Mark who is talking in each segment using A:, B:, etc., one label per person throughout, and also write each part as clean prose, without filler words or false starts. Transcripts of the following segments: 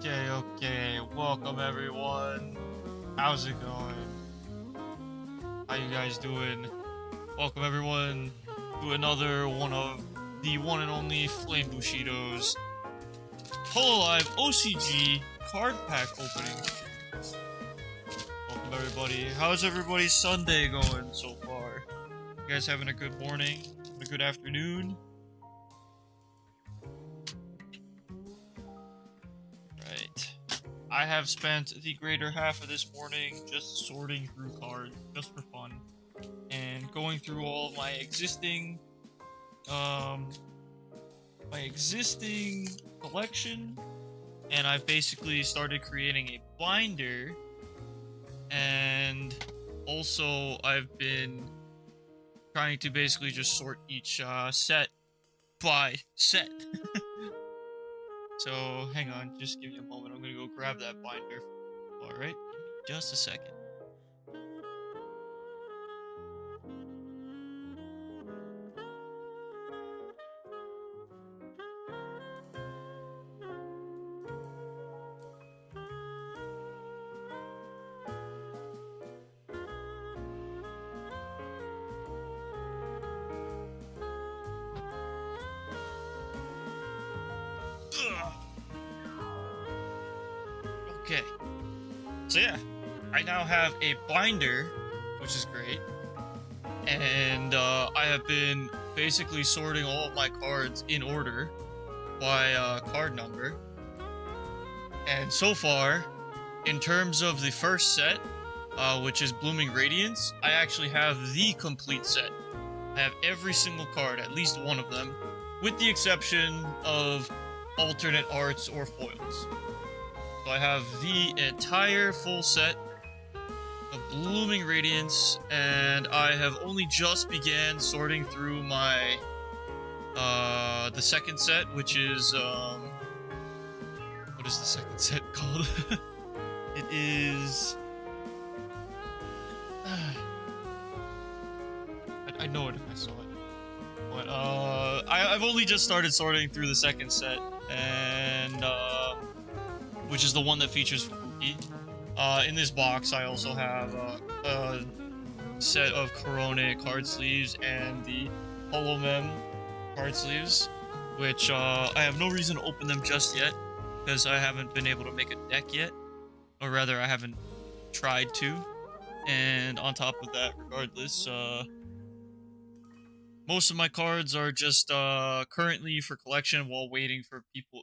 A: Okay. Welcome everyone. How's it going? How you guys doing? Welcome everyone to another one of the one and only Flame Bushido's Hololive OCG card pack opening series. Welcome everybody. How's everybody's Sunday going so far? You guys having a good morning? A good afternoon? I have spent the greater half of this morning just sorting through cards, just for fun, and going through all of my existing collection, and I've basically started creating a binder, and also I've been trying to basically just sort each set by set. So, hang on, just give me a moment. I'm gonna go grab that binder. Alright, just a second. Okay, so yeah, I now have a binder, which is great, and I have been basically sorting all of my cards in order by card number, and so far, in terms of the first set, which is Blooming Radiance, I actually have the complete set. I have every single card, at least one of them, with the exception of alternate arts or foils. So I have the entire full set of Blooming Radiance, and I have only just began sorting through my the second set, which is what is the second set called? It is I know it if I saw it, but I've only just started sorting through the second set, and which is the one that features Fuki. In this box, I also have a set of Corona card sleeves and the Holomem card sleeves, which I have no reason to open them just yet, because I haven't been able to make a deck yet, or rather, I haven't tried to. And on top of that, regardless, most of my cards are just currently for collection while waiting for people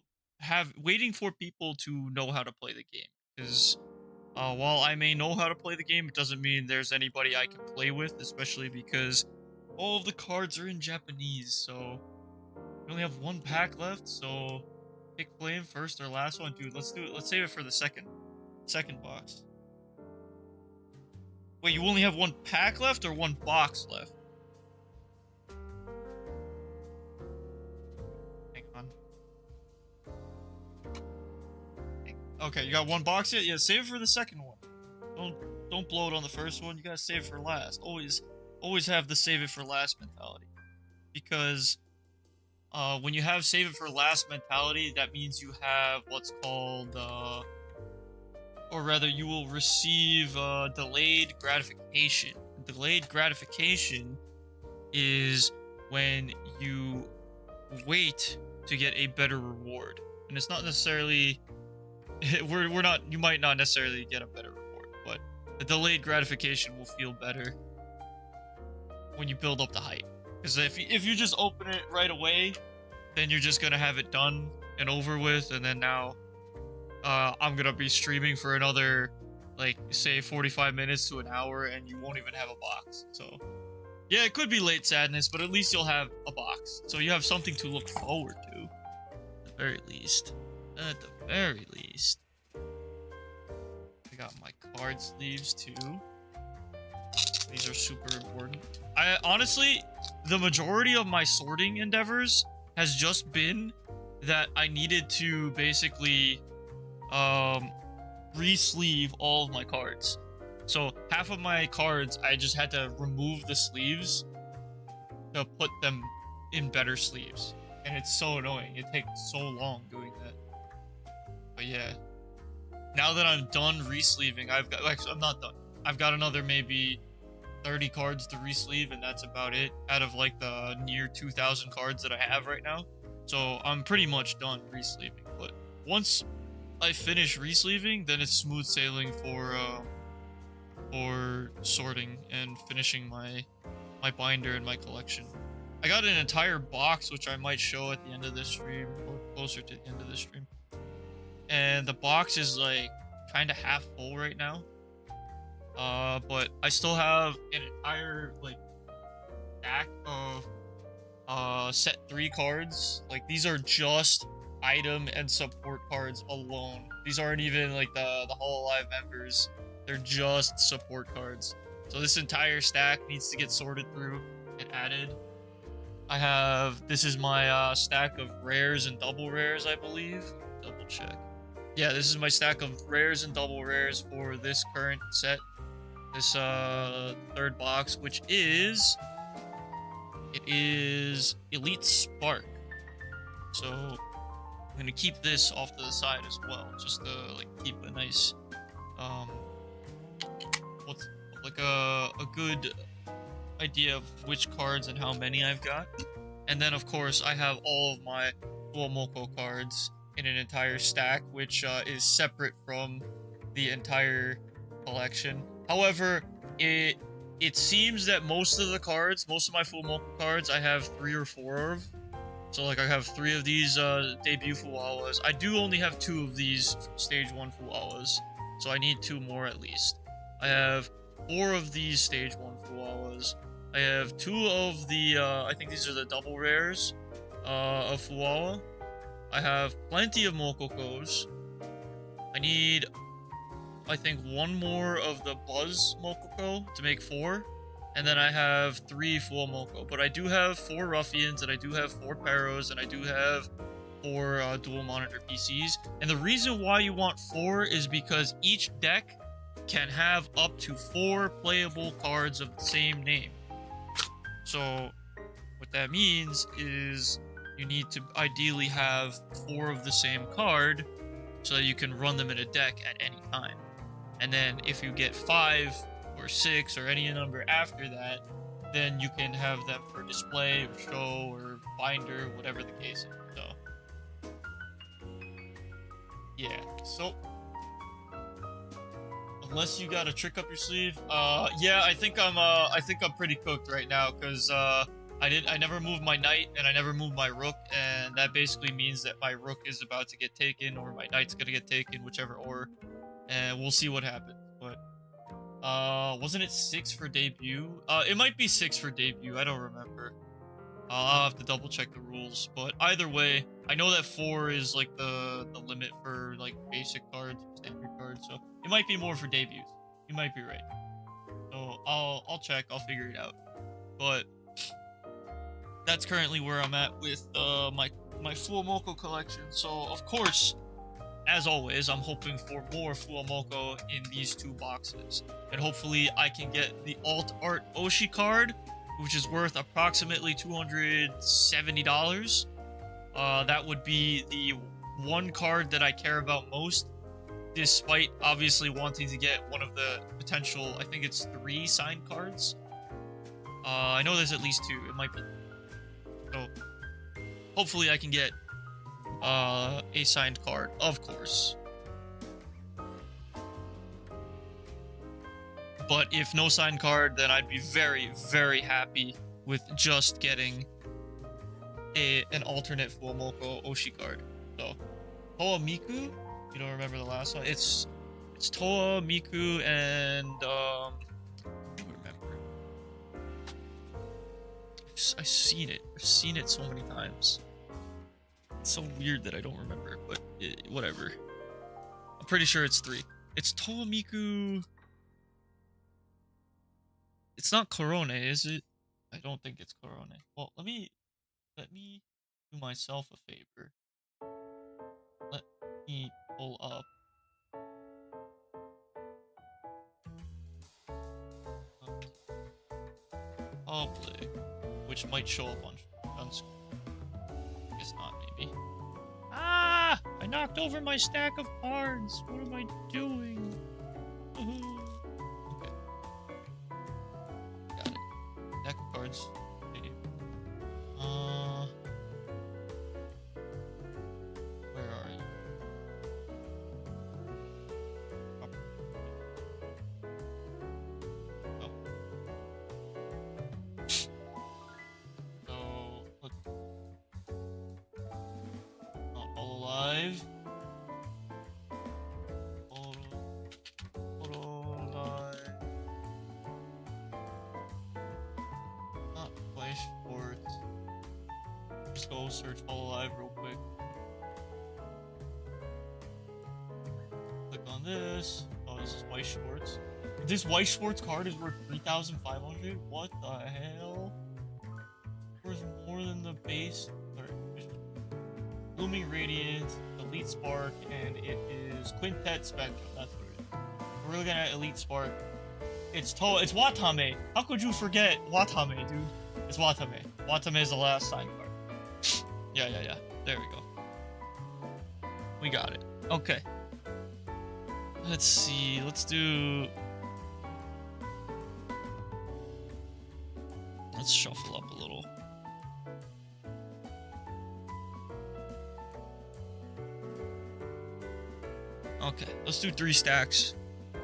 A: to know how to play the game, because while I may know how to play the game, it doesn't mean there's anybody I can play with, especially because all of the cards are in Japanese. So we only have one pack left, so pick Flame first or last one. Dude, let's do it. Let's save it for the second box. Wait, you only have one pack left or one box left? Okay, you got one box yet? Yeah, save it for the second one. Don't blow it on the first one. You gotta save it for last. Always have the save it for last mentality. Because when you have save it for last mentality, that means you have what's called or rather you will receive delayed gratification. Delayed gratification is when you wait to get a better reward. And it's not necessarily you might not necessarily get a better reward, but the delayed gratification will feel better when you build up the hype. Because if you just open it right away, then you're just gonna have it done and over with, and then now I'm gonna be streaming for another, like, say 45 minutes to an hour, and you won't even have a box. So yeah, it could be late sadness, but at least you'll have a box, so you have something to look forward to, at the very least. At the very least. I got my card sleeves too. These are super important. I honestly, the majority of my sorting endeavors has just been that I needed to basically re-sleeve all of my cards. So half of my cards, I just had to remove the sleeves to put them in better sleeves. And it's so annoying. It takes so long doing that. But yeah, now that I'm done resleeving, actually, I'm not done. I've got another maybe 30 cards to resleeve, and that's about it out of like the near 2,000 cards that I have right now. So I'm pretty much done resleeving. But once I finish resleeving, then it's smooth sailing for sorting and finishing my binder and my collection. I got an entire box, which I might show at the end of this stream, or closer to the end of this stream. And the box is like kind of half full right now. But I still have an entire like stack of set 3 cards. Like these are just item and support cards alone. These aren't even like the Hololive members. They're just support cards. So this entire stack needs to get sorted through and added. This is my stack of rares and double rares, I believe. Double check. Yeah, this is my stack of rares and double rares for this current set. This third box, which is Elite Spark. So I'm gonna keep this off to the side as well, just to like keep a nice what's like a good idea of which cards and how many I've got. And then of course I have all of my Fuomoko cards in an entire stack, which is separate from the entire collection. However, it seems that most of my Fuomoko cards, I have 3 or 4 of. So like I have 3 of these debut Fuawas. I do only have 2 of these stage 1 Fuawas, so I need 2 more at least. I have 4 of these stage 1 Fuawas. I have 2 of the I think these are the double rares of Fuawa. I have plenty of Mokokos. I need, I think, 1 more of the Buzz Mokoko to make 4. And then I have 3 Fuomoko. But I do have 4 Ruffians, and I do have 4 Paros, and I do have 4 dual monitor PCs. And the reason why you want 4 is because each deck can have up to 4 playable cards of the same name. So what that means is you need to ideally have 4 of the same card so that you can run them in a deck at any time. And then if you get 5 or 6 or any number after that, then you can have them for display or show or binder, whatever the case is. So yeah, so unless you got a trick up your sleeve, yeah, I think I'm pretty cooked right now, because I never moved my knight and I never moved my rook, and that basically means that my rook is about to get taken or my knight's gonna get taken, whichever order, and we'll see what happens. But wasn't it 6 for debut? It might be 6 for debut, I don't remember. I'll have to double check the rules, but either way, I know that 4 is like the limit for like basic cards, standard cards, so it might be more for debuts. You might be right. So I'll check, I'll figure it out. But that's currently where I'm at with my Fuomoko collection. So of course, as always, I'm hoping for more Fuomoko in these 2 boxes, and hopefully I can get the Alt Art Oshi card, which is worth approximately $270. That would be the one card that I care about most, despite obviously wanting to get one of the potential, I think it's 3 signed cards. I know there's at least 2, it might be. So hopefully I can get a signed card, of course. But if no signed card, then I'd be very, very happy with just getting an alternate Fuomoko Oshi card. So Toa Miku, you don't remember the last one? It's Toa Miku and I don't remember. I've seen it. I've seen it so many times. It's so weird that I don't remember, but whatever. I'm pretty sure it's 3. It's Toa Miku. It's not Korone, is it? I don't think it's Korone. Well, let me do myself a favor. Let me pull up. Public, which might show up on screen. I guess not, maybe. Ah! I knocked over my stack of cards. What am I doing? Okay. Got it. Stack of cards. Okay. Where are you? Oh. So, let's... Not Hololive. Hololive. Not Flashport. Just go search Hololive real quick. Click on this. Oh, this is White Schwartz. This White Schwartz card is worth 3,500. What the hell? Worth more than the base. Blooming Radiance, Elite Spark, and it is Quintet Spectrum. That's what it is. We're looking at Elite Spark. It's Watame. How could you forget Watame, dude? It's Watame. Watame is the last sign card. Yeah. There we go. We got it. Okay. Let's see. Let's shuffle up a little. Okay, let's do 3 stacks. I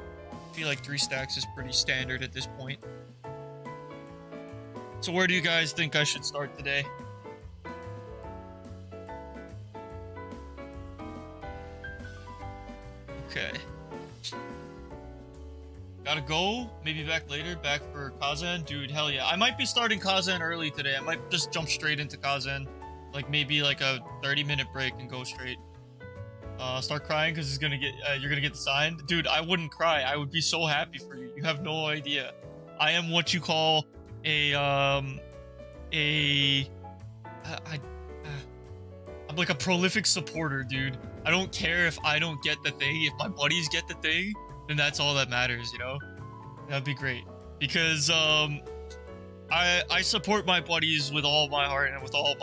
A: feel like 3 stacks is pretty standard at this point. So where do you guys think I should start today? Okay. Gotta go. Maybe back later. Back for Kazan. Dude, hell yeah. I might be starting Kazan early today. I might just jump straight into Kazan. Like maybe like a 30-minute break and go straight. Start crying because you're gonna get the sign. Dude, I wouldn't cry. I would be so happy for you. You have no idea. I am what you call I'm like a prolific supporter, dude. I don't care if I don't get the thing. If my buddies get the thing, then that's all that matters, you know? That'd be great. Because I support my buddies with all my heart and with all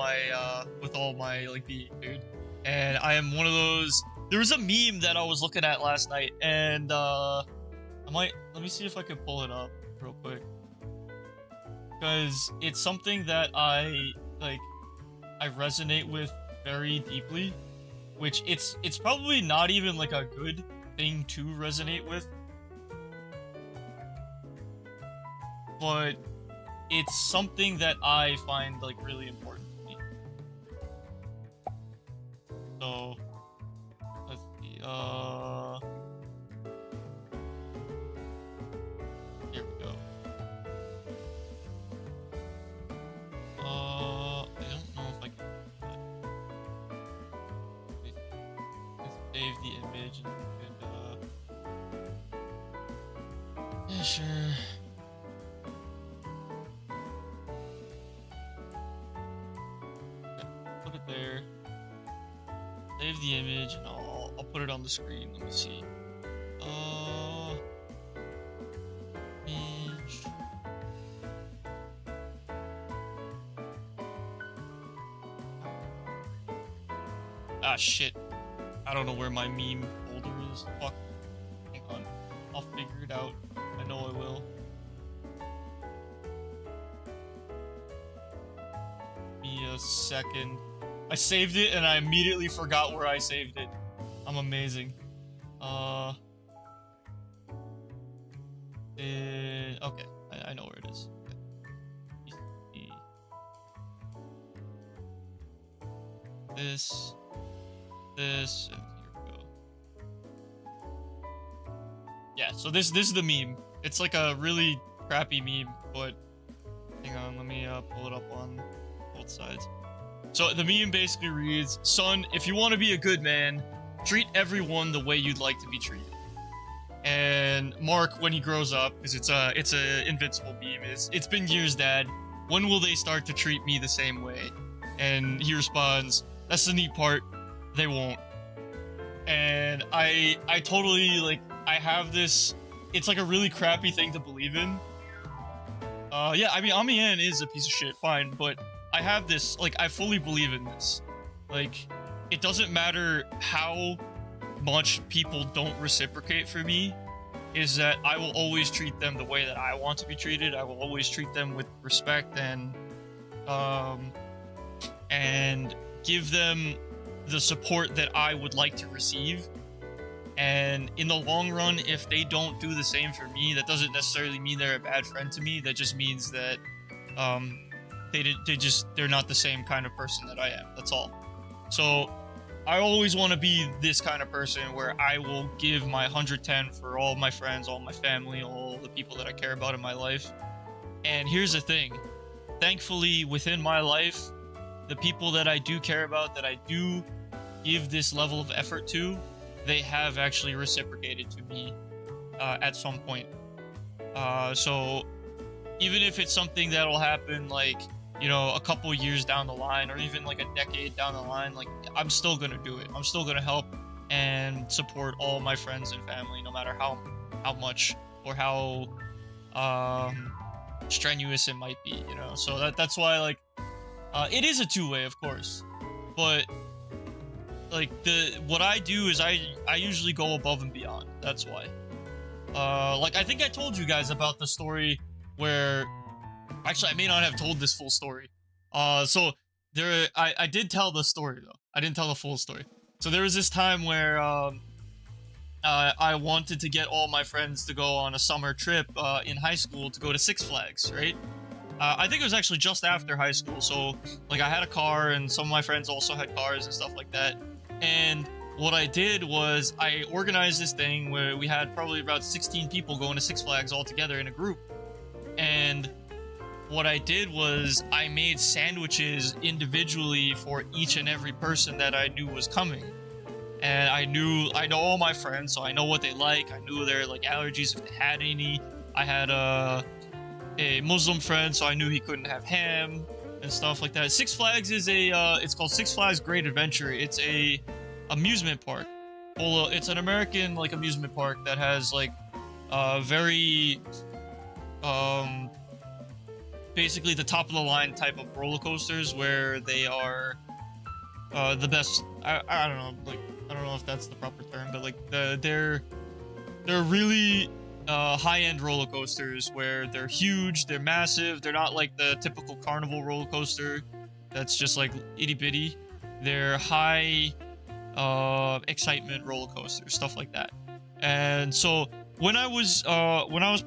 A: my like being, dude. And I am one of those. There was a meme that I was looking at last night, and let me see if I can pull it up real quick, because it's something that I resonate with very deeply. Which it's probably not even like a good thing to resonate with, but it's something that I find like really important to me. So let's see. Here we go. I don't know if I can. Let's save the image and we could, yeah, sure. Put it there. Save the image and I'll put it on the screen. Let me see. Image. Ah, shit. I don't know where my meme folder is. Fuck. Hang on. I'll figure it out. I know I will. Give me a second. I saved it and I immediately forgot where I saved it. I'm amazing. Okay. I know where it is. Okay. This, and here we go. Yeah, so this is the meme. It's like a really crappy meme, but hang on, let me pull it up on both sides. So the meme basically reads, "Son, if you want to be a good man, treat everyone the way you'd like to be treated." And Mark, when he grows up, because it's a invincible meme, it's been years, Dad. When will they start to treat me the same way? And he responds, "That's the neat part. They won't." And I totally, like, I have this, it's like a really crappy thing to believe in. Yeah, I mean, Amiyan is a piece of shit, fine, but I have this, like, I fully believe in this. Like, it doesn't matter how much people don't reciprocate for me, is that I will always treat them the way that I want to be treated. I will always treat them with respect and give them the support that I would like to receive. And in the long run, if they don't do the same for me, that doesn't necessarily mean they're a bad friend to me. That just means that they're not the same kind of person that I am. That's all. So I always want to be this kind of person where I will give my 110 for all my friends, all my family, all the people that I care about in my life. And here's the thing. Thankfully, within my life, the people that I do care about, that I do give this level of effort to, they have actually reciprocated to me at some point. So even if it's something that'll happen like, you know, a couple years down the line, or even like a decade down the line, like, I'm still gonna do it. I'm still gonna help and support all my friends and family, no matter how much or how strenuous it might be, you know. So that's why, like, it is a two-way, of course, but like what I do is I usually go above and beyond. That's why. Like, I think I told you guys about the story where, actually, I may not have told this full story. So I did tell the story though. I didn't tell the full story. So there was this time where I wanted to get all my friends to go on a summer trip in high school to go to Six Flags, right? I think it was actually just after high school. So like, I had a car and some of my friends also had cars and stuff like that. And what I did was I organized this thing where we had probably about 16 people going to Six Flags all together in a group. And what I did was I made sandwiches individually for each and every person that I knew was coming. And I know all my friends, so I know what they like. I knew their like allergies, if they had any. I had a Muslim friend, so I knew he couldn't have ham and stuff like that. Six Flags is it's called Six Flags Great Adventure. It's a amusement park. Well, it's an American like amusement park that has like very basically the top of the line type of roller coasters where they are the best. I don't know, like, I don't know if that's the proper term, but like they're really high-end roller coasters where they're huge, they're massive. They're not like the typical carnival roller coaster that's just like itty-bitty. They're high excitement roller coasters, stuff like that. And so when I was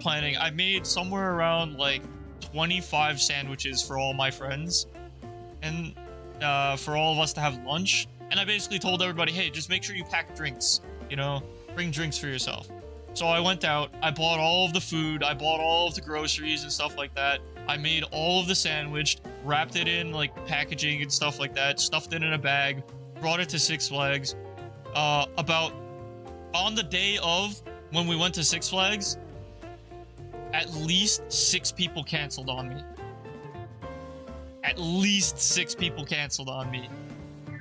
A: planning, I made somewhere around like 25 sandwiches for all my friends and for all of us to have lunch. And I basically told everybody, hey, just make sure you pack drinks, you know, bring drinks for yourself. So I went out, I bought all of the food, I bought all of the groceries and stuff like that. I made all of the sandwich, wrapped it in like packaging and stuff like that, stuffed it in a bag, brought it to Six Flags. About on the day of when we went to Six Flags, at least 6 people canceled on me. At least 6 people canceled on me.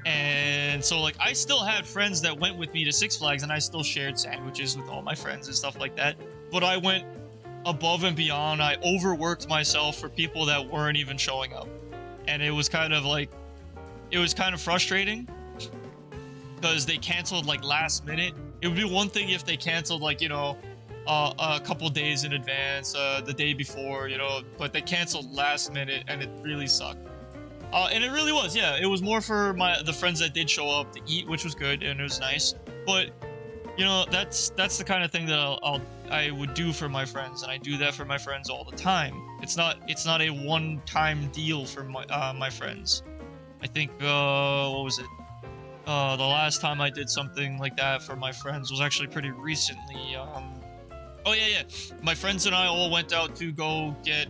A: And so, like, I still had friends that went with me to Six Flags, and I still shared sandwiches with all my friends and stuff like that. But I went above and beyond. I overworked myself for people that weren't even showing up. And it was kind of like, it was kind of frustrating because they canceled like last minute. It would be one thing if they canceled like, you know, a couple days in advance, the day before, you know, but they canceled last minute and it really sucked. And it really was, yeah. It was more for the friends that did show up to eat, which was good and it was nice. But you know, that's the kind of thing that I would do for my friends, and I do that for my friends all the time. It's not a one-time deal for my friends. I think what was it? The last time I did something like that for my friends was actually pretty recently. Oh yeah. My friends and I all went out to go get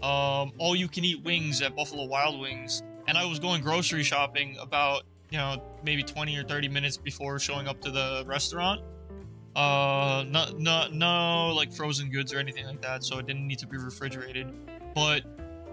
A: all-you-can-eat wings at Buffalo Wild Wings, and I was going grocery shopping about, you know, maybe 20 or 30 minutes before showing up to the restaurant. No like frozen goods or anything like that, so it didn't need to be refrigerated. But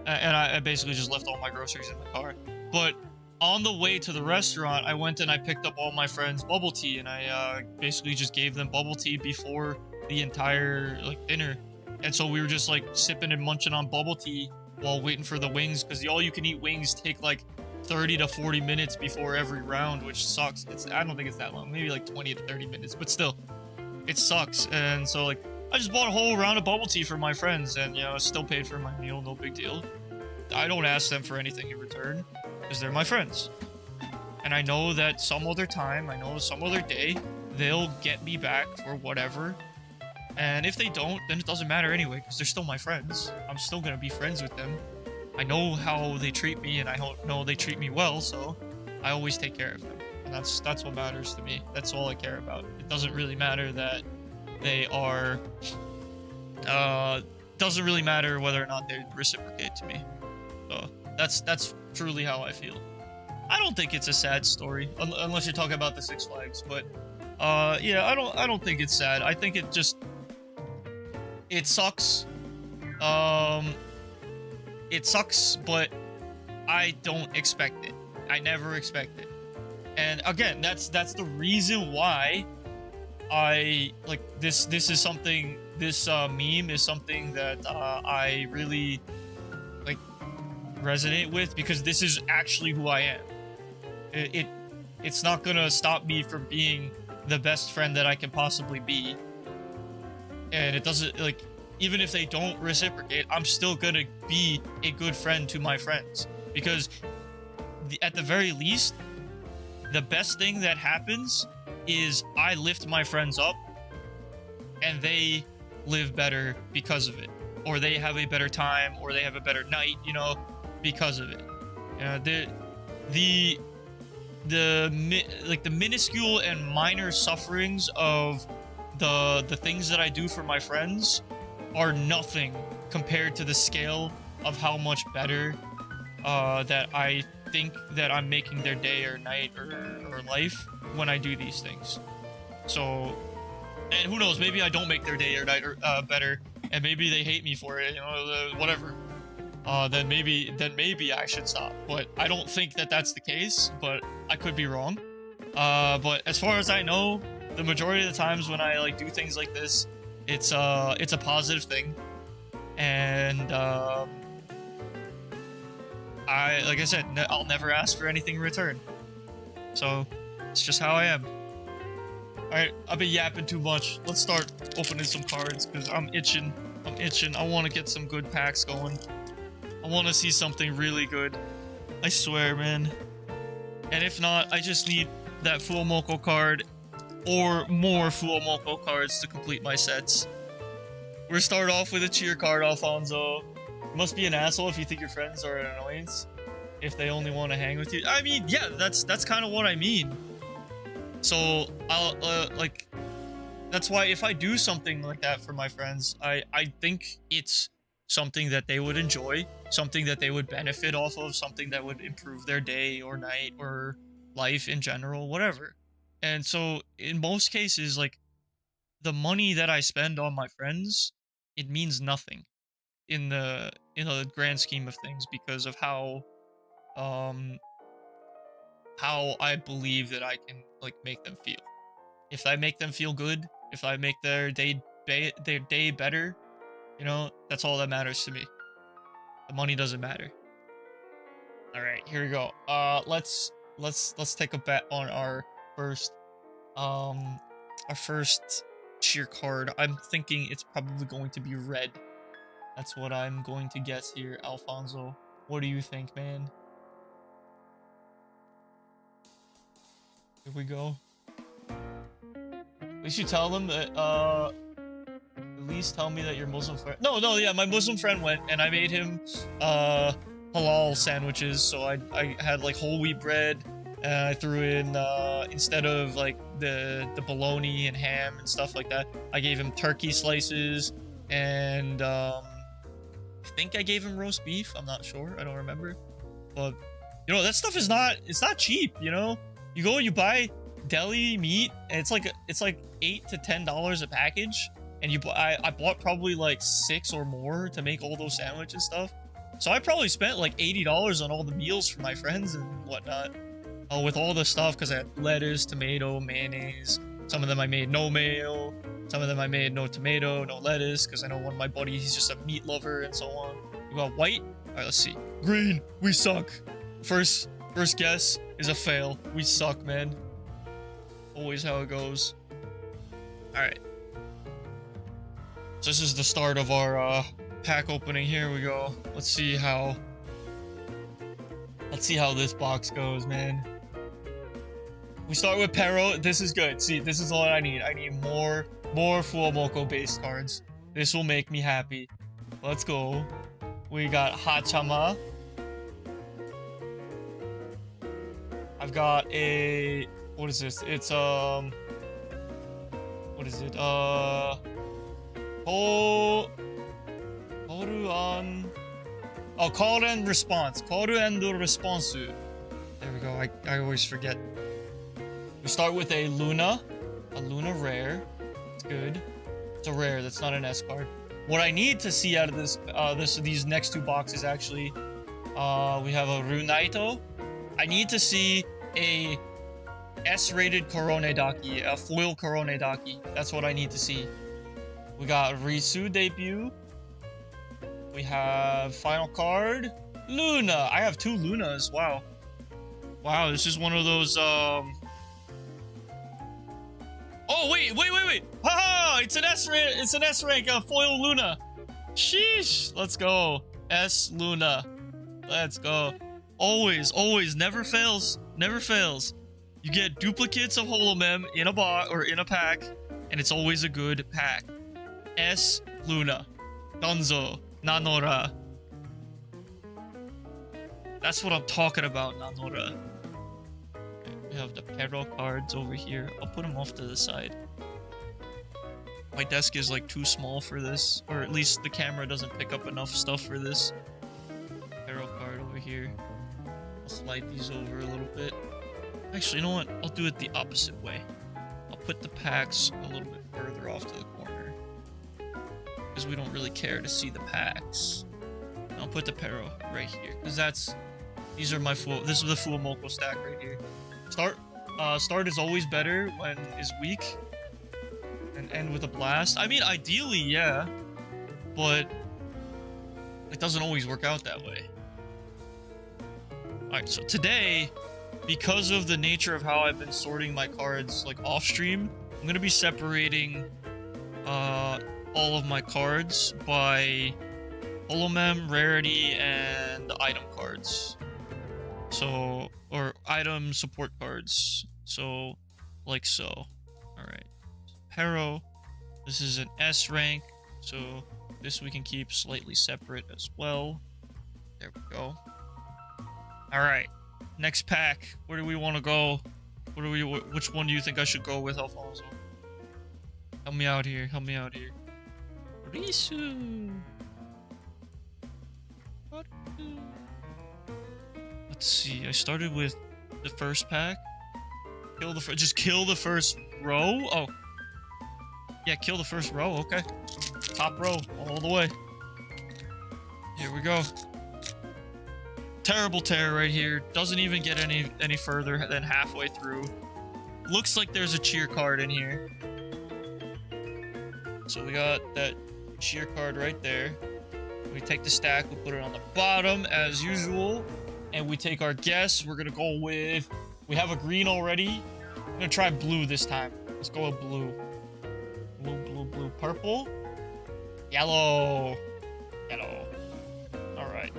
A: and I basically just left all my groceries in the car. But on the way to the restaurant, I went and I picked up all my friends' bubble tea, and I basically just gave them bubble tea before the entire like dinner. And so we were just like sipping and munching on bubble tea while waiting for the wings, because the all-you-can-eat wings take like 30 to 40 minutes before every round, which sucks. I don't think it's that long, maybe like 20 to 30 minutes, but still, it sucks. And so like, I just bought a whole round of bubble tea for my friends, and you know, still paid for my meal, no big deal. I don't ask them for anything in return, because they're my friends. And I know that some other time, I know some other day, they'll get me back for whatever. And if they don't, then it doesn't matter anyway, because they're still my friends. I'm still gonna be friends with them. I know how they treat me, and I know they treat me well, so I always take care of them. And that's what matters to me. That's all I care about. It doesn't really matter that they are... doesn't really matter whether or not they reciprocate to me. So that's truly how I feel. I don't think it's a sad story, unless you're talking about the Six Flags, but yeah, I don't think it's sad. I think it just... It sucks. It sucks, but I don't expect it. I never expect it. And again, that's the reason why I like this is something, this meme is something that I really like resonate with, because this is actually who I am. It's not gonna stop me from being the best friend that I can possibly be. And it doesn't, like, even if they don't reciprocate, I'm still gonna be a good friend to my friends. Because at the very least, the best thing that happens is I lift my friends up and they live better because of it. Or they have a better time, or they have a better night, you know, because of it. The minuscule and minor sufferings of the things that I do for my friends are nothing compared to the scale of how much better that I think that I'm making their day or night or life when I do these things. So, and who knows, maybe I don't make their day or night better, and maybe they hate me for it, you know, whatever. Then maybe I should stop. But I don't think that that's the case, but I could be wrong. But as far as I know, the majority of the times when I like do things like this, it's a positive thing. And like I said, I'll never ask for anything in return. So it's just how I am. Alright, I've been yapping too much. Let's start opening some cards, because I'm itching. I want to get some good packs going. I want to see something really good. I swear, man. And if not, I just need that Fuomoko card or more Fuomoko cards to complete my sets. We're start off with a cheer card, Alfonso. You must be an asshole if you think your friends are an annoyance. If they only want to hang with you. I mean, yeah, that's kind of what I mean. So I'll like, that's why if I do something like that for my friends, I think it's something that they would enjoy, something that they would benefit off of, something that would improve their day or night or life in general, whatever. And so in most cases, like, the money that I spend on my friends, it means nothing in the grand scheme of things, because of how I believe that I can like make them feel. If I make them feel good, if I make their day better, you know, that's all that matters to me. The money doesn't matter. All right, here we go. Let's take a bet on our first cheer card. I'm thinking it's probably going to be red. That's what I'm going to guess here, Alfonso. What do you think, man? Here we go. At least you tell them that, at least tell me that your Muslim friend... No, yeah, my Muslim friend went, and I made him, halal sandwiches, so I had, like, whole wheat bread, and I threw in, instead of, like, the bologna and ham and stuff like that, I gave him turkey slices, and, I think I gave him roast beef. I'm not sure. I don't remember. But, you know, that stuff is not... It's not cheap, you know? You go, you buy deli meat, and it's like $8 to $10 a package. And I bought probably like 6 or more to make all those sandwiches stuff. So I probably spent like $80 on all the meals for my friends and whatnot. With all the stuff, because I had lettuce, tomato, mayonnaise. Some of them I made no mayo. Some of them I made no tomato, no lettuce, because I know one of my buddies, he's just a meat lover and so on. You got white? Alright, let's see. Green, we suck. First First guess is a fail. We suck, man. Always how it goes. Alright. So this is the start of our pack opening. Here we go. Let's see how this box goes, man. We start with Pero. This is good. See, this is all I need. I need more Fuomoko base cards. This will make me happy. Let's go. We got Hachama. I've got a... What is this? It's, what is it? Koruan... Oh, call and response. Call and response. There we go. I always forget. We start with a Luna rare. It's good. It's a rare. That's not an S card. What I need to see out of this, these next two boxes actually, we have a Runaito. I need to see a S-rated Korone Daki, a foil Korone Daki. That's what I need to see. We got Risu debut. We have final card, Luna. I have two Lunas. Wow. Wow, this is one of those, Oh, wait. Haha, it's an S rank, foil Luna. Sheesh. Let's go. S Luna. Let's go. Always, never fails. Never fails. You get duplicates of Holomem in a box or in a pack, and it's always a good pack. S Luna. Donzo. Nanora. That's what I'm talking about, Nanora. Okay, we have the Pero cards over here. I'll put them off to the side. My desk is like too small for this, or at least the camera doesn't pick up enough stuff for this. Pero card over here. I'll slide these over a little bit. Actually, you know what? I'll do it the opposite way. I'll put the packs a little bit further off to the corner, because we don't really care to see the packs. I'll put the Pero right here, because these are my this is the Fuomoko stack right here. Start is always better when is weak, and end with a blast. I mean, ideally, yeah, but it doesn't always work out that way. Alright, so today, because of the nature of how I've been sorting my cards like off stream, I'm gonna be separating all of my cards by Holomem, rarity, and item cards. So, or item support cards. So, like so. Alright. Pero, this is an S rank, so this we can keep slightly separate as well. There we go. Alright. Next pack. Where do we want to go? Which one do you think I should go with, Alfonso? Help me out here. Help me out here. Risu. Let's see. I started with the first pack. Just kill the first row. Oh, yeah, kill the first row. Okay, top row all the way. Here we go. Terrible tear right here. Doesn't even get any further than halfway through. Looks like there's a cheer card in here. So we got that cheer card right there. We take the stack, we put it on the bottom as usual, and we take our guess. We're gonna go with, we have a green already. I'm gonna try blue this time. Let's go with blue. Blue, purple, yellow. All right.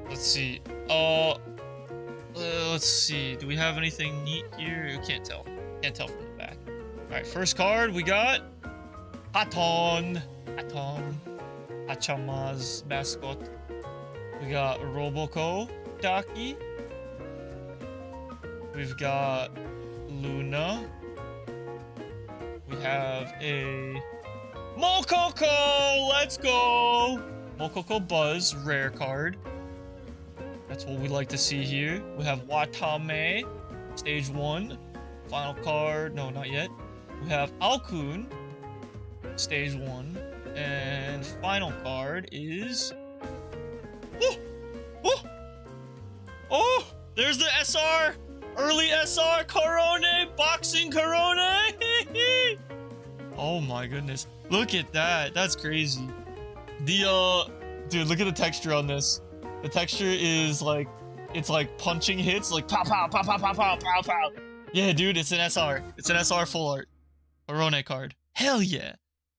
A: Let's see. Let's see. Do we have anything neat here? You can't tell. Can't tell from the back. All right. First card we got Haton. Hachama's mascot. We got Roboko Daki. We've got Luna. We have a Mokoko. Let's go. Mokoko Buzz, rare card. That's what we like to see here. We have Watame, stage 1. Final card. No, not yet. We have Alkun, stage 1. And final card is... Oh! There's the SR! Early SR Korone! Boxing Korone! Oh my goodness. Look at that. That's crazy. Dude, look at the texture on this. The texture is like... it's like punching hits, like pow pow pow pow pow pow pow pow. Yeah, dude, it's an SR. It's an SR full art. Corone card. Hell yeah.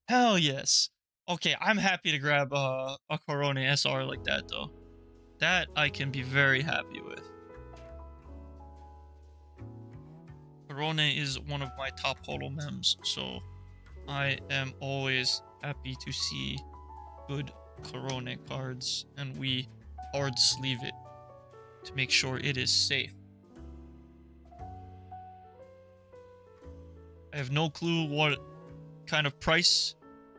A: Hell yes. Okay, I'm happy to grab a Corone SR like that though. That I can be very happy with. Corone is one of my top holo mems, so I am always happy to see good Corone cards, and we hard sleeve it to make sure it is safe. I have no clue what kind of price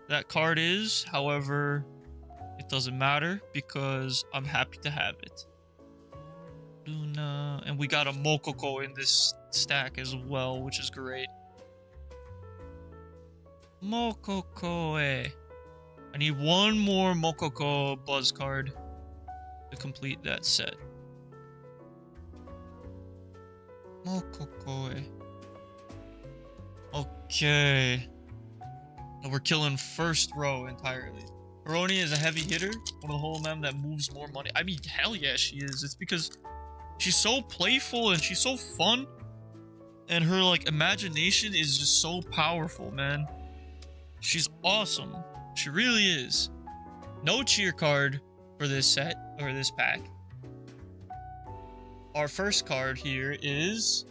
A: that card is, however, it doesn't matter because I'm happy to have it. Luna, and we got a Mokoko in this stack as well, which is great. Mokoko. I need one more Mokoko Buzz card to complete that set. Mokoko. Okay. And we're killing first row entirely. Corone is a heavy hitter, one of the whole mem that moves more money. I mean, hell yeah, she is. It's because she's so playful and she's so fun. And her, like, imagination is just so powerful, man. She's awesome. She really is. No cheer card for this set, or this pack. Our first card here is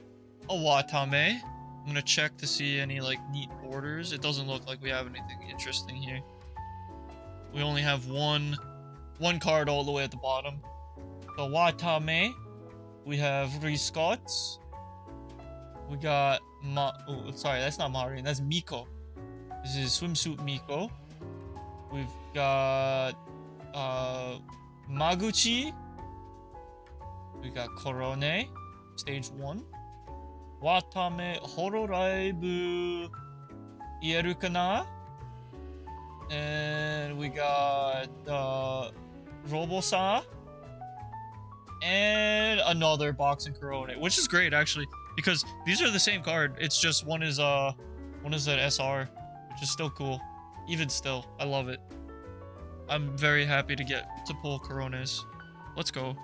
A: a Watame. I'm gonna check to see any, like, neat borders. It doesn't look like we have anything interesting here. We only have one card all the way at the bottom. The Watame. We have Riscots. We got oh, sorry, that's not Marin, that's Miko. This is Swimsuit Miko. We've got Maguchi. We got Corone, stage 1. Watame Hololive OCG. And we got Robosa. And another box in Corone, which is great actually, because these are the same card. It's just one is an SR, which is still cool. Even still, I love it. I'm very happy to pull Corones. Let's go.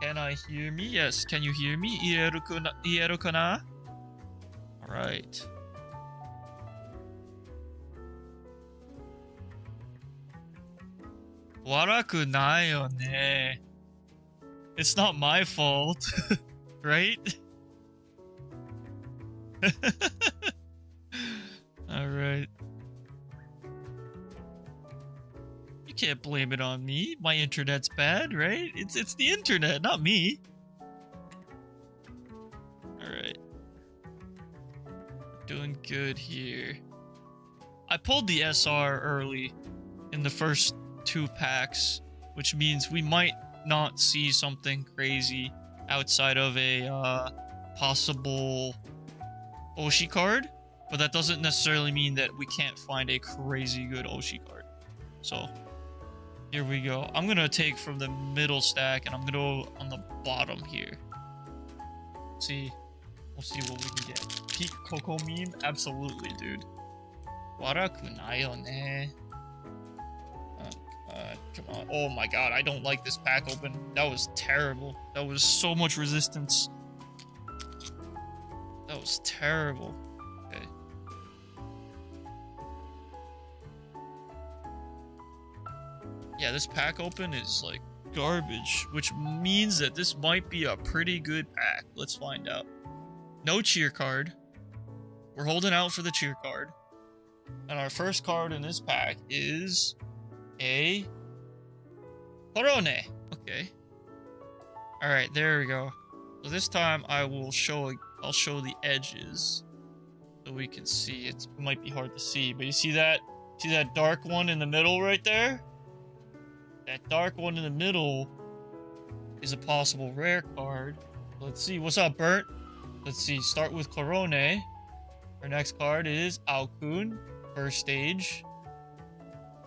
A: Can I hear me? Yes. Can you hear me? Ieru kana? Alright. Waraku nai yo ne. It's not my fault, right? Alright. You can't blame it on me. My internet's bad, right? It's the internet, not me. Alright. Doing good here. I pulled the SR early in the first 2 packs, which means we might not see something crazy outside of a possible Oshi card, but that doesn't necessarily mean that we can't find a crazy good Oshi card. So here we go. I'm gonna take from the middle stack and I'm gonna go on the bottom here. We'll see what we can get. Peak Coco meme? Absolutely, dude. Waraku nai yo ne. Come on. Oh my god, I don't like this pack open. That was terrible. That was so much resistance. That was terrible. Okay. Yeah, this pack open is like garbage, which means that this might be a pretty good pack. Let's find out. No cheer card. We're holding out for the cheer card. And our first card in this pack is a Corone. Okay. Alright, there we go. So this time I'll show the edges so we can see. It might be hard to see, but you see that dark one in the middle right there? That dark one in the middle is a possible rare card. Let's see. What's up, Bert? Let's see. Start with Corone. Our next card is Aokun, first stage.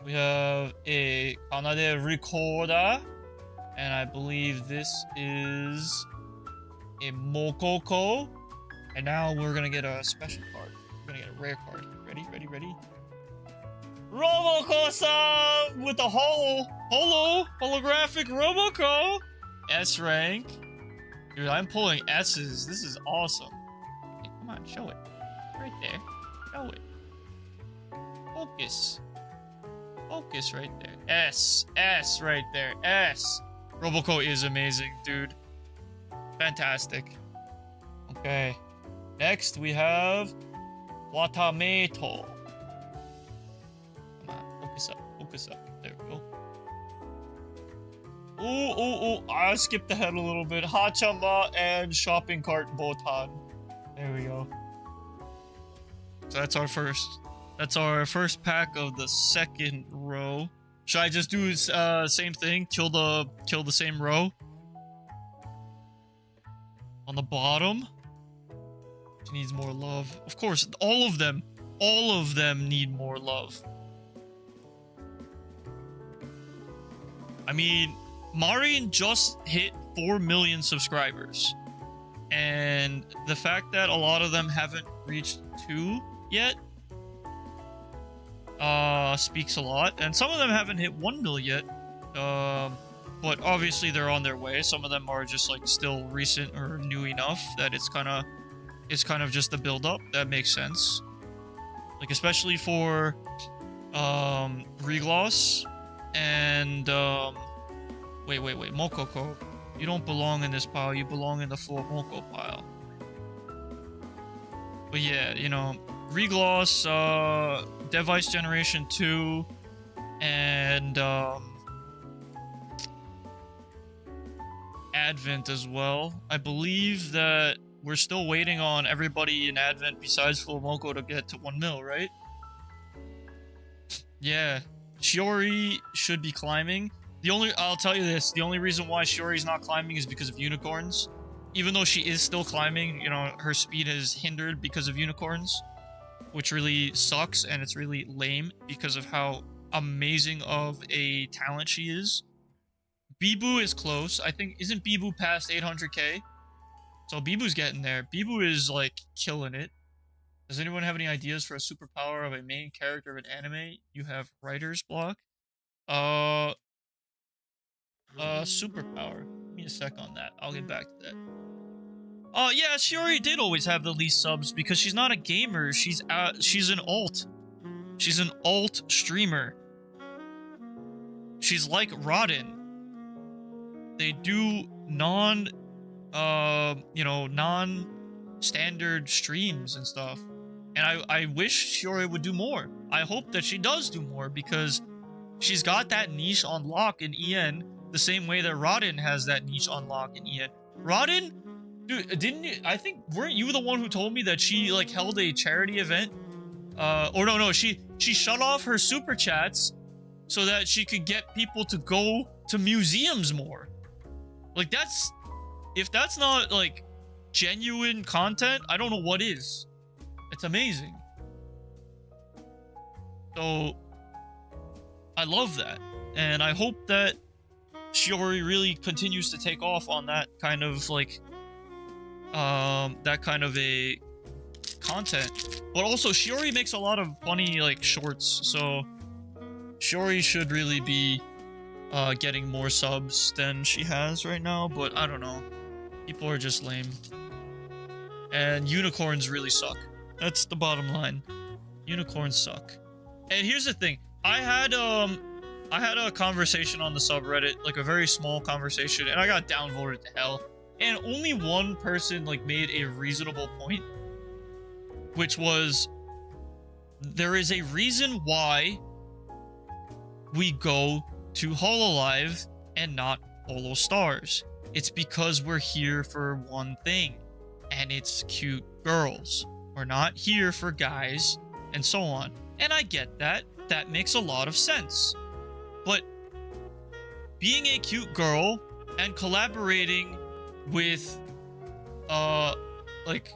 A: We have a Kanade Recorder, and I believe this is a Mokoko. And now we're gonna get a special card. We're gonna get a rare card. Ready? Roboko-san with the holographic Roboko. S rank. Dude, I'm pulling S's. This is awesome. Hey, come on, show it. Right there. Show it. Focus. Focus right there. S. S right there. S. Roboco is amazing, dude. Fantastic. Okay. Next, we have Watameto. Come on, focus up. Focus up. There we go. Ooh. I skipped ahead a little bit. Hachama and shopping cart botan. There we go. So that's our first. That's our first pack of the second row. Should I just do same thing? Kill the same row. On the bottom. She needs more love. Of course, all of them need more love. I mean, Marin just hit 4 million subscribers. And the fact that a lot of them haven't reached 2 yet speaks a lot. And some of them haven't hit 1 mil yet. But obviously they're on their way. Some of them are just like still recent or new enough that it's kind of just a build up. That makes sense. Like especially for Regloss and wait, Mokoko. You don't belong in this pile, you belong in the full Moko pile. But yeah, you know, Regloss, Device Generation 2, and Advent as well. I believe that we're still waiting on everybody in Advent besides Full Moko to get to 1 mil, right? Yeah, Shiori should be climbing. I'll tell you this, the only reason why Shiori's not climbing is because of unicorns. Even though she is still climbing, you know, her speed is hindered because of unicorns, which really sucks, and it's really lame because of how amazing of a talent she is. Bibu is close. I think, isn't Bibu past 800k? So Bibu's getting there. Bibu is, like, killing it. Does anyone have any ideas for a superpower of a main character of an anime? You have writer's block. Superpower. Give me a sec on that. I'll get back to that. Yeah, Shiori did always have the least subs because she's not a gamer. She's an alt. She's an alt streamer. She's like Rodin. They do non-standard streams and stuff. And I wish Shiori would do more. I hope that she does do more because she's got that niche on lock in EN the same way that Rodin has that niche on lock in EN. Rodin, dude, didn't you, I think, weren't you the one who told me that she, like, held a charity event? Or no, she shut off her super chats so that she could get people to go to museums more. Like, if that's not, like, genuine content, I don't know what is. It's amazing. So, I love that. And I hope that Shiori really continues to take off on that kind of, like, that kind of a content. But also, Shiori makes a lot of funny, like, shorts, so Shiori should really be getting more subs than she has right now, but I don't know. People are just lame. And unicorns really suck. That's the bottom line. Unicorns suck. And here's the thing. I had a conversation on the subreddit, like a very small conversation, and I got downvoted to hell. And only one person, like, made a reasonable point, which was, there is a reason why we go to Hololive and not Holo Stars. It's because we're here for one thing, and it's cute girls. We're not here for guys, and so on. And I get that. That makes a lot of sense. But being a cute girl and collaborating with, like,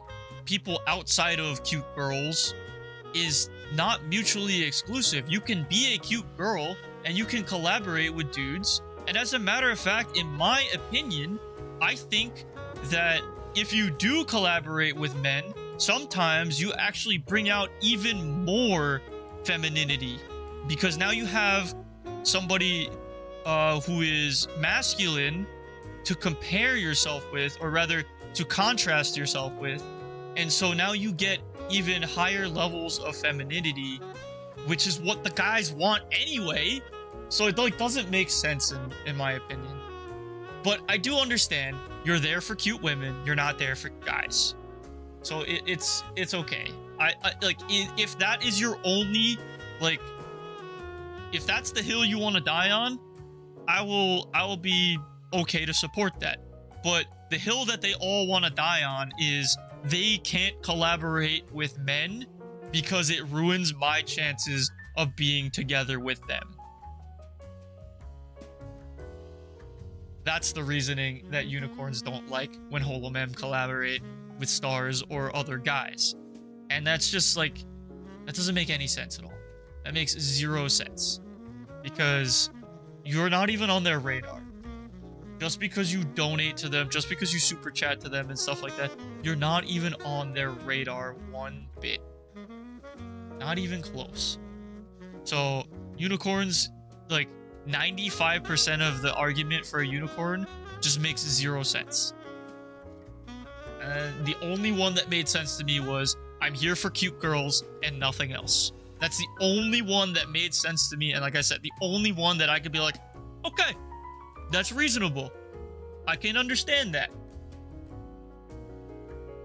A: people outside of cute girls is not mutually exclusive. You can be a cute girl and you can collaborate with dudes. And as a matter of fact, in my opinion, I think that if you do collaborate with men, sometimes you actually bring out even more femininity, because now you have somebody who is masculine to compare yourself with, or rather to contrast yourself with. And so now you get even higher levels of femininity, which is what the guys want anyway. So it like doesn't make sense in my opinion. But I do understand you're there for cute women, you're not there for guys. So it's okay. I like, if that is your only, like, if that's the hill you want to die on, I will be okay to support that. But the hill that they all want to die on is they can't collaborate with men because it ruins my chances of being together with them. That's the reasoning that unicorns don't like when holomem collaborate with stars or other guys. And that's just like, that doesn't make any sense at all. That makes zero sense. Because you're not even on their radar. Just because you donate to them, just because you super chat to them and stuff like that, you're not even on their radar one bit. Not even close. So unicorns, like 95% of the argument for a unicorn just makes zero sense. And the only one that made sense to me was, I'm here for cute girls and nothing else. That's the only one that made sense to me. And like I said, the only one that I could be like, okay, that's reasonable. I can understand that.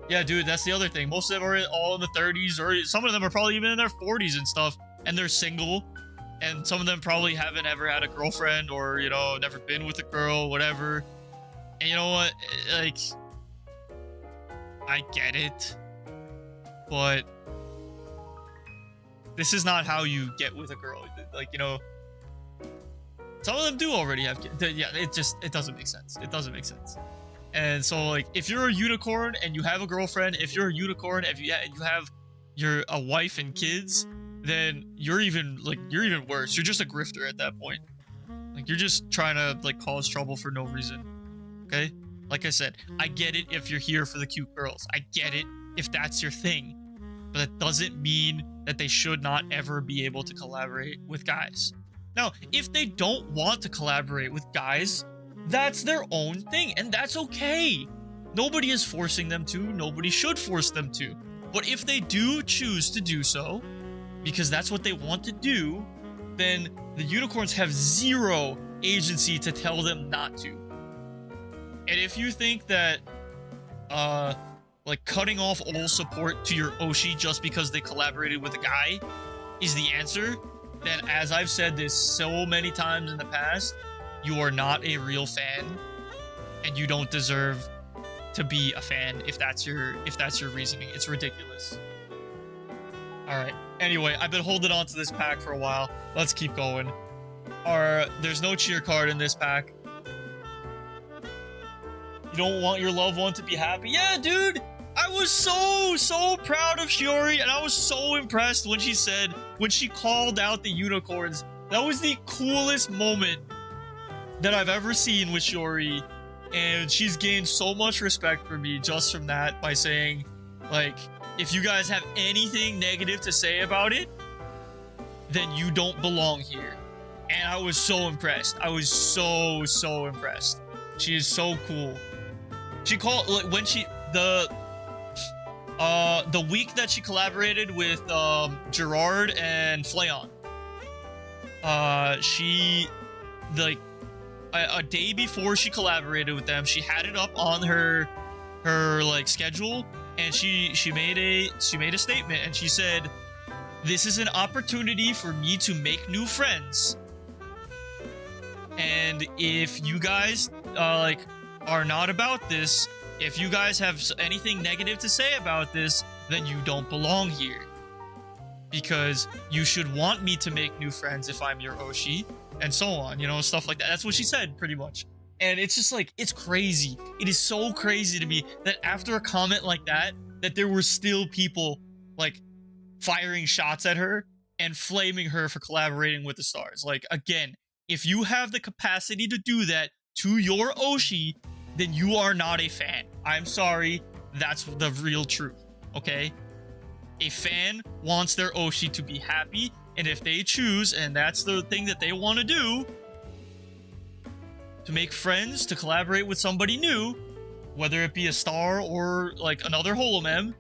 A: Yeah, dude, that's the other thing. Most of them are all in the 30s, or some of them are probably even in their 40s and stuff. And they're single. And some of them probably haven't ever had a girlfriend, or, you know, never been with a girl, whatever. And you know what? Like, I get it. But this is not how you get with a girl. Like, you know, some of them do already have kids. Yeah, it doesn't make sense. It doesn't make sense. And so, like, if you're a unicorn and you have a girlfriend, if you're a unicorn, if you have a wife and kids, then you're even worse. You're just a grifter at that point. Like, you're just trying to, like, cause trouble for no reason. Okay? Like I said, I get it if you're here for the cute girls. I get it if that's your thing. But that doesn't mean that they should not ever be able to collaborate with guys. Now, if they don't want to collaborate with guys, that's their own thing, and that's okay. Nobody is forcing them to. Nobody should force them to. But if they do choose to do so, because that's what they want to do, then the unicorns have zero agency to tell them not to. And if you think that, like, cutting off all support to your Oshi just because they collaborated with a guy is the answer, then as I've said this so many times in the past, you are not a real fan, and you don't deserve to be a fan if that's your reasoning. It's ridiculous. All right. Anyway, I've been holding on to this pack for a while. Let's keep going. There's no cheer card in this pack. You don't want your loved one to be happy? Yeah, dude. I was so proud of Shiori, and I was so impressed when she called out the unicorns. That was the coolest moment that I've ever seen with Shiori, and she's gained so much respect for me just from that, by saying, like, if you guys have anything negative to say about it, then you don't belong here. And I was so impressed. I was so impressed. She is so cool. She called, like, when the week that she collaborated with Gerard and Flayon, she, like, a day before she collaborated with them, she had it up on her like schedule, and she made a statement, and she said, "This is an opportunity for me to make new friends, and if you guys like are not about this, if you guys have anything negative to say about this, then you don't belong here, because you should want me to make new friends if I'm your Oshi," and so on, you know, stuff like that. That's what she said, pretty much. And it's just like, it's crazy. It is so crazy to me that after a comment like that there were still people, like, firing shots at her and flaming her for collaborating with the stars. Like, again, if you have the capacity to do that to your Oshi, then you are not a fan. I'm sorry, that's the real truth, okay? A fan wants their Oshi to be happy, and if they choose, and that's the thing that they want to do, to make friends, to collaborate with somebody new, whether it be a star or like another holomem,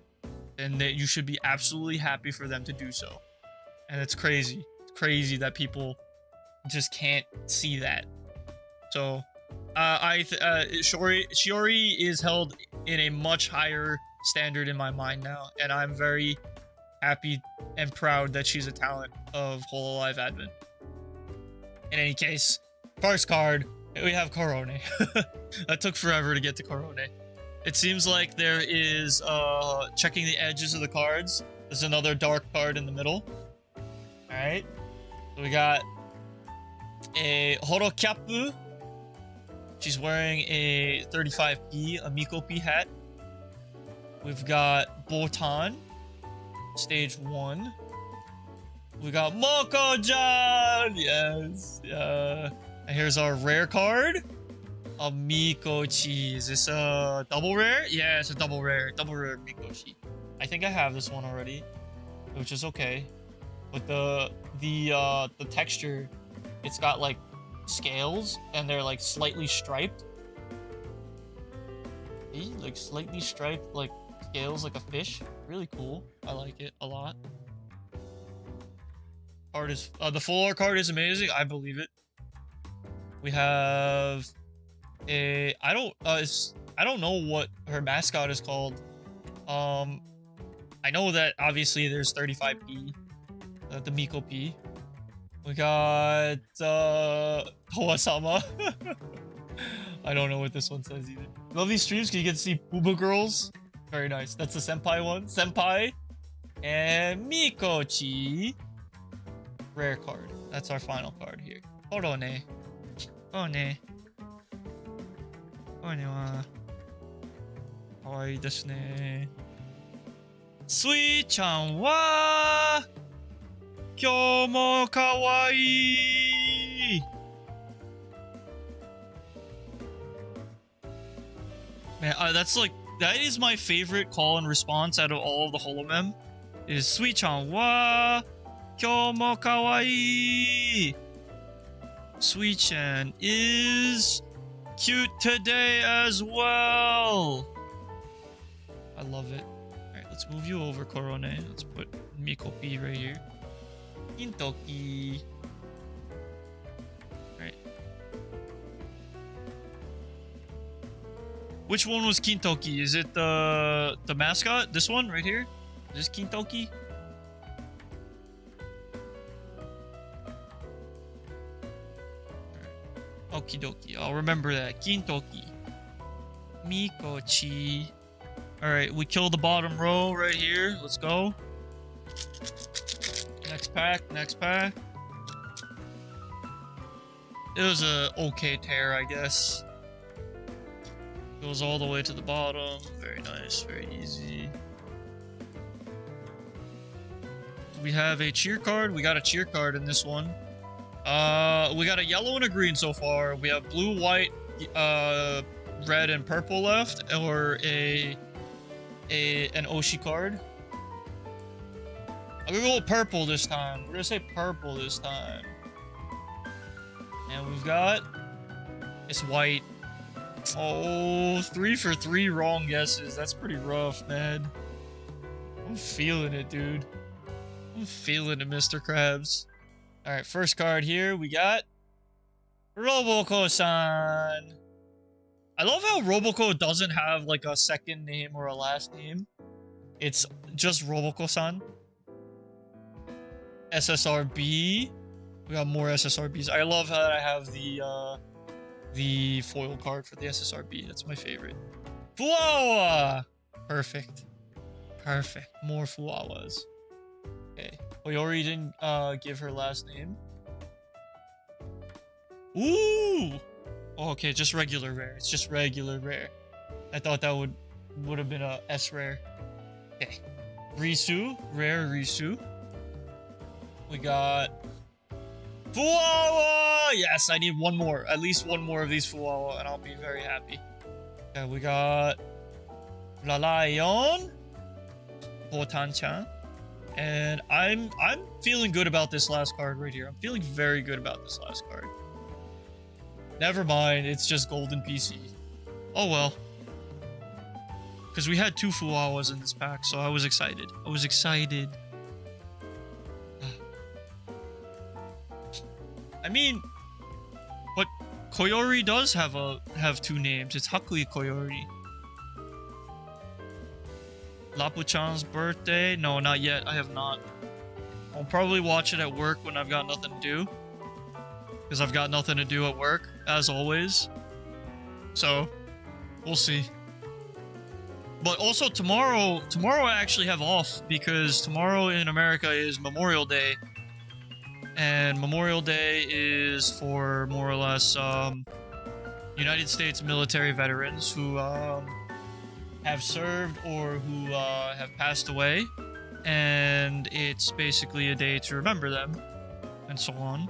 A: then that you should be absolutely happy for them to do so. And it's crazy. It's crazy that people just can't see that. So Shiori is held in a much higher standard in my mind now, and I'm very happy and proud that she's a talent of Hololive admin. In any case, first card, we have Korone. That took forever to get to Korone. It seems like there is checking the edges of the cards. There's another dark card in the middle. Alright. So we got a Horokyapu. She's wearing a 35p, a Mikopi hat. We've got Botan, stage 1. We got Moko-chan! Yes. And here's our rare card. A Mikochi. Is this a double rare? Yeah, it's a double rare. Double rare Mikochi. I think I have this one already, which is okay. But the texture, it's got like scales and they're like slightly striped. See? Like slightly striped like scales like a fish. Really cool. I like it a lot. Card is the full art card is amazing. I believe it. We have a I don't know what her mascot is called. I know that obviously there's 35p, the Miko P. We got Towa-sama. I don't know what this one says either. Love these streams because you get to see Booba girls. Very nice. That's the senpai one. Senpai and Mikochi. Rare card. That's our final card here. Korone. Korone. Korone wa kawaii desu ne. Sui-chan wa kyou mo kawaii. Man, that is my favorite call and response out of all of the holomem. Is Sui-chan wa kyou mo kawaii. Sui-chan is cute today as well. I love it. Alright, let's move you over, Korone. Let's put Mikopi right here. Kintoki. Alright. Which one was Kintoki? Is it the mascot? This one right here? Is this Kintoki? Okie dokie. I'll remember that. Kintoki. Mikochi. Alright, we kill the bottom row right here. Let's go. Next pack, next pack. It was a okay tear, I guess. Goes all the way to the bottom. Very nice, very easy. We have a cheer card. We got a cheer card in this one. We got a yellow and a green so far. We have blue, white, red, and purple left, or an Oshi card. I'm gonna go with purple this time. We're gonna say purple this time. And we've got it's white. Oh, 3 for 3 wrong guesses. That's pretty rough, man. I'm feeling it, dude. I'm feeling it, Mr. Krabs. Alright, first card here, we got Roboco-san. I love how Roboco doesn't have like a second name or a last name. It's just Roboco-san. SSRB. We got more SSRBs. I love how I have the foil card for the SSRB. That's my favorite. Fuawa! Perfect. Perfect. More Fuawas. Okay. Oyori didn't give her last name. Ooh! Oh, okay, just regular rare. It's just regular rare. I thought that would have been a S rare. Okay. Risu. Rare Risu. We got Fuawa! Yes, I need one more. At least one more of these Fuawa, and I'll be very happy. Okay, we got Lalayon. Botan-chan. And I'm feeling good about this last card right here. I'm feeling very good about this last card. Never mind, it's just golden PC. Oh well. Because we had 2 Fuawas in this pack, so I was excited. I was excited. I mean, but Koyori does have 2 names. It's Hakui Koyori. Lapu-chan's birthday? No, not yet. I have not. I'll probably watch it at work when I've got nothing to do. Because I've got nothing to do at work, as always. So, we'll see. But also tomorrow I actually have off because tomorrow in America is Memorial Day. And Memorial Day is for more or less United States military veterans who have served or who have passed away. And it's basically a day to remember them and so on.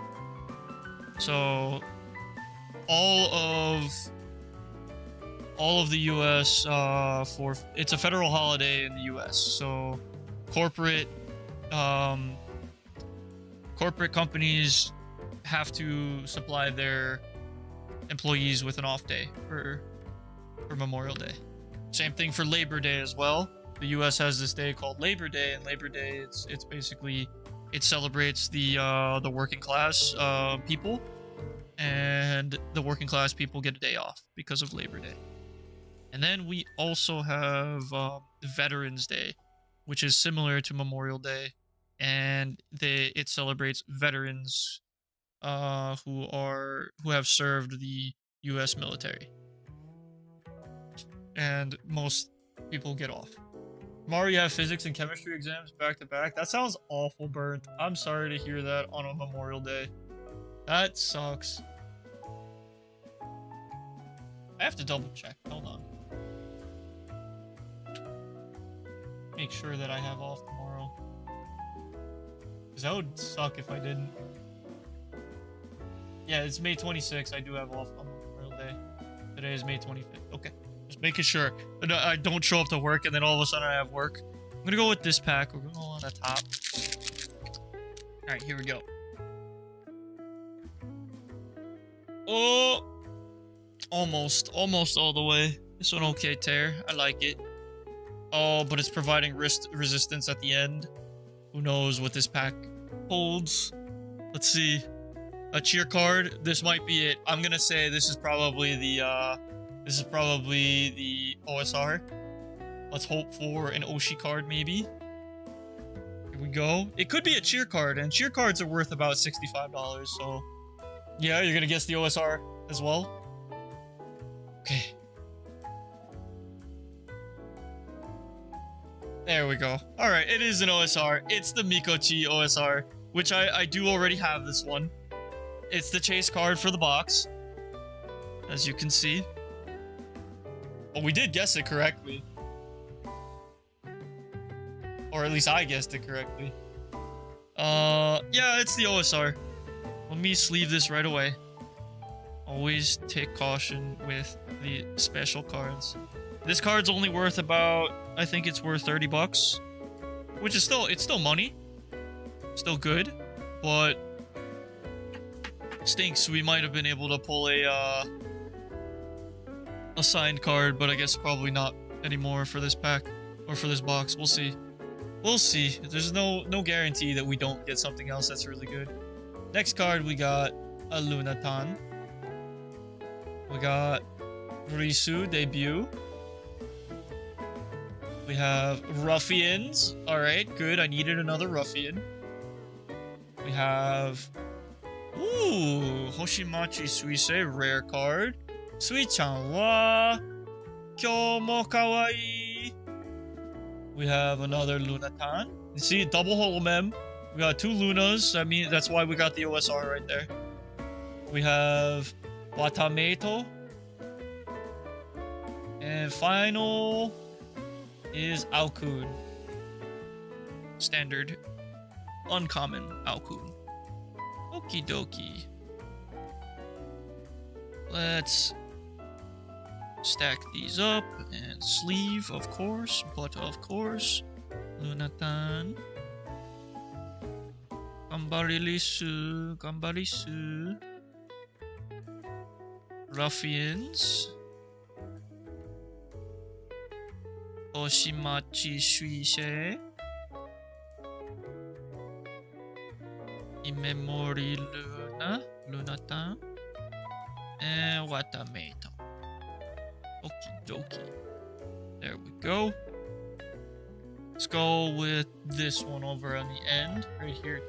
A: So all of the US it's a federal holiday in the US. So corporate companies have to supply their employees with an off day for Memorial Day. Same thing for Labor Day as well. The US has this day called Labor Day, and Labor Day it's basically it celebrates the working class people, and the working class people get a day off because of Labor Day. And then we also have Veterans Day, which is similar to Memorial Day, and it celebrates veterans who have served the U.S. military. And most people get off. Tomorrow you have physics and chemistry exams back to back. That sounds awful, Burnt. I'm sorry to hear that on a Memorial Day. That sucks. I have to double check. Hold on. Make sure that I have off tomorrow. Because that would suck if I didn't. Yeah, it's May 26th. I do have off on Memorial Day. Today is May 25th. Okay. Just making sure that I don't show up to work and then all of a sudden I have work. I'm going to go with this pack. We're going to go on the top. Alright, here we go. Oh! Almost all the way. This one okay, Tear. I like it. Oh, but it's providing resistance at the end. Who knows what this pack holds. Let's see. A cheer card. This might be it. I'm gonna say this is probably the OSR. Let's hope for an Oshi card, maybe. Here we go. It could be a cheer card, and cheer cards are worth about $65, so... Yeah, you're gonna guess the OSR as well? Okay. There we go. Alright, it is an OSR. It's the Mikochi OSR, which I do already have this one. It's the chase card for the box, as you can see. Oh, we did guess it correctly. Or at least I guessed it correctly. Yeah, it's the OSR. Let me sleeve this right away. Always take caution with the special cards. This card's only worth about, I think it's worth 30 bucks. Which is still money. Still good. But stinks, we might have been able to pull a signed card, but I guess probably not anymore for this pack or for this box. We'll see. We'll see. There's no guarantee that we don't get something else that's really good. Next card we got a Lunatan. We got Risu debut. We have Ruffians. Alright, good. I needed another Ruffian. We have... Ooh, Hoshimachi Suisei, rare card. Sui-chan wa kyou mo kawaii. We have another Lunatan. You see, double Holomem. We got 2 Lunas. I mean, that's why we got the OSR right there. We have Watameto. And final is Aokun. Standard. Uncommon Aokun. Okie dokie. Let's stack these up and sleeve, of course. But of course, Lunatan. Gambarisu, gambarisu. Ruffians. Oshimachi Shuishe. Imemori Luna. Lunatan. And Watameto. Okie dokie. There we go. Let's go with this one over on the end. Right here.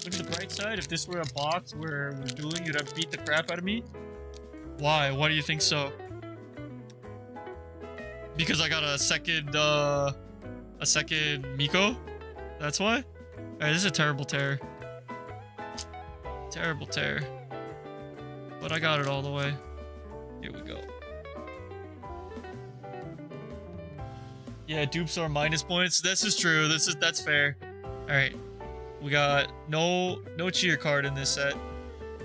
A: Look at the bright side. If this were a box where we're dueling, you'd have beat the crap out of me. Why? Why do you think so? Because I got a second Miko? That's why? Alright, this is a terrible tear. Terrible tear. But I got it all the way. Here we go. Yeah, dupes are minus points. This is true. That's fair. Alright. We got no cheer card in this set.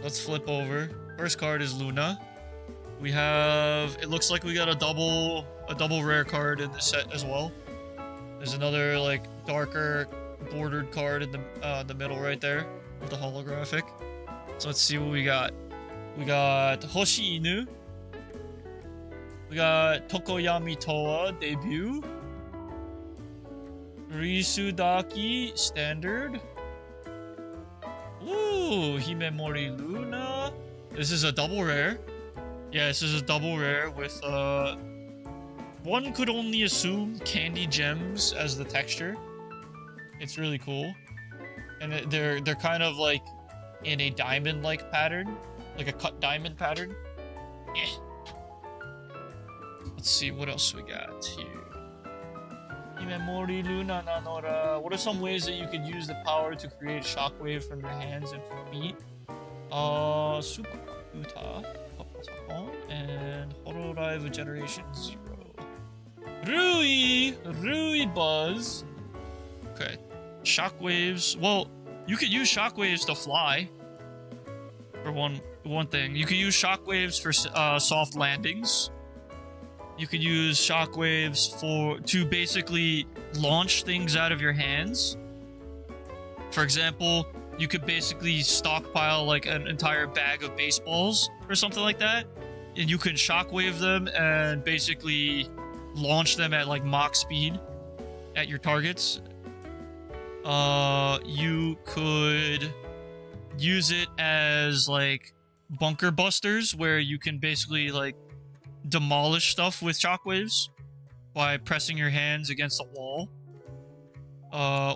A: Let's flip over. First card is Luna. We have, it looks like we got a double rare card in this set as well. There's another like darker bordered card in the middle right there with the holographic. So let's see what we got. We got Hoshi Inu. We got Tokoyami Toa debut. Risudaki standard. Ooh, Himemori Luna. This is a double rare. Yeah, this is a double rare with one could only assume candy gems as the texture. It's really cool. And they're kind of like in a diamond-like pattern, like a cut diamond pattern. Eh. Let's see what else we got here. Himemori Luna Nanora. What are some ways that you could use the power to create shockwave from your hands and feet? Super Uta, and Hololive Generation 0. Rui Buzz. Okay. Shockwaves. Well, you could use shockwaves to fly. For one thing. You could use shockwaves for soft landings. You could use shockwaves to basically launch things out of your hands. For example, you could basically stockpile like an entire bag of baseballs or something like that, and you can shockwave them and basically launch them at like Mach speed at your targets. You could use it as like bunker busters, where you can basically like demolish stuff with shockwaves by pressing your hands against the wall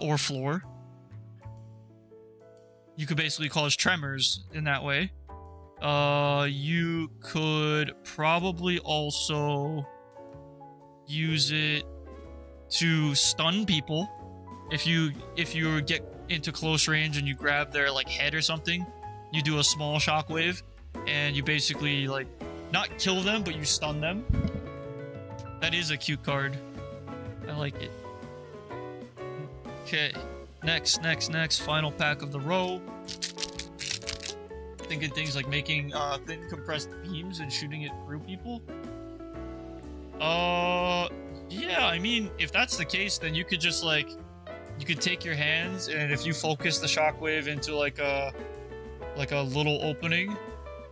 A: or floor. You could basically cause tremors in that way. You could probably also use it to stun people. If you get into close range and you grab their like head or something, you do a small shockwave and you basically like not kill them, but you stun them. That is a cute card. I like it. Okay. Next. Final pack of the row. Thinking things like making thin compressed beams and shooting it through people. Yeah, I mean, if that's the case, then you could just like, you could take your hands and if you focus the shockwave into like a little opening,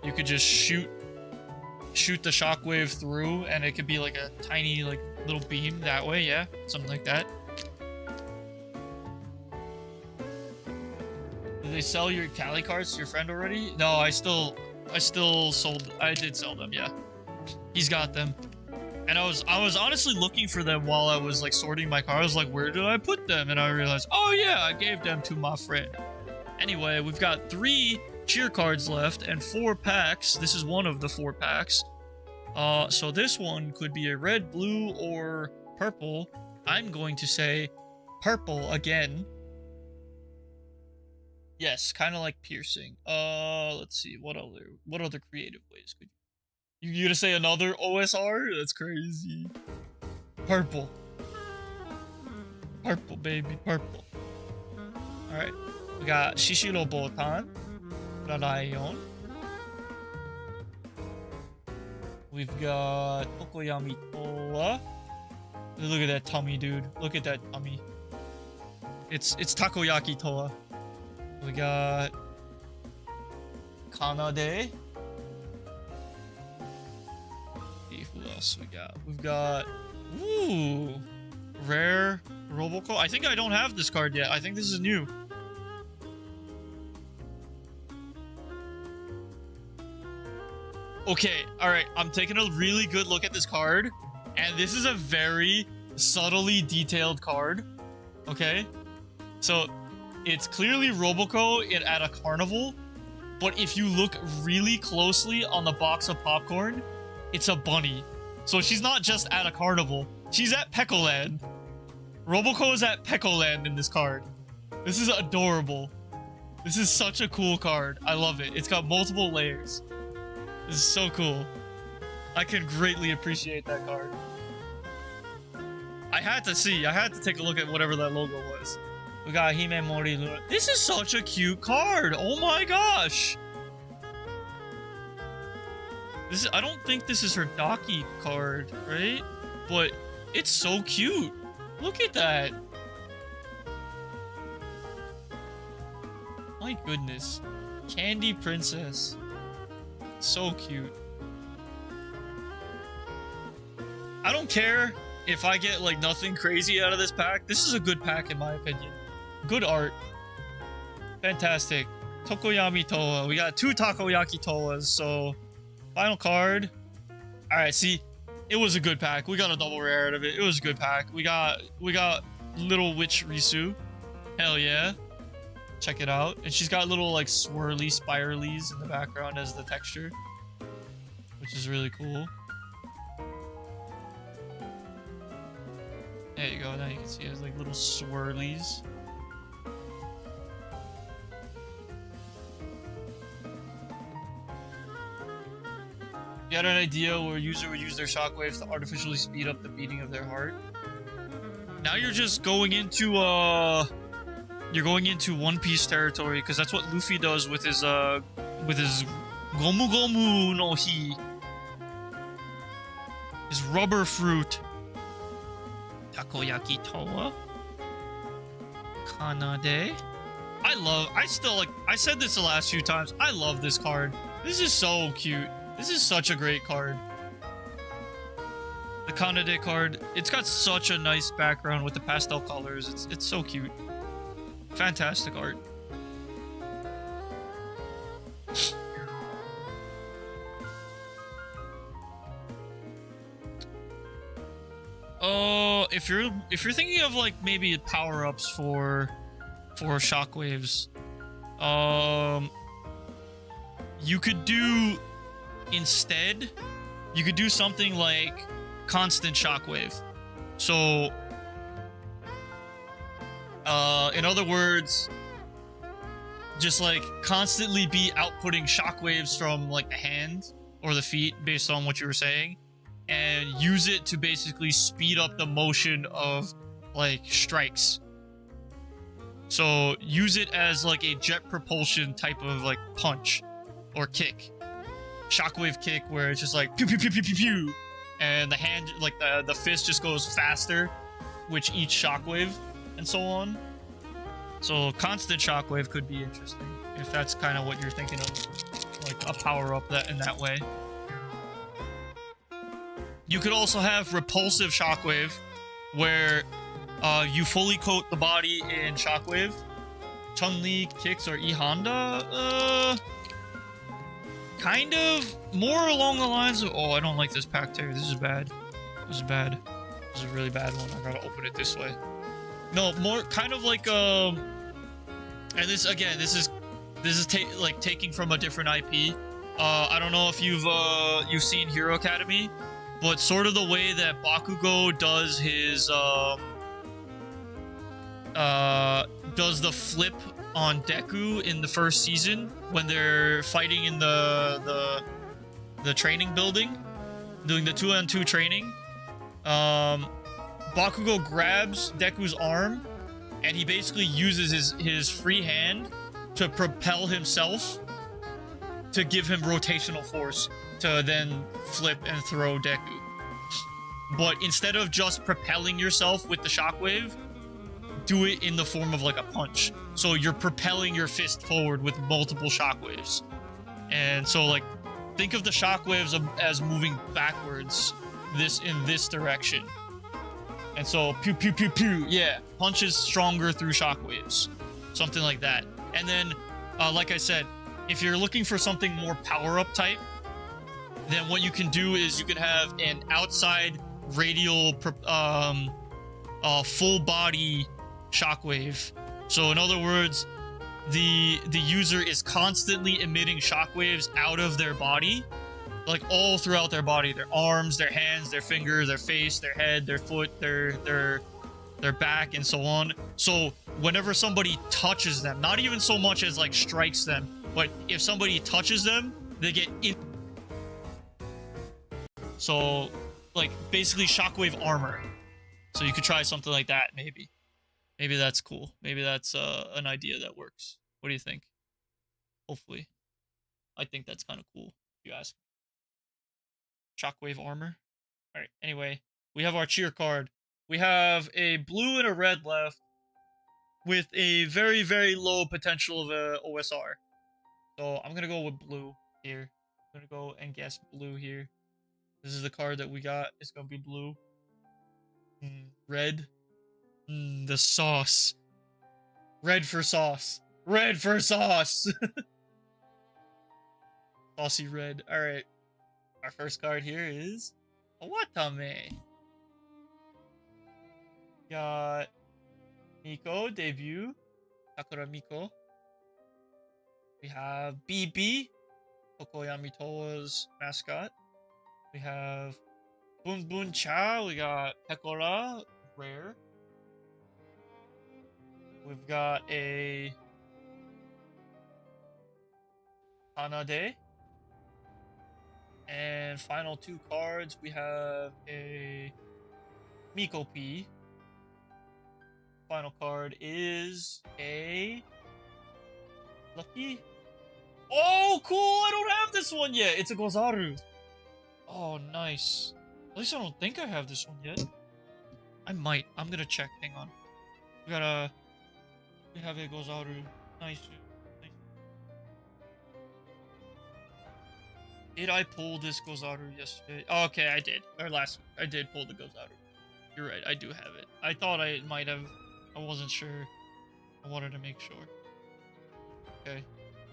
A: you could just shoot the shockwave through and it could be like a tiny like little beam that way. Yeah, something like that. Did they sell your Cali cards to your friend already? No, I did sell them. Yeah, he's got them. And I was honestly looking for them while I was like sorting my cards. I was like, where did I put them? And I realized, oh yeah, I gave them to my friend. Anyway, we've got 3 cheer cards left and 4 packs. This is one of the 4 packs. So this one could be a red, blue, or purple. I'm going to say purple again. Yes, kind of like piercing. Let's see, what other creative ways could you gonna say another OSR? That's crazy. Purple. Purple, baby, purple. Alright. We got Shishiro Botan. Rarayon. We've got Tokoyami Toa. Look at that tummy, dude. Look at that tummy. It's Takoyaki Toa. We got Kanade. Who else we got? We've got... Ooh! Rare Robocall. I think I don't have this card yet. I think this is new. Okay, alright. I'm taking a really good look at this card. And this is a very subtly detailed card. Okay? So, it's clearly Roboco at a carnival. But if you look really closely on the box of popcorn, it's a bunny. So she's not just at a carnival. She's at Pecoland. Roboco is at Pecoland in this card. This is adorable. This is such a cool card. I love it. It's got multiple layers. This is so cool. I can greatly appreciate that card. I had to take a look at whatever that logo was. We got Hime Mori Luna. This is such a cute card. Oh my gosh. I don't think this is her Daki card, right? But it's so cute. Look at that. My goodness. Candy Princess. So cute. I don't care if I get like nothing crazy out of this pack. This is a good pack in my opinion. Good art. Fantastic. Tokoyami Toa. We got 2 Takoyaki Toas, so final card. Alright, see, it was a good pack. We got a double rare out of it. It was a good pack. We got Little Witch Risu. Hell yeah. Check it out. And she's got little like swirly spiralies in the background as the texture, which is really cool. There you go. Now you can see it has like little swirlies. You had an idea where a user would use their shockwaves to artificially speed up the beating of their heart. Now you're just going into One Piece territory, because that's what Luffy does with his Gomu Gomu no Hi. His rubber fruit. Takoyaki Toa. Kanade. I said this the last few times. I love this card. This is so cute. This is such a great card. The Kanade card, it's got such a nice background with the pastel colors. It's so cute. Fantastic art. If you're thinking of like maybe power-ups for shockwaves, you could do instead, you could do something like constant shockwave. So, in other words, just like constantly be outputting shockwaves from like the hand or the feet based on what you were saying, and use it to basically speed up the motion of like strikes. So use it as like a jet propulsion type of like punch or kick. Shockwave kick where it's just like pew pew pew pew pew pew, and the hand, like the fist just goes faster, which each shockwave and so on. So constant shockwave could be interesting if that's kind of what you're thinking of, like a power up that in that way. You could also have repulsive shockwave, where you fully coat the body in shockwave. Chun-Li kicks or E-Honda? Kind of more along the lines of... Oh, I don't like this pack tear. This is bad. This is bad. This is a really bad one. I gotta open it this way. No, more kind of like... And this, again, this is like taking from a different IP. I don't know if you've seen Hero Academy, but sort of the way that Bakugo does his does the flip on Deku in the first season when they're fighting in the training building, doing the 2-on-2 training. Bakugo grabs Deku's arm, and he basically uses his free hand to propel himself to give him rotational force to then flip and throw Deku. But instead of just propelling yourself with the shockwave, do it in the form of like a punch. So you're propelling your fist forward with multiple shockwaves. And so like, think of the shockwaves as moving backwards this in this direction. And so pew pew pew pew, yeah, punches stronger through shockwaves, something like that. And then, like I said, if you're looking for something more power-up type, then what you can do is you can have an outside radial full body shockwave. So in other words, the user is constantly emitting shockwaves out of their body, like all throughout their body, their arms, their hands, their fingers, their face, their head, their foot, their back, and so on. So whenever somebody touches them, not even so much as like strikes them, but if somebody touches them, they get so like basically shockwave armor. So you could try something like that, maybe. Maybe that's cool. Maybe that's an idea that works. What do you think? Hopefully. I think that's kind of cool, if you ask. Shockwave armor. Alright, anyway. We have our cheer card. We have a blue and a red left with a very, very low potential of a OSR. So I'm going to go with blue here. I'm going to go and guess blue here. This is the card that we got. It's going to be blue. Red. The sauce. Red for sauce. Red for sauce. Saucy red. Alright. Our first card here is Watame. Got Miko debut. Sakura Miko. We have BB, Kokoyami Toa's mascot. We have Bun Bun Cha. We got Pekora, rare. We've got a Hanade. And final two cards, we have a Miko P. Final card is a Lucky. Oh, cool! I don't have this one yet. It's a Gozaru. Oh, nice. At least I don't think I have this one yet. I might. I'm gonna check. Hang on. We have a Gozaru. Nice. Did I pull this Gozaru yesterday? Oh, okay, I did. Or last week. I did pull the Gozaru. You're right, I do have it. I thought I might have. I wasn't sure. I wanted to make sure. Okay.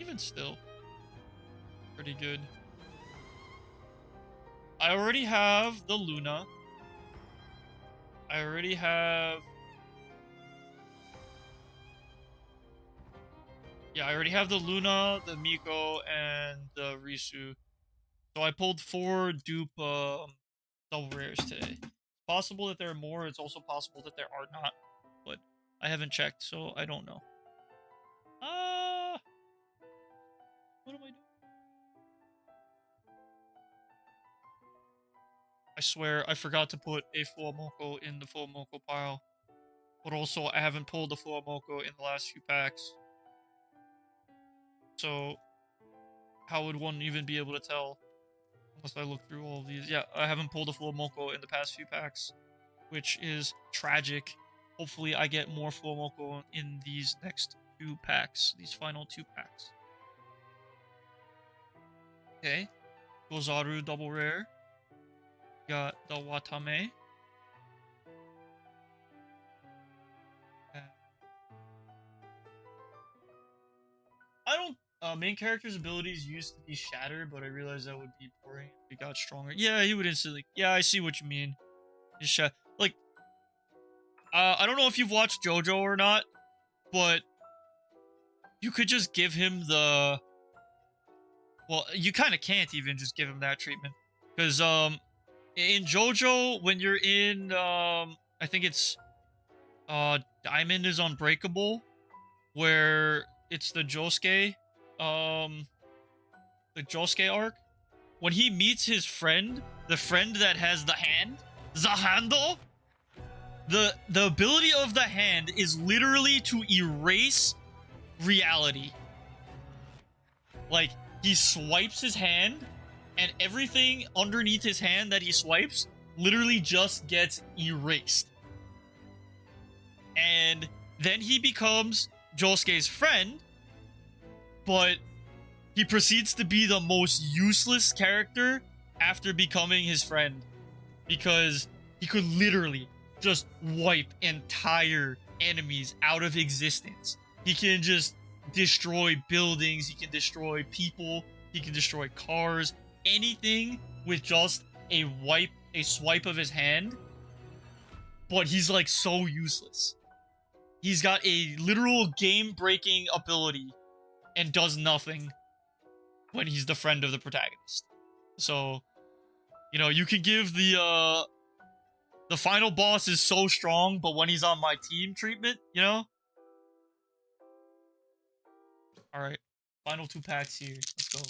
A: Even still. Pretty good. I already have the Luna. I already have... Yeah, I already have the Luna, the Miko, and the Risu. So I pulled 4 dupe double rares today. It's possible that there are more. It's also possible that there are not. But I haven't checked, so I don't know. What am I doing? I swear I forgot to put a Fuamoko in the Fuamoko pile. But also, I haven't pulled the Fuamoko in the last few packs. So, how would one even be able to tell? Unless I look through all of these. Yeah, I haven't pulled a Fuamoko in the past few packs. Which is tragic. Hopefully I get more Fuamoko in these next 2 packs. These final 2 packs. Okay. Gozaru double rare. Got the Watame. I don't... main character's abilities used to be Shatter, but I realized that would be boring if he got stronger. Yeah, he would instantly... Yeah, I see what you mean. Like... I don't know if you've watched JoJo or not, but... You could just give him the... Well, you kind of can't even just give him that treatment. Because, in JoJo, when you're in, I think it's, Diamond is Unbreakable, where it's the Josuke arc. When he meets his friend, the friend that has the hand, Zahando, the ability of the hand is literally to erase reality. Like, he swipes his hand, and everything underneath his hand that he swipes literally just gets erased. And then he becomes Josuke's friend, but he proceeds to be the most useless character after becoming his friend. because he could literally just wipe entire enemies out of existence. He can just destroy buildings, he can destroy people, he can destroy cars, anything with just a swipe of his hand. But he's like so useless. He's got a literal game-breaking ability and does nothing when he's the friend of the protagonist. So, you know, you can give the final boss is so strong, but when he's on my team treatment, you know? Alright, final 2 packs here. Let's go.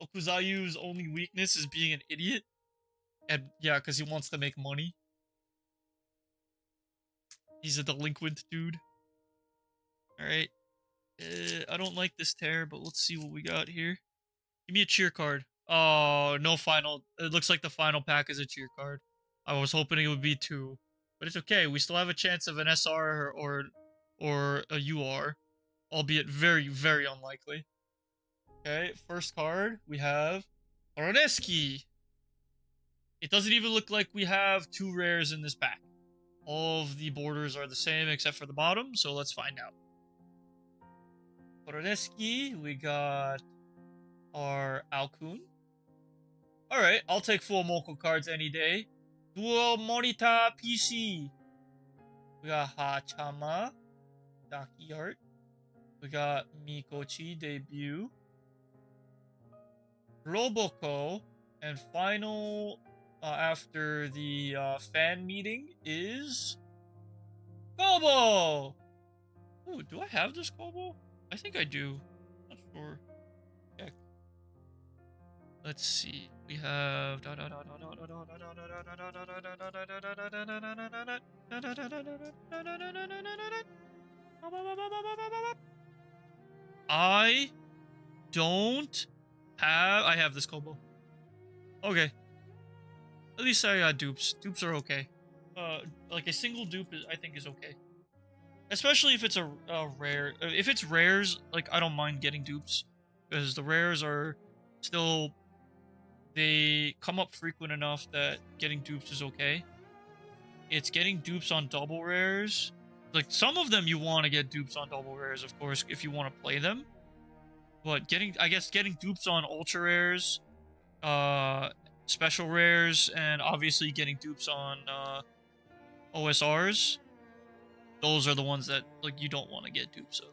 A: Okuzayu's only weakness is being an idiot. And yeah, because he wants to make money. He's a delinquent dude. Alright. I don't like this tear, but let's see what we got here. Give me a cheer card. Oh, no final. It looks like the final pack is a cheer card. I was hoping it would be 2. But it's okay. We still have a chance of an SR or a UR. Albeit very, very unlikely. Okay, first card, we have Araneski. It doesn't even look like we have 2 rares in this pack. All of the borders are the same except for the bottom, so let's find out. Araneski, we got our Alkun. Alright, I'll take full Moko cards any day. Dual Monitor PC. We got Hachama, Daki Art. We got Mikochi debut. Roboco, and final after the fan meeting is Kobo. Ooh, do I have this Kobo? I think I do. Not sure. Check. Let's see. We have. I don't have. I have this Kobo. Okay. At least I got dupes. Dupes are okay. Like a single dupe I think is okay. Especially if it's a rare. If it's rares, like I don't mind getting dupes because the rares are still. They come up frequent enough that getting dupes is okay. It's getting dupes on double rares. Like some of them you want to get dupes on double rares, of course, if you want to play them. But I guess getting dupes on ultra rares, special rares, and obviously getting dupes on OSRs, those are the ones that like you don't want to get dupes of.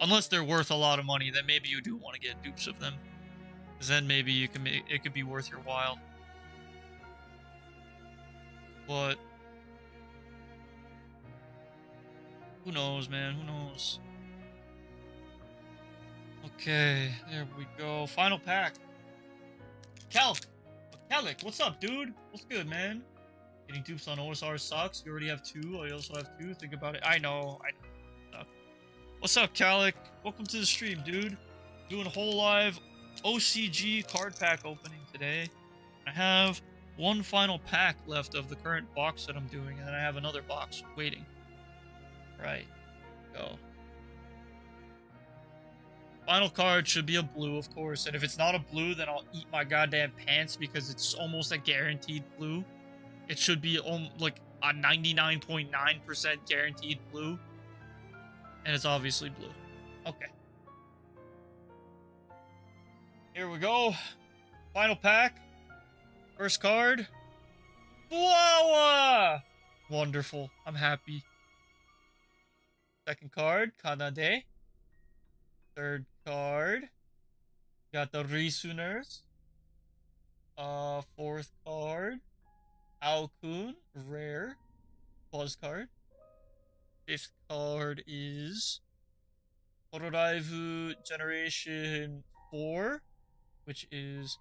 A: Unless they're worth a lot of money, then maybe you do want to get dupes of them. Because then maybe you can it could be worth your while. But who knows, man? Who knows? Okay, there we go. Final pack. Calic, what's up, dude? What's good, man? Getting dupes on OSR sucks. You already have 2. I also have 2. Think about it. I know. What's up, Calic? Welcome to the stream, dude. Doing Hololive OCG card pack opening today. I have one final pack left of the current box that I'm doing, and then I have another box waiting. Right. Go. Final card should be a blue, of course, and if it's not a blue, then I'll eat my goddamn pants because it's almost a guaranteed blue. It should be like a 99.9% guaranteed blue. And it's obviously blue. Okay. Here we go. Final pack. First card. Wawa! Wonderful. I'm happy. Second card. Kanade. Third card. Got the Risuners. Fourth card. Aokun. Rare. Buzz card. Fifth card is Hololive Generation 4, which is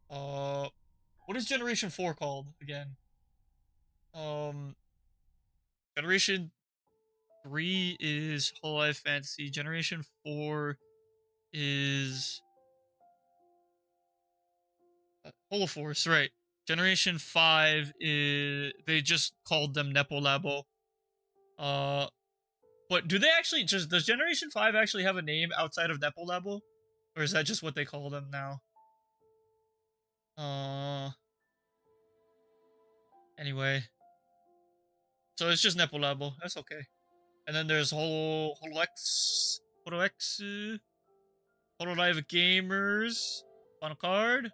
A: what is Generation 4 called again? Generation 3 is Hololive Fantasy. Generation 4 is Holoforce, right? Generation 5 is they just called them Nepo Labo. But do they actually does Generation 5 actually have a name outside of Nepo Labo? Or is that just what they call them now? Anyway. So it's just Nepolabo. That's okay. And then there's Hololive Gamers. Final card.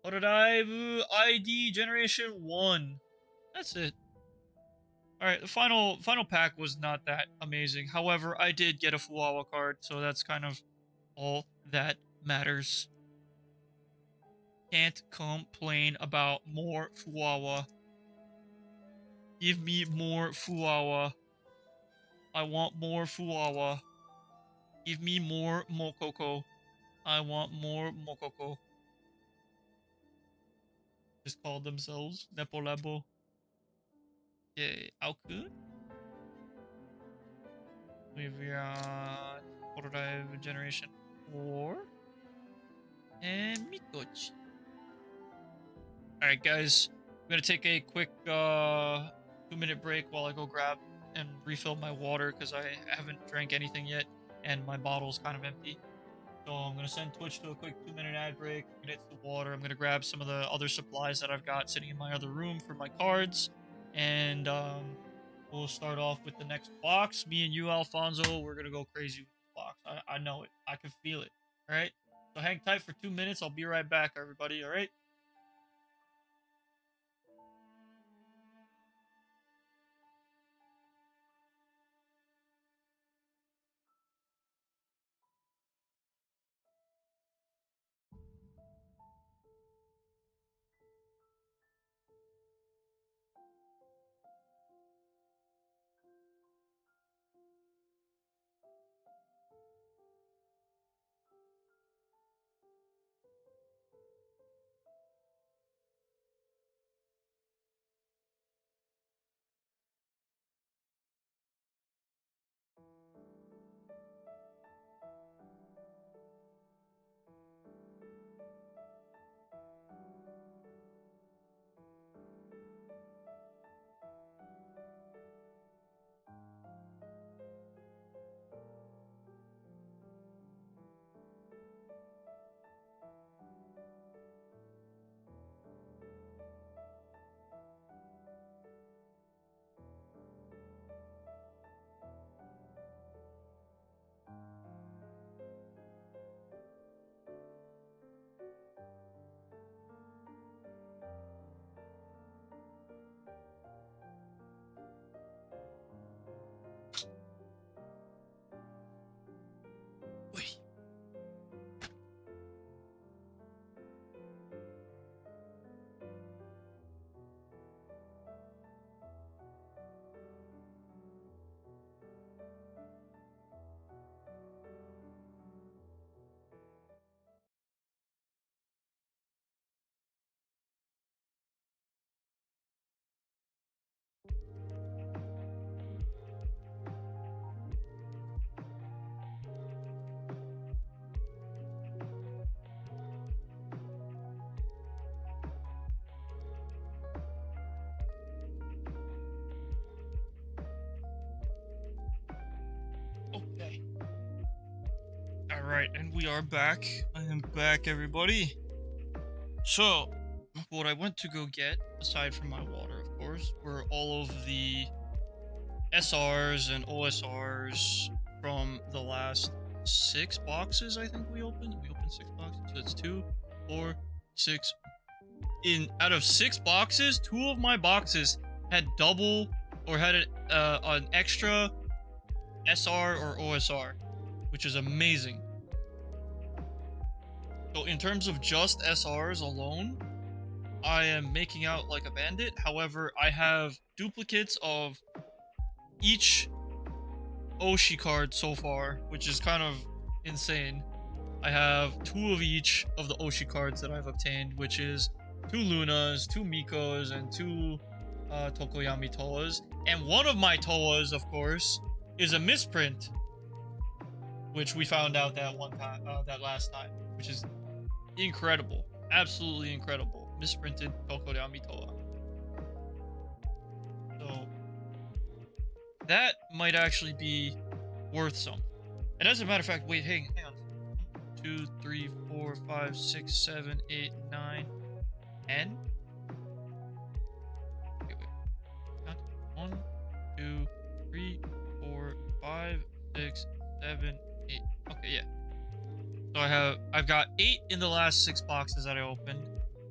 A: Hololive ID Generation 1. That's it. Alright, the final pack was not that amazing. However, I did get a Fuwawa card, so that's kind of all that matters. Can't complain about more Fuwawa. Give me more Fuwawa. I want more Fuwawa. Give me more Mokoko. I want more Mokoko. Just called themselves Nepolabo. Okay, Aoku. We've got Prototype Generation 4. And Mikochi. Alright, guys. I'm gonna take a quick 2-minute break while I go grab and refill my water because I haven't drank anything yet and my bottle's kind of empty. So I'm gonna send Twitch to a quick 2-minute ad break. I'm gonna get the water. I'm gonna grab some of the other supplies that I've got sitting in my other room for my cards, and we'll start off with the next box. Me and you, Alfonso, we're gonna go crazy with this box. I know it. I can feel it. All right. So hang tight for 2 minutes. I'll be right back, everybody. All right. Wait. Okay. All right, and we are back. I am back, everybody. So, what I went to go get, aside from my water, of course, were all of the SRs and OSRs from the last 6 boxes. I think we opened. We opened 6 boxes. So it's 2, 4, 6. Out of 6 boxes, 2 of my boxes had double or had an extra SR or OSR, which is amazing. So in terms of just SRs alone, I am making out like a bandit. However, I have duplicates of each Oshi card so far, which is kind of insane. I have 2 of each of the Oshi cards that I've obtained, which is 2 Lunas, 2 Mikos, and 2 Tokoyami Toas. And one of my Toas, of course, is a misprint, which we found out that one time, that last time, which is incredible, absolutely incredible. Misprinted Tokoyami Toa. So that might actually be worth some. And as a matter of fact, wait, hang on. 2, 3, 4, 5, 6, 7, 8, 9. 10. Wait, wait. Count. 1, 2, 3, 4, 5, 6, 7, 8. Okay, yeah. So I've got 8 in the last 6 boxes that I opened.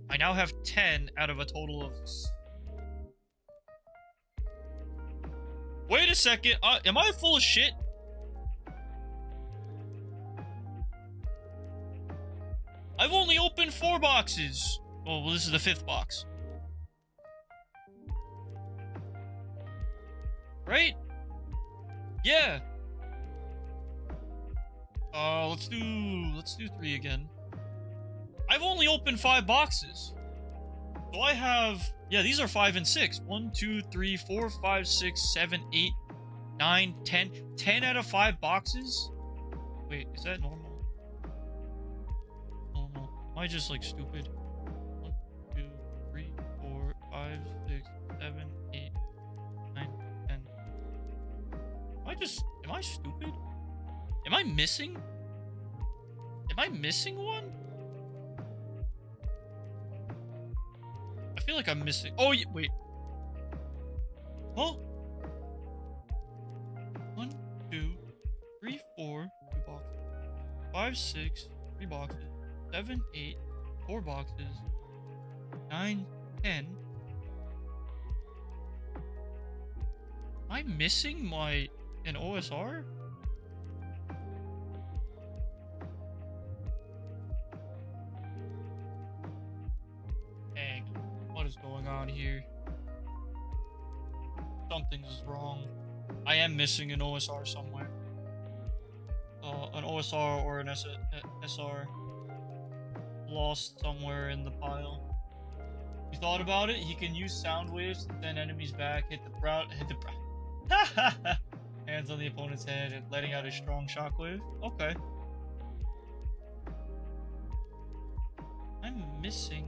A: I now have 10 out of a total of... Wait a second. Am I full of shit? I've only opened 4 boxes. Oh, well, this is the 5th box. Right? Yeah. Let's do 3 again. I've only opened 5 boxes. So I have... Yeah, these are 5 and 6. 1, 2, 3, 4, 5, 6, 7, 8, 9, 10. 10 out of 5 boxes? Wait, is that normal? Normal. Am I just, like, stupid? 1, 2, 3, 4, 5, 6, 7, 8, 9, 10. Am I stupid? Am I missing? Am I missing one? I feel like I'm missing... Oh, wait. Huh? 1, 2, 3, 4, 2 boxes. 5, 6, 3 boxes. 7, 8, 4 boxes. 9, 10. Am I missing an OSR? Dang. What is going on here? Something's wrong. I am missing an OSR somewhere. An OSR or an SR. Lost somewhere in the pile. You thought about it? He can use sound waves to send enemies back, hit the brow. Hands on the opponent's head and letting out a strong shockwave. Okay. I'm missing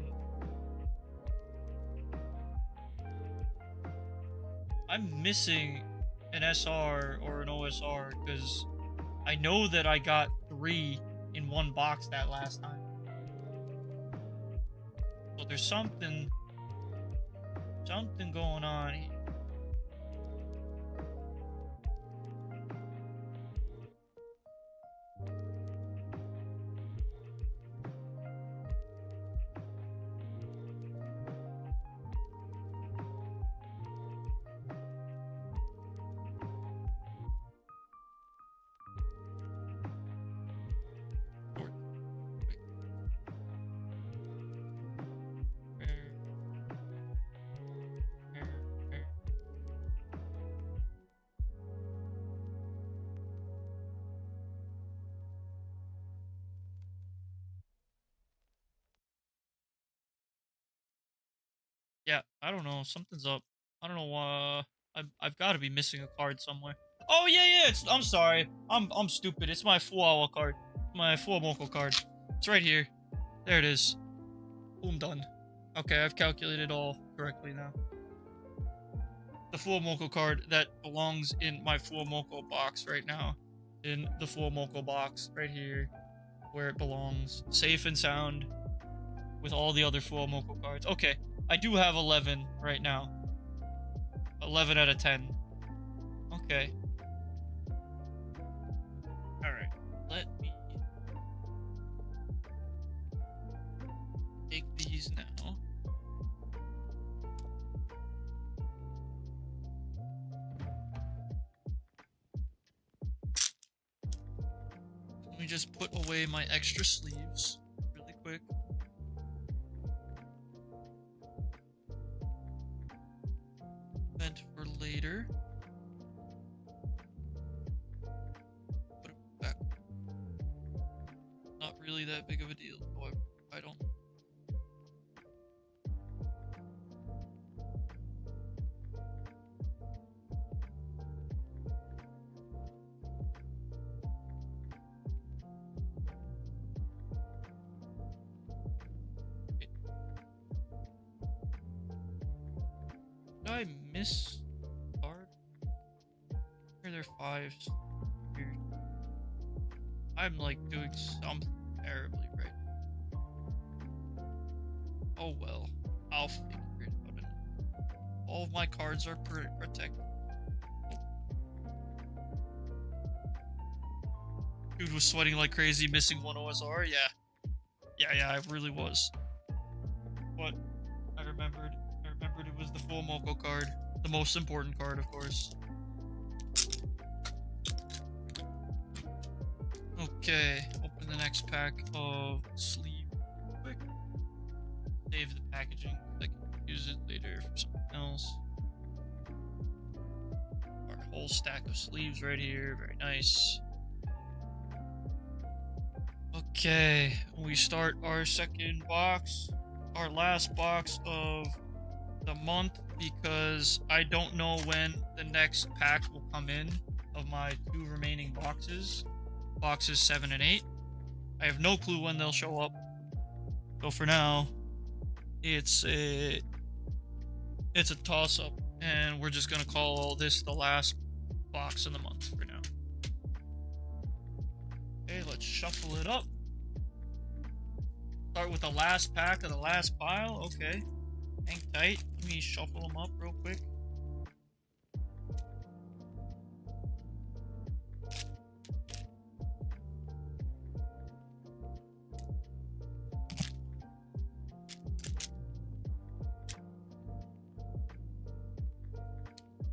A: an SR or an OSR because I know that I got 3 in one box that last time. So there's something going on here. Yeah, I don't know. Something's up. I don't know why. I've got to be missing a card somewhere. Oh yeah. I'm sorry. I'm stupid. It's my Fuawa card. My Fuamoko card. It's right here. There it is. Boom, done. Okay, I've calculated all correctly now. The Fuamoko card that belongs in my Fuamoko box right now. In the Fuamoko box right here, where it belongs, safe and sound, with all the other Fuamoko cards. Okay. I do have 11 right now. 11 out of 10. Okay. Alright. Let me take these now. Let me just put away my extra sleeves really quick. For later. Put it back. Not really that big of a deal, however. I don't. Did I miss card? Here there are 5s. Here. I'm like doing something terribly right now. Oh well. I'll figure it out. All of my cards are protected. Dude was sweating like crazy, missing one OSR. Yeah, I really was. But I remembered it was the full Moko card. The most important card, of course. Okay, open the next pack of sleeve quick. Save the packaging. I can use it later for something else. Our whole stack of sleeves right here. Very nice. Okay, we start our second box. Our last box of the month, because I don't know when the next pack will come in of my 2 remaining boxes. Boxes 7 and 8. I have no clue when they'll show up. So for now, it's a toss-up, and we're just gonna call this the last box of the month for now. Okay, let's shuffle it up. Start with the last pack of the last pile. Okay, hang tight. Let me shuffle them up real quick.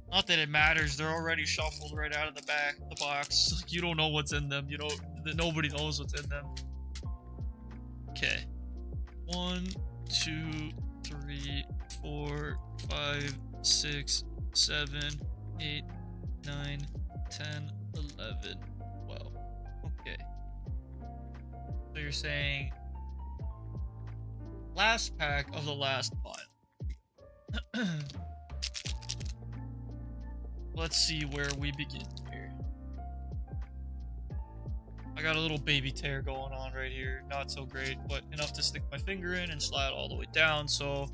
A: Not that it matters, they're already shuffled right out of the box. You don't know what's in them. You know, nobody knows what's in them. Okay. 1, 2, 3, 4, 5, 6, 7, 8, 9, 10, 11, 12. Okay. So you're saying last pack of the last pile. Let's see where we begin here. I got a little baby tear going on right here. Not so great, but enough to stick my finger in and slide all the way down. So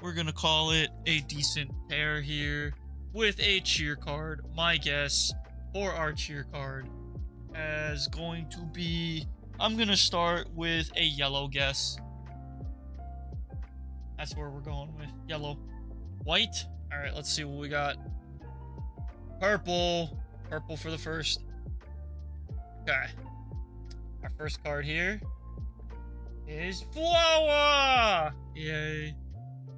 A: we're gonna call it a decent tear here with a cheer card. My guess for our cheer card is going to be, I'm gonna start with a yellow guess. That's where we're going with yellow. White. All right, let's see what we got. Purple. Purple for the first. Okay. Our first card here is Fuawa! Yay.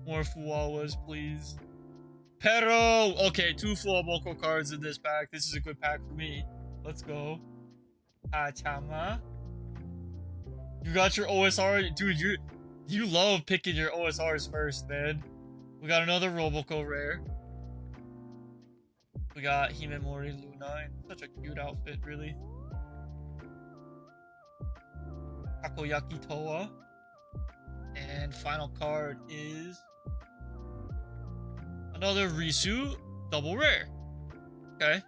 A: More Fuawas, please. Pero! Okay, 2 full Moko cards in this pack. This is a good pack for me. Let's go. Achama. You got your OSR? Dude, you love picking your OSRs first, man. We got another Roboco rare. We got Himemori Luna in such a cute outfit, really. Takoyaki Toa. And final card is another Risu double rare. Okay.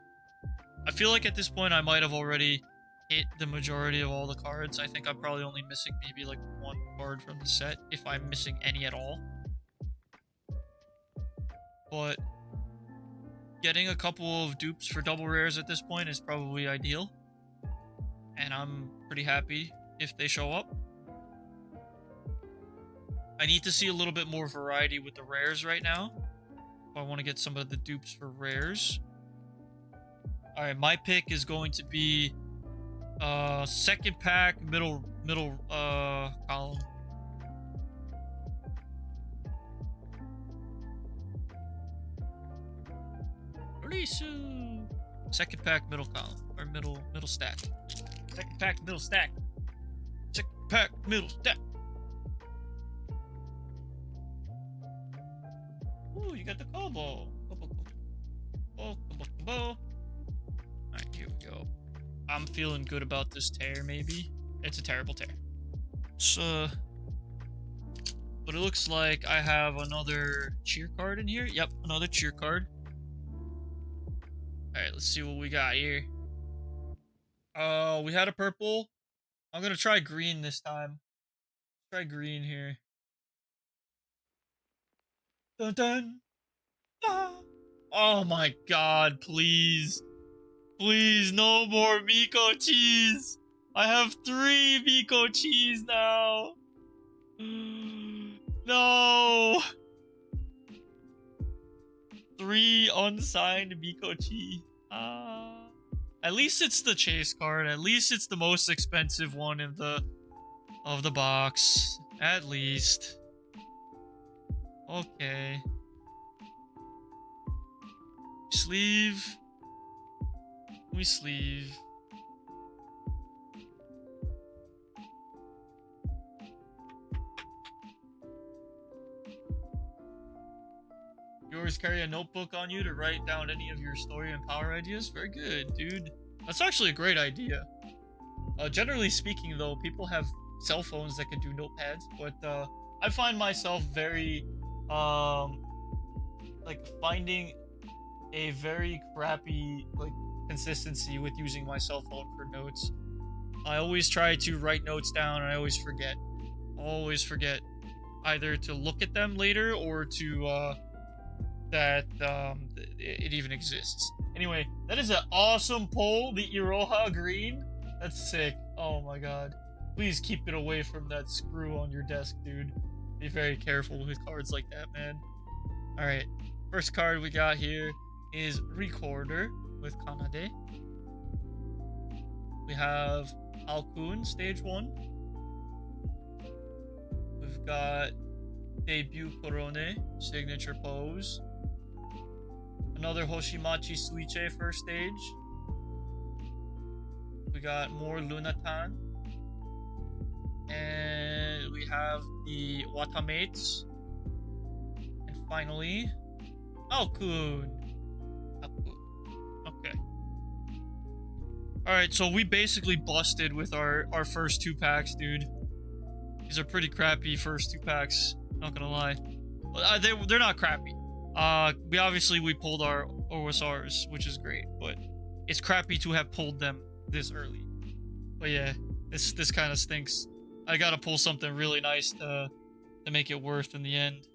A: I feel like at this point I might have already hit the majority of all the cards. I think I'm probably only missing maybe like 1 card from the set, if I'm missing any at all. But getting a couple of dupes for double rares at this point is probably ideal. And I'm pretty happy if they show up. I need to see a little bit more variety with the rares right now. I want to get some of the dupes for rares. Alright, my pick is going to be second pack, middle column. Risu. Second pack, middle column. Or middle stack. Second pack, middle stack. Second pack, middle stack. Ooh, you got the Kobo. Kobo. Alright, here we go. I'm feeling good about this tear, maybe. It's a terrible tear. So, but it looks like I have another cheer card in here. Yep, another cheer card. Alright, let's see what we got here. We had a purple. I'm gonna try green this time. Try green here. Dun dun. Ah. Oh my god, please. Please, no more Miko cheese. I have 3 Miko cheese now. No! 3 unsigned Mikochi. At least it's the chase card. At least it's the most expensive one of the box. At least. Okay. Sleeve. We sleeve. You always carry a notebook on you to write down any of your story and power ideas? Very good, dude. That's actually a great idea. Generally speaking, though, people have cell phones that can do notepads, but I find myself very, like, finding a very crappy, like, consistency with using my cell phone for notes. I always try to write notes down, and I always forget. Always forget either to look at them later or to, that it even exists. Anyway, that is an awesome pull, the Iroha green. That's sick. Oh my god. Please keep it away from that screw on your desk, dude. Be very careful with cards like that, man. Alright, first card we got here is Recorder with Kanade. We have Alkun, stage 1. We've got Debut Korone, signature pose. Another Hoshimachi Suiche, first stage. We got more Lunatan. And we have the Watamates. And finally, Alkun. Okay. Alright, so we basically busted with our first 2 packs, dude. These are pretty crappy first 2 packs, not gonna lie. They're not crappy. We pulled our OSRs, which is great, but it's crappy to have pulled them this early. But yeah, this kind of stinks. I gotta pull something really nice to make it worth in the end.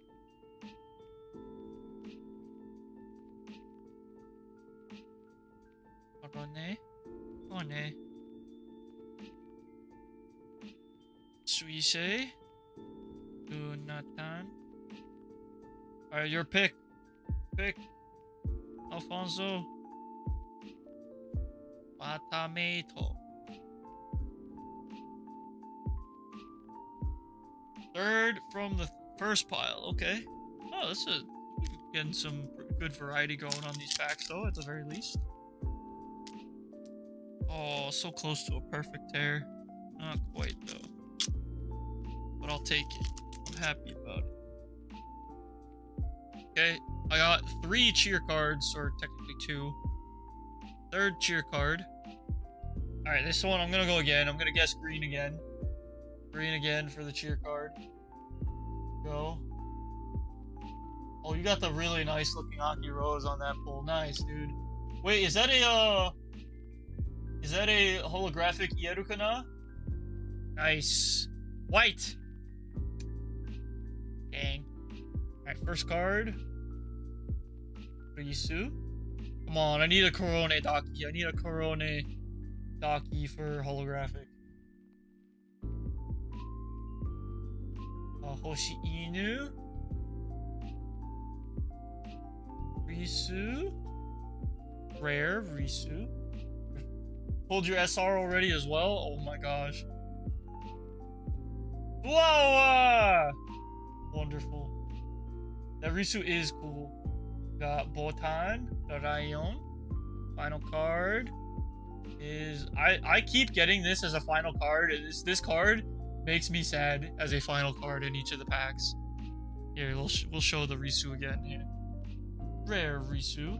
A: Korone. Suise. Lunatan. Alright, your pick. Pick. Alfonso. Watamato. Third from the first pile. Okay. Oh, that's getting some good variety going on these packs, though, at the very least. Oh, so close to a perfect tear. Not quite, though. But I'll take it. I'm happy about it. Okay, I got 3 cheer cards, or technically 2. Third cheer card. Alright, this one I'm gonna go again. I'm gonna guess green again. Green again for the cheer card. Go. Oh, you got the really nice looking Aki Rose on that pull. Nice, dude. Wait, is that a holographic Ierukana? Nice. White! Dang. Alright, first card. Risu. Come on, I need a Korone Daki. I need a Korone Daki for holographic. Hoshi Inu. Risu. Rare Risu. Pulled your SR already as well? Oh my gosh. Whoa! Wonderful. That Risu is cool. Got Botan, Rayon. Final card is I keep getting this as a final card, and this card makes me sad as a final card in each of the packs. Here, we'll show the Risu again here. Rare Risu.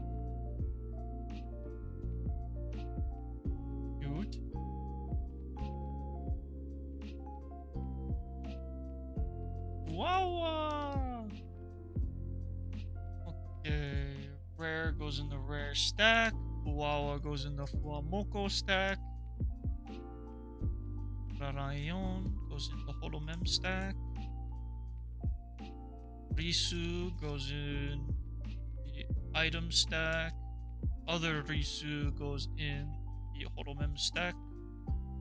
A: Cute. Wow. Okay. Rare goes in the rare stack. Fuawa goes in the Fuamoko stack. Rarayon goes in the Holomem stack. Risu goes in the item stack. Other Risu goes in the Holomem stack.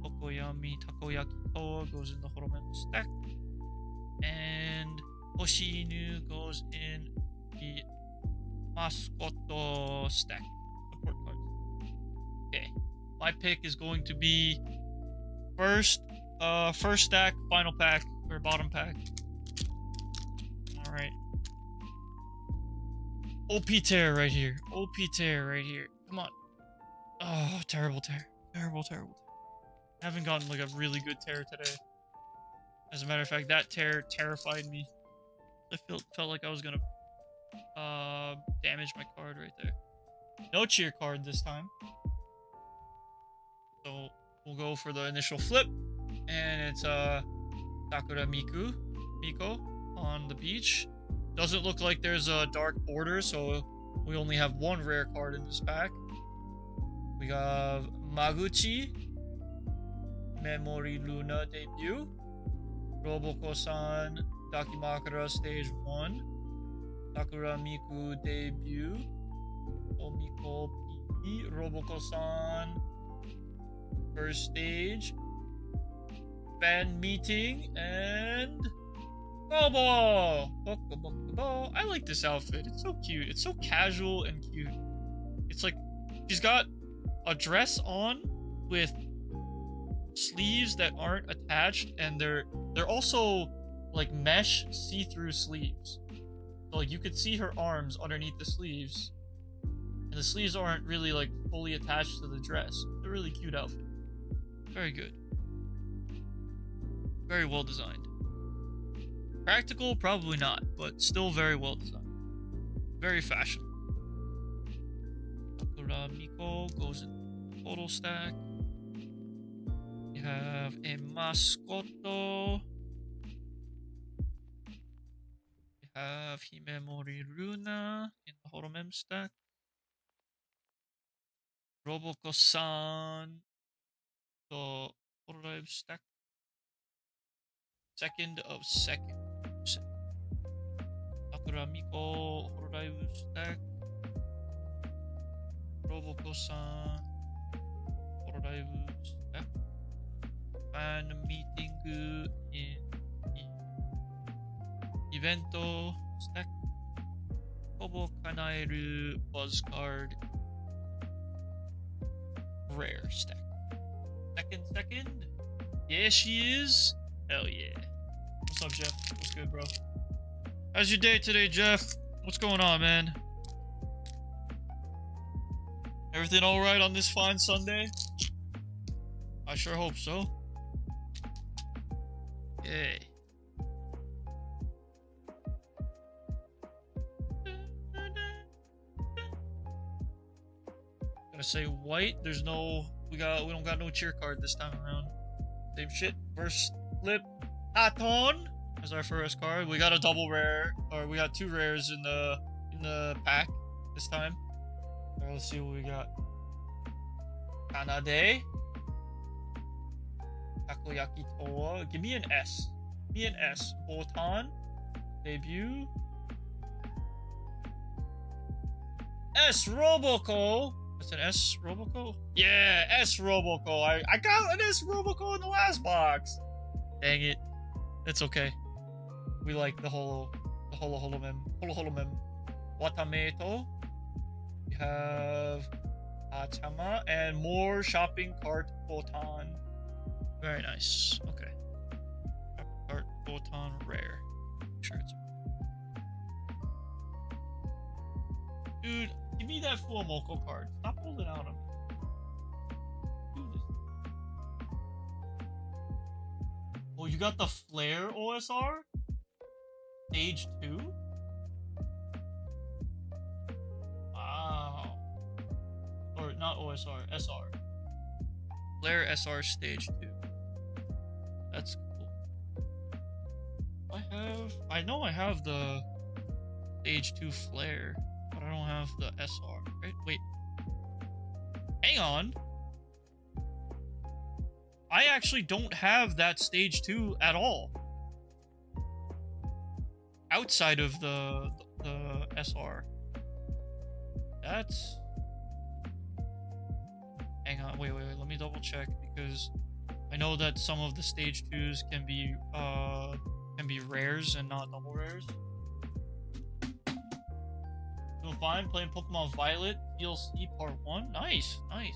A: Tokoyami Takoyaki Toa goes in the Holomem stack. And Hoshinu goes in the mascot stack. Support cards. Okay. My pick is going to be first stack, final pack, or bottom pack. Alright. OP tear right here. OP tear right here. Come on. Oh, terrible tear. Terrible, terrible. I haven't gotten like a really good tear today. As a matter of fact, that tear terrified me. I felt like I was gonna damage my card right there. No cheer card this time. So we'll go for the initial flip. And it's Sakura Miko on the beach. Doesn't look like there's a dark border, so we only have one rare card in this pack. We have Maguchi, Memory Luna debut, Roboko-san, Dakimakura stage 1, Sakura Miku debut, Omiko P, Roboko-san, first stage, fan meeting, and Kobo! I like this outfit. It's so cute. It's so casual and cute. It's like she's got a dress on with sleeves that aren't attached, and they're also like mesh see-through sleeves. So like you could see her arms underneath the sleeves, and the sleeves aren't really like fully attached to the dress. It's a really cute outfit. Very good. Very well designed. Practical, probably not, but still very well designed. Very fashion. Sakura Miko goes in total stack. We have a mascotto. We have Himemori Luna in the Holomem stack. Roboko-san, the Hololive stack. Second of second. Sakura Miko, Hololive stack. Roboko-san, Hololive stack. Fan meeting in the Evento stack. Kobo Kanaeru Buzz card. Rare stack. Second. Yeah, she is. Hell yeah. What's up, Jeff? What's good, bro? How's your day today, Jeff? What's going on, man? Everything alright on this fine Sunday? I sure hope so. Yay. Gotta say white. There's no we don't got no cheer card this time around. Same shit. First flip Aton as our first card. We got a double rare, or we got two rares in the pack this time. Alright, let's see what we got. Kanade. Takoyaki Toa. Give me an S. Give me an S. Botan. Debut. S Roboco. That's an S Roboco? Yeah, S Roboco. I got an S Roboco in the last box. Dang it. It's okay. We like the Holomem. Watameto. We have Achama and more shopping cart Botan. Very nice. Okay. Shopping cart Botan rare. Sure it's dude, give me that full Moko card. Stop holding out on me. Do this. Oh, you got the Flare OSR? Stage 2? Wow. Or not OSR, SR. Flare SR Stage 2. That's cool. I know I have the Stage 2 Flare, but I don't have the SR, right? Wait. Hang on. I actually don't have that Stage 2 at all. Outside of the SR. That's... Hang on, wait, let me double check, because I know that some of the Stage 2s can be can be rares and not double rares. Doing fine, playing Pokemon Violet DLC Part 1. Nice, nice.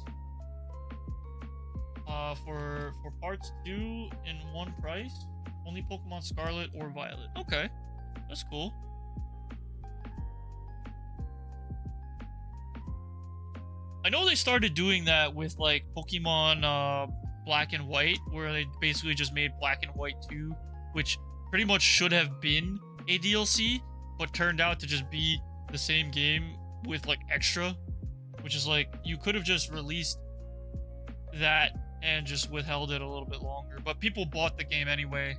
A: For Parts 2 in one price, only Pokemon Scarlet or Violet. Okay, that's cool. I know they started doing that with like Pokemon Black and White, where they basically just made Black and White 2, which pretty much should have been a DLC, but turned out to just be the same game with like extra, which is like you could have just released that and just withheld it a little bit longer, but people bought the game anyway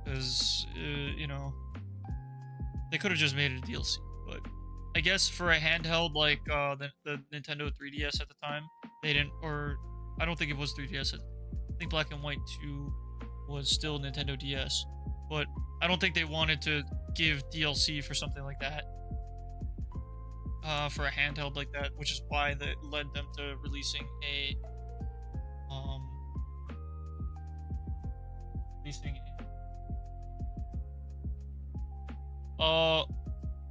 A: because you know, they could have just made it a DLC. But I guess for a handheld like the Nintendo 3DS at the time, they didn't, or I don't think it was 3DS. I think Black and White 2 was still Nintendo DS, but I don't think they wanted to give DLC for something like that, for a handheld like that, which is why that led them to releasing a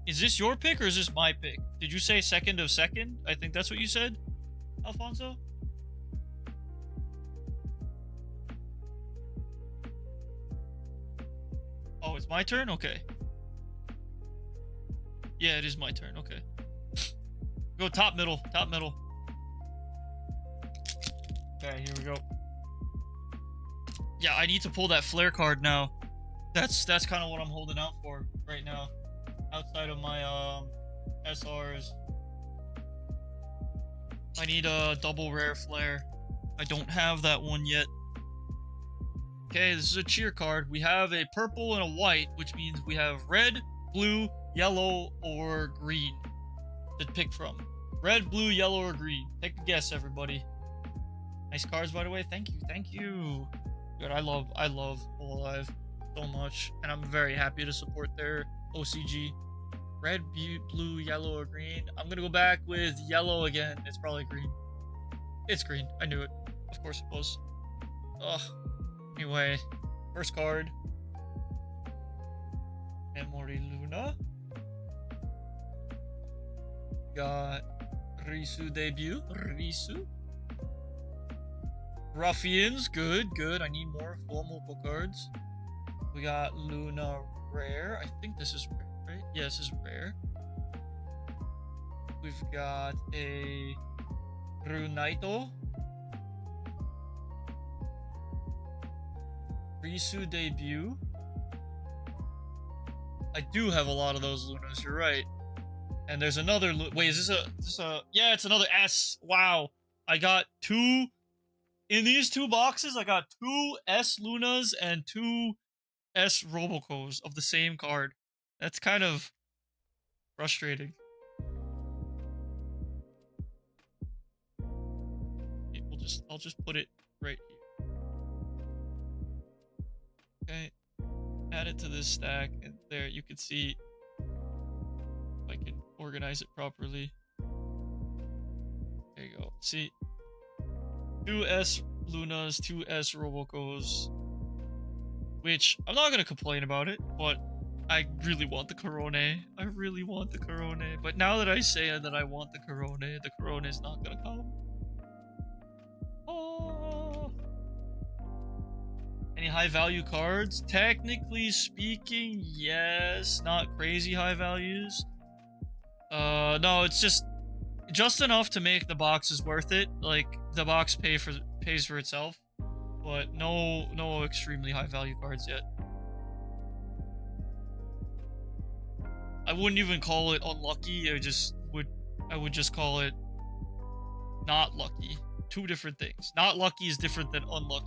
A: is this your pick or is this my pick? Did you say second of second? I think that's what you said, Alfonso. Oh, it's my turn? Okay. Yeah, it is my turn. Okay. Go top middle. Top middle. Okay, here we go. Yeah, I need to pull that flare card now. That's kind of what I'm holding out for right now. Outside of my SRs. I need a double rare flare. I don't have that one yet. Okay, this is a cheer card. We have a purple and a white, which means we have red, blue, yellow, or green to pick from. Red, blue, yellow, or green. Take a guess, everybody. Nice cards, by the way. Thank you, thank you. Good, I love Hololive so much, and I'm very happy to support their OCG. Red, blue, yellow, or green. I'm gonna go back with yellow again. It's probably green. It's green. I knew it. Of course it was. Ugh. Anyway, first card. Memory Luna. Got Risu debut. Risu. Ruffians. Good, good. I need more full cards. We got Luna rare. I think this is rare, right? Yeah, this is rare. We've got a Runaito. Risu debut. I do have a lot of those Lunas, you're right. And there's another wait, is this a yeah, it's another S. Wow. I got two in these two boxes. I got two S Lunas and two S Robocos of the same card. That's kind of frustrating. I'll just put it right here. Okay, add it to this stack, and there you can see if I can organize it properly. There you go. See, 2 S Lunas, 2 S Robocos, which I'm not gonna complain about it, but I really want the Corone. I really want the Corone. But now that I say that I want the Corone is not gonna come. Oh. Any high value cards? Technically speaking, yes. Not crazy high values. No, it's just enough to make the boxes worth it. Like the box pays for itself, but no extremely high value cards yet. I wouldn't even call it unlucky. I would just call it not lucky. Two different things. Not lucky is different than unlucky.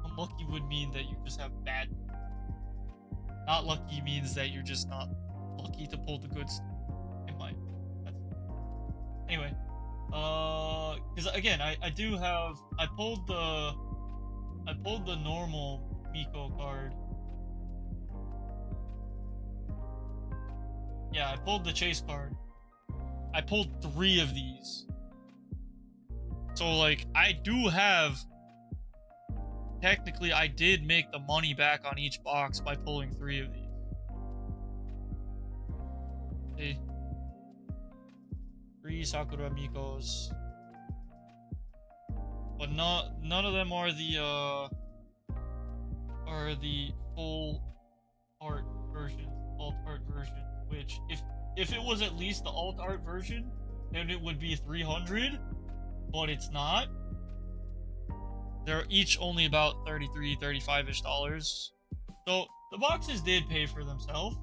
A: Unlucky would mean that you just have bad. Not lucky means that you're just not lucky to pull the good stuff. In my anyway, because again, I pulled the normal Miko card. Yeah, I pulled the chase card. I pulled 3 of these. So like I do have technically I did make the money back on each box by pulling 3 of these. See? 3 Sakura Mikos. But none of them are the full art version, alt art version, which if it was at least the alt art version, then it would be 300, but it's not. They're each only about $35-ish. So the boxes did pay for themselves,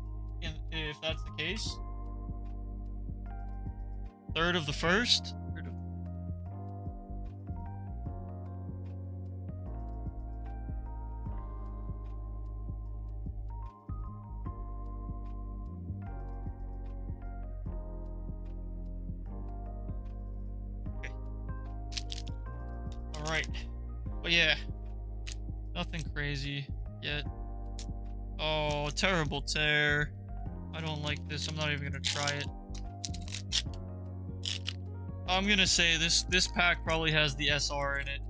A: if that's the case. Third of the first. Okay. All right. But yeah, nothing crazy yet. Oh, terrible tear. I don't like this. I'm not even gonna try it. I'm gonna say this pack probably has the SR in it.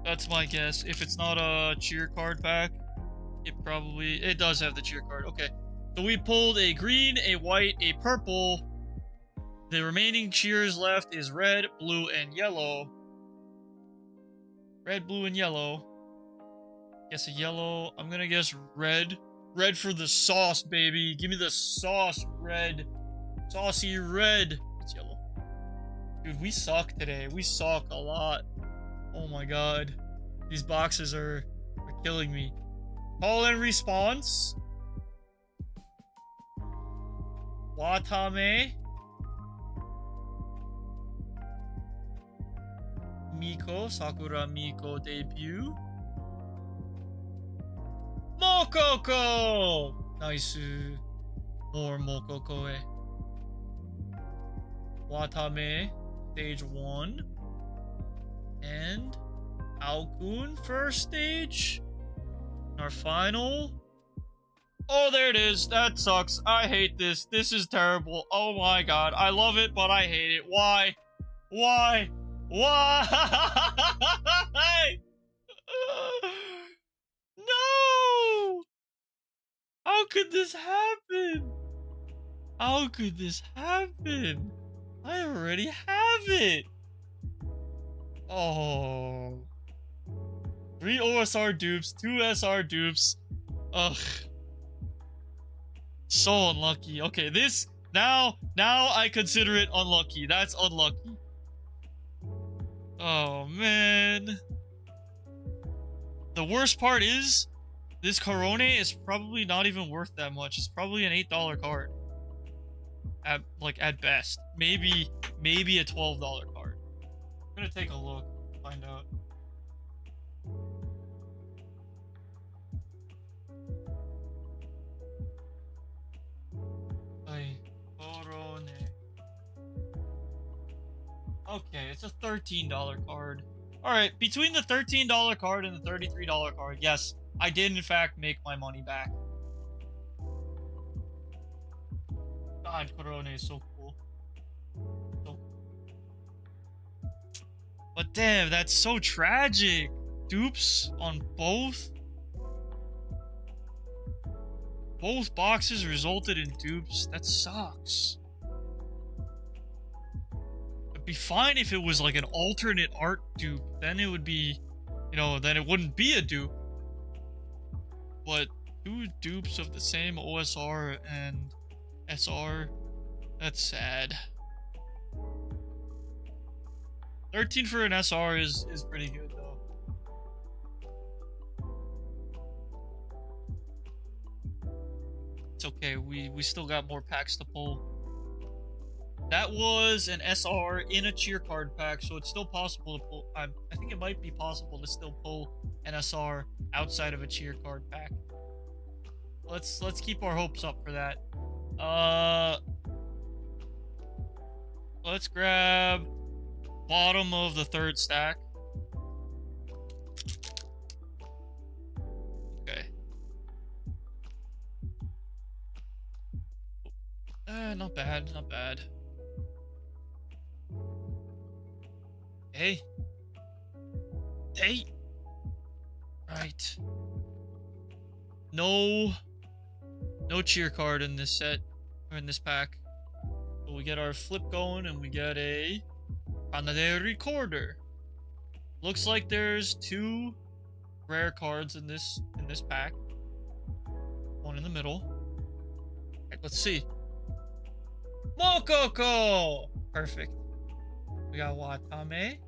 A: That's my guess. If it's not a cheer card pack, it does have the cheer card. Okay, so we pulled a green, a white, a purple. The remaining cheers left is red, blue, and yellow. Red, blue, and yellow. Guess a yellow. I'm gonna guess red. Red for the sauce, baby. Give me the sauce, red. Saucy red. It's yellow. Dude, we suck today. We suck a lot. Oh my god. These boxes are killing me. Call and response. Watame. Miko, Sakura Miko debut. Mokoko! Nice. More Mokoko. Watame, stage 1. And Alkun, first stage. Our final. Oh, there it is. That sucks. I hate this. This is terrible. Oh my god. I love it, but I hate it. Why? Why? Why? No! How could this happen? How could this happen? I already have it. Oh. 3 OSR dupes, 2 SR dupes. Ugh. So unlucky. Okay, this now I consider it unlucky. That's unlucky. Oh man. The worst part is this Corone is probably not even worth that much. It's probably an $8 card. At best. Maybe a $12 card. I'm gonna take a look, find out. Okay, it's a $13 card. Alright, between the $13 card and the $33 card, yes, I did in fact make my money back. God, Corone is so cool. But damn, that's so tragic. Dupes on both. Both boxes resulted in dupes. That sucks. It'd be fine if it was like an alternate art dupe. Then it would be, then it wouldn't be a dupe. But 2 dupes of the same OSR and SR, that's sad. 13 for an SR is pretty good though. It's okay, we still got more packs to pull. That was an SR in a cheer card pack, so it's still possible to pull. I think it might be possible to still pull an SR outside of a cheer card pack. Let's keep our hopes up for that. Let's grab bottom of the 3rd stack. Okay. Not bad, not bad. Hey. Hey. Right. No cheer card in this set, or in this pack. So we get our flip going, and we get a Kanade Recorder. Looks like there's 2 rare cards in this pack. One in the middle. Alright, let's see. Mokoko! Perfect. We got Watame.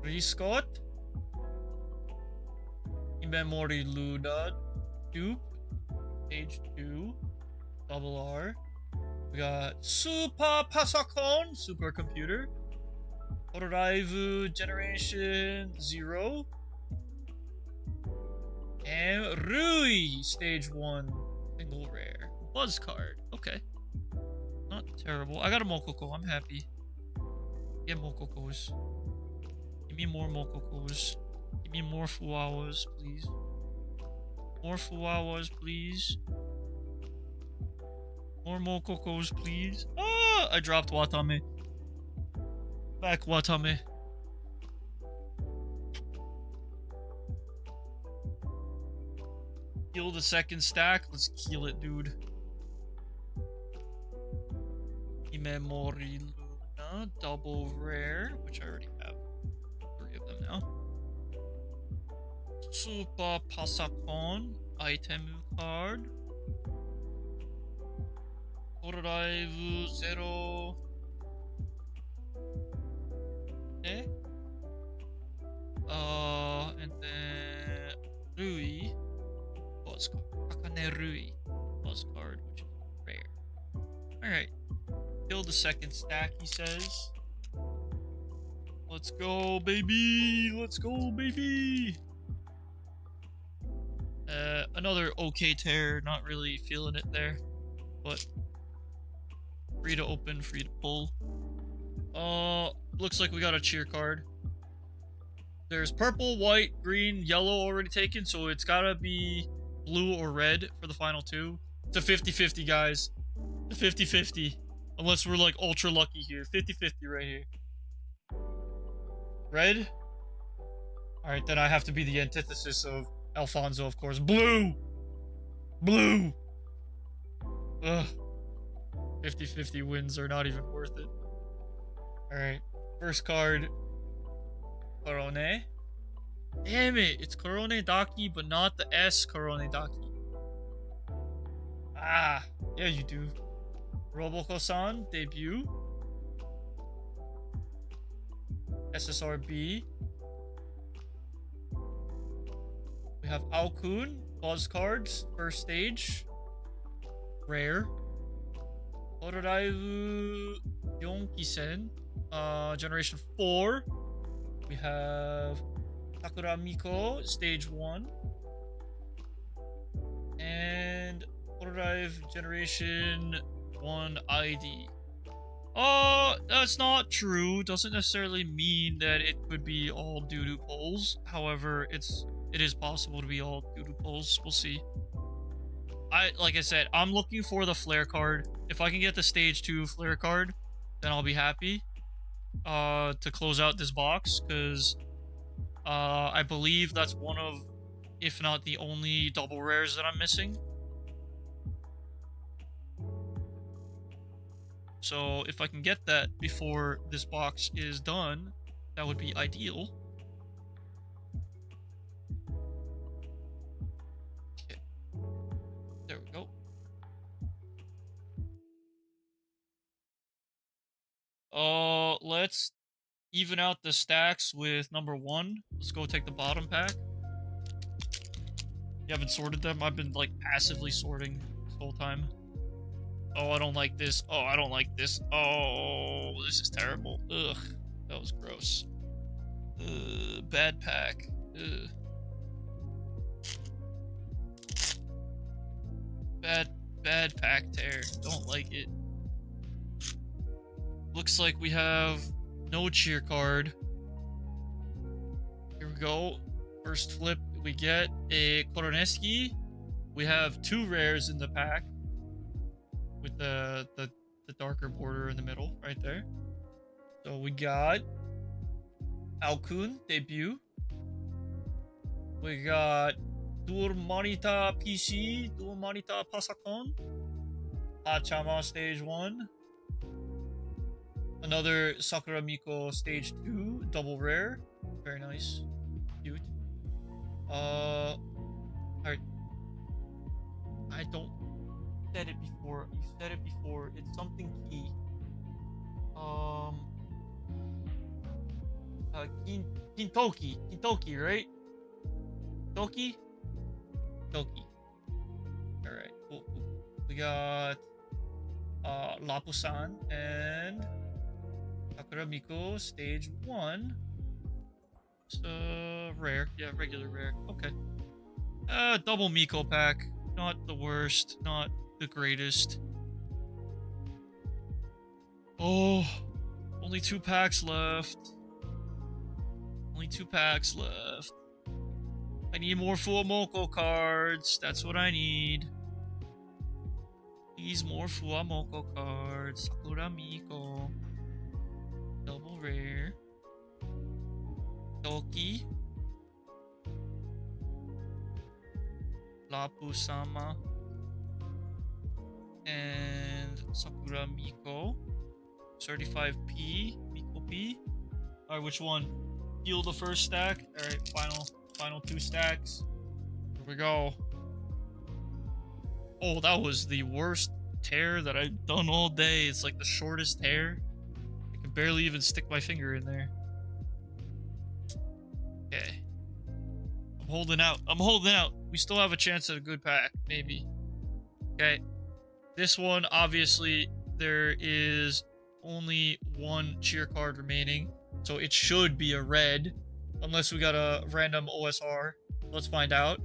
A: Riscot. Imemori Luda. Dupe. Stage 2. Double R. We got Super Pasakon. Supercomputer. Hololive Generation 0. And Rui. Stage 1. Single rare. Buzz card. Okay. Not terrible. I got a Mokoko. I'm happy. Get Mokokos. Give me more Mokokos. Give me more Fuawas, please. More Fuawas, please. More Mokokos, please. Ah! I dropped Watame. Back, Watame. Kill the second stack. Let's kill it, dude. Imemori Luna. Double rare, which I already have 3 of them now. Super Pasakon. Item card. Hololive 0. Okay. And then Rui. Buzz card. Akane Rui. Buzz card, which is rare. Alright. Kill the second stack, he says. Let's go, baby! Let's go, baby! Another okay tear. Not really feeling it there. But free to open, free to pull. Looks like we got a cheer card. There's purple, white, green, yellow already taken, so it's gotta be blue or red for the final 2. It's a 50-50, guys. It's a 50-50. Unless we're like ultra lucky here. 50-50 right here. Red? Alright, then I have to be the antithesis of Alfonso, of course. Blue! Blue! Ugh. 50-50 wins are not even worth it. Alright. First card. Korone. Damn it! It's Korone Daki, but not the S Korone Daki. Ah! Yeah, you do. Roboko-san, debut. SSRB. We have Aokun, Buzz cards, first stage. Rare. Hololive Yonkisen, Generation 4. We have Sakura Miko, Stage 1. And Hololive Generation 1 ID. That's not true. Doesn't necessarily mean that it could be all doo-doo pulls. However, it is possible to be all doo-doo pulls. We'll see. Like I said, I'm looking for the flare card. If I can get the stage 2 flare card, then I'll be happy to close out this box, because I believe that's one of, if not the only, double rares that I'm missing. So if I can get that before this box is done, that would be ideal. Okay. There we go. Let's even out the stacks with number 1. Let's go take the bottom pack. You haven't sorted them? I've been, like, passively sorting this whole time. Oh, I don't like this. Oh, I don't like this. Oh, this is terrible. Ugh, that was gross. Bad pack. Ugh. Bad pack tear. Don't like it. Looks like we have no cheer card. Here we go. First flip, we get a Koroneski. We have 2 rares in the pack, with the darker border in the middle, right there. So we got Aokun, debut. We got Dual Monitor PC, Dual Monitor Pasakon, Hachama Stage 1. Another Sakura Miko Stage 2, double rare. Very nice. Cute. Alright. I don't... You said it before. You said it before. It's something key. Kintoki. Kintoki, right? Toki? Toki. Alright, cool. We got Lapusan and Sakura Miko Stage 1. So rare. Yeah, regular rare. Okay. Double Miko pack. Not the worst. Not the greatest. Oh, only 2 packs left. Only 2 packs left. I need more Fuamoko cards. That's what I need. Please, more Fuamoko cards. Sakura Miko. Double rare. Toki. Lapu-sama. And Sakura Miko. 35p. Miko P. Alright, which one? Heal the first stack. Alright, final 2 stacks. Here we go. Oh, that was the worst tear that I've done all day. It's like the shortest tear. I can barely even stick my finger in there. Okay. I'm holding out. I'm holding out. We still have a chance at a good pack. Maybe. Okay. This one, obviously, there is only 1 cheer card remaining. So it should be a red. Unless we got a random OSR. Let's find out.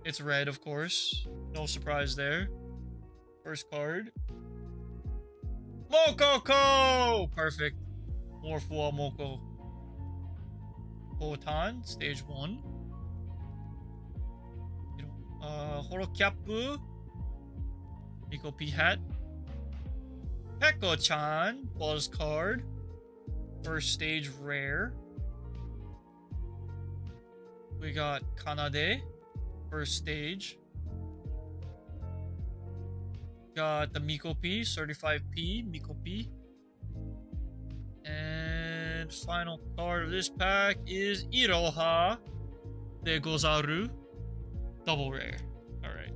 A: It's red, of course. No surprise there. First card. Mokoko! Perfect. More Fuamoko. Botan, stage 1. Horokyapu. Miko P hat. Peko-chan, buzz card. First stage rare. We got Kanade. First stage. Got the Miko P, 35p, Miko P. And final card of this pack is Iroha de Gozaru. Double rare. Alright.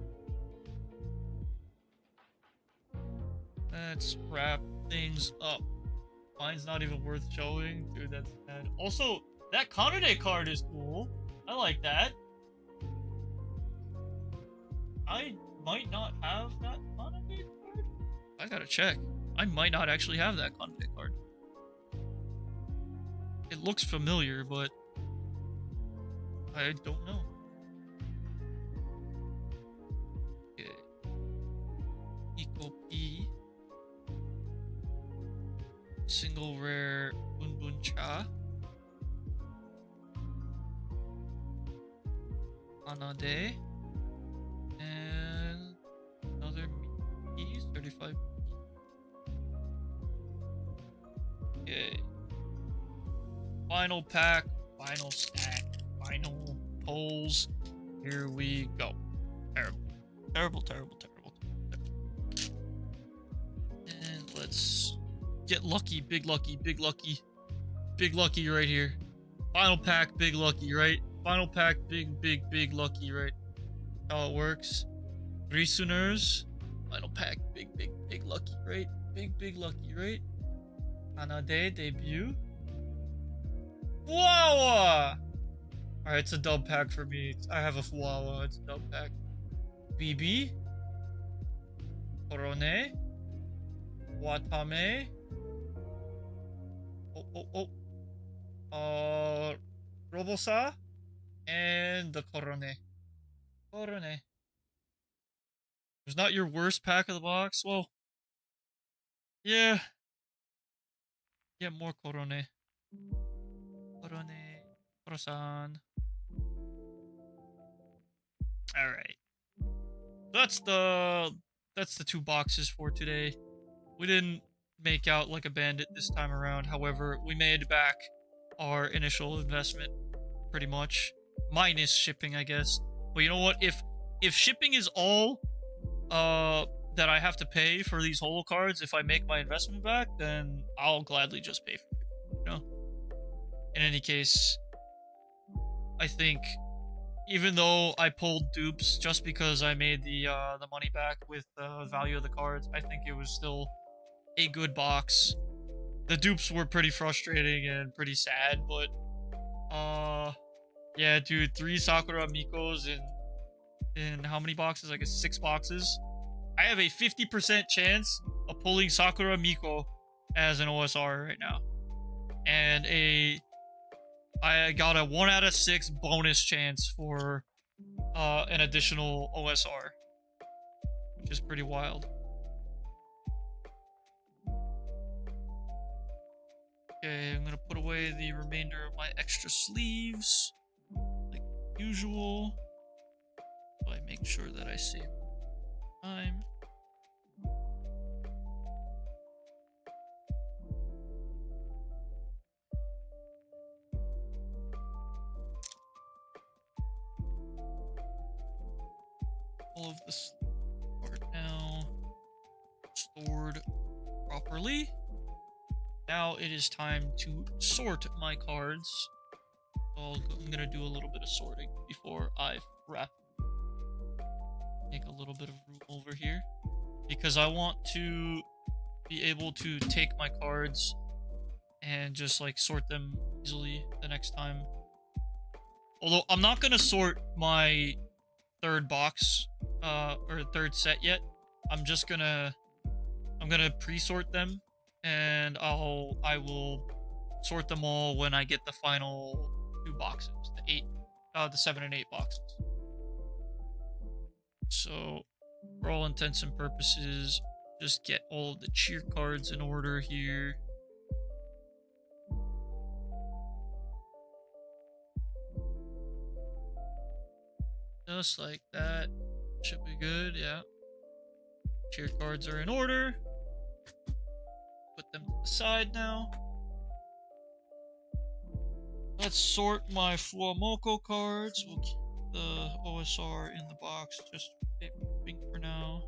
A: Let's wrap things up. Mine's not even worth showing. Dude, that's bad. Also, that Kanade card is cool. I like that. I might not have that Kanade card. I gotta check. I might not actually have that Kanade card. It looks familiar, but I don't know. Okay. Miko P. Single rare Bunbun Cha. Kanade. And another Mickey's 35. Okay. Final pack, final stack, final polls. Here we go. Terrible. Terrible, terrible, terrible, terrible. And let's get lucky. Big lucky, big lucky. Big lucky right here. Final pack, big lucky, right? Final pack, big lucky, right? How it works. Listeners. Final pack, big lucky, right? Big lucky, right? Kanade debut. Fuawa! Alright, it's a dub pack for me. I have a Fuawa, it's a dub pack. BB. Korone. Watame. Robosa. And the Korone. Korone. It was not your worst pack of the box? Well, yeah. Get more Korone. Korone. Korosan. Alright. That's the 2 boxes for today. We didn't make out like a bandit this time around. However, we made back our initial investment pretty much. minus shipping, I guess. But you know what? If shipping is all that I have to pay for these holo cards, if I make my investment back, then I'll gladly just pay for it, you know? In any case, I think even though I pulled dupes just because I made the money back with the value of the cards, I think it was still a good box. The dupes were pretty frustrating and pretty sad, but yeah, dude, 3 Sakura Mikos in how many boxes? I guess 6 boxes. I have a 50% chance of pulling Sakura Miko as an OSR right now. And I got a 1 out of 6 bonus chance for an additional OSR, which is pretty wild. Okay, I'm gonna put away the remainder of my extra sleeves, like usual. So I make sure that I save time. All of this are now stored properly. Now it is time to sort my cards. I'm gonna do a little bit of sorting before I wrap. Make a little bit of room over here because I want to be able to take my cards and just like sort them easily the next time. Although I'm not gonna sort my third box or third set yet. I'm gonna pre-sort them, and I will sort them all when I get the final 2 boxes, the 7 and 8 boxes. So for all intents and purposes, just get all of the cheer cards in order here. Just like that. Should be good, yeah. Cheer cards are in order. Put them to the side now. Let's sort my Fuamoko cards. We'll keep the OSR in the box just for now.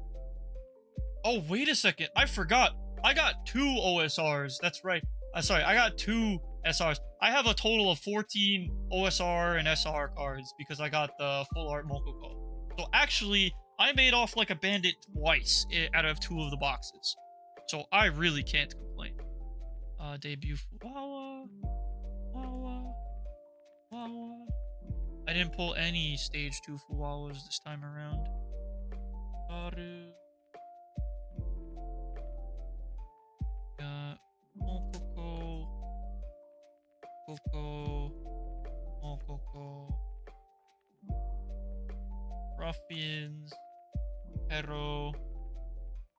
A: Oh, wait a second. I forgot. I got 2 OSRs. That's right. Sorry, I got 2 SRs. I have a total of 14 OSR and SR cards because I got the full art Moko card. So actually, I made off like a bandit twice out of 2 of the boxes. So I really can't complain. Debut Fuwawa. Wawa. I didn't pull any stage 2 Fuwawas this time around. Haru. Mokoko. Koko. Mokoko. Ruffians. Hero.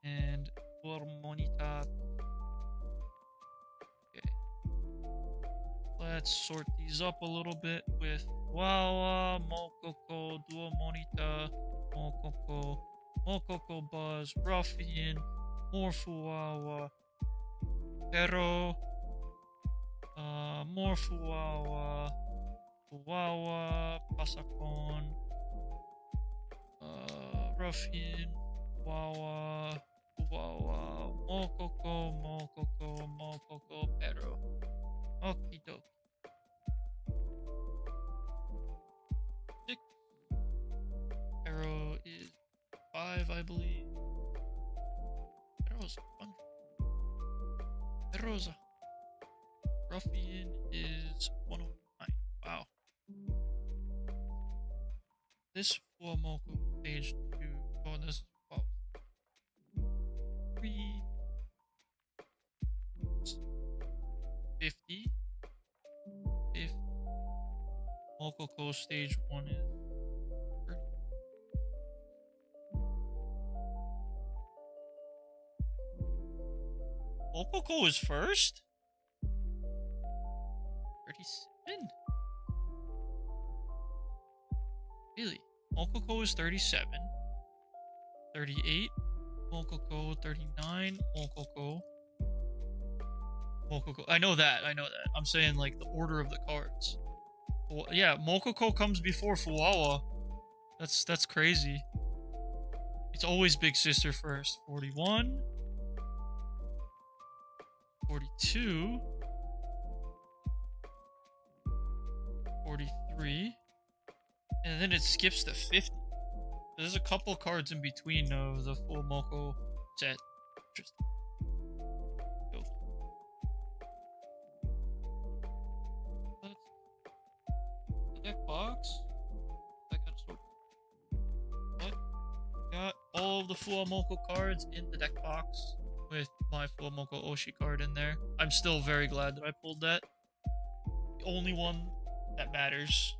A: And Hormonita. Okay. Let's sort these up a little bit with Wawa, Mokoko, Duo Monita, Mokoko, Mokoko Buzz, Ruffian, more Fuwawa, Hero, more Fuwawa, Fuwawa, Pasakon, Ruffian, Fuwawa, Fuwawa, Mokoko, Mokoko, Mokoko, Hero. Okie dokie. 6. Arrow is 5, I believe. Arrow's fun. Arrow's Ruffian is 109. Wow. This Fuamoko stage 2. Oh, this is 3. 50. If Mokoko stage 1 is 30. Mokoko is first? 37? Really? Mokoko is 37. 38. Mokoko 39. Mokoko. I know that. I'm saying like the order of the cards. Well, yeah, Mokoko comes before Fuwawa. That's crazy. It's always Big Sister first. 41. 42. 43. And then it skips to 50. There's a couple cards in between of the full Moko set. Interesting. Go. The deck box. I gotta sort. What? Got all of the full Moko cards in the deck box with my full Moko Oshi card in there. I'm still very glad that I pulled that. The only one that matters.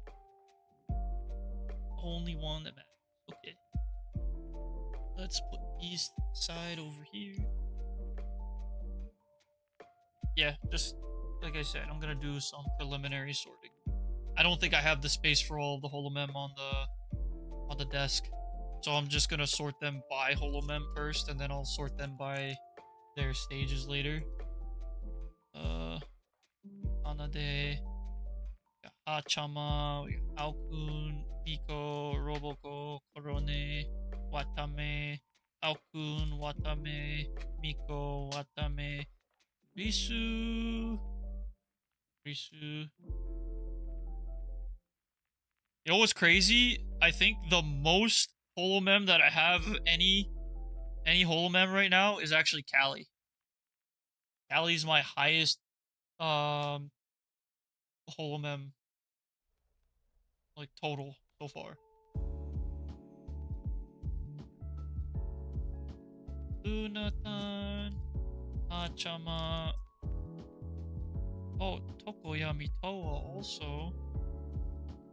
A: Only one that matters. Okay. Let's put these side over here. Yeah, just like I said, I'm gonna do some preliminary sorting. I don't think I have the space for all of the Holomem on the desk, so I'm just gonna sort them by Holomem first, and then I'll sort them by their stages later. Anade, Hachama, Aokun, Miko, Roboko, Korone, Watame, Aokun, Watame, Miko, Watame, Risu. You know what's crazy? I think the most Holomem that I have any Holomem right now is actually Callie. Callie's my highest Holomem like total so far. Lunatan, Hachama. Oh, Tokoyami Toa also.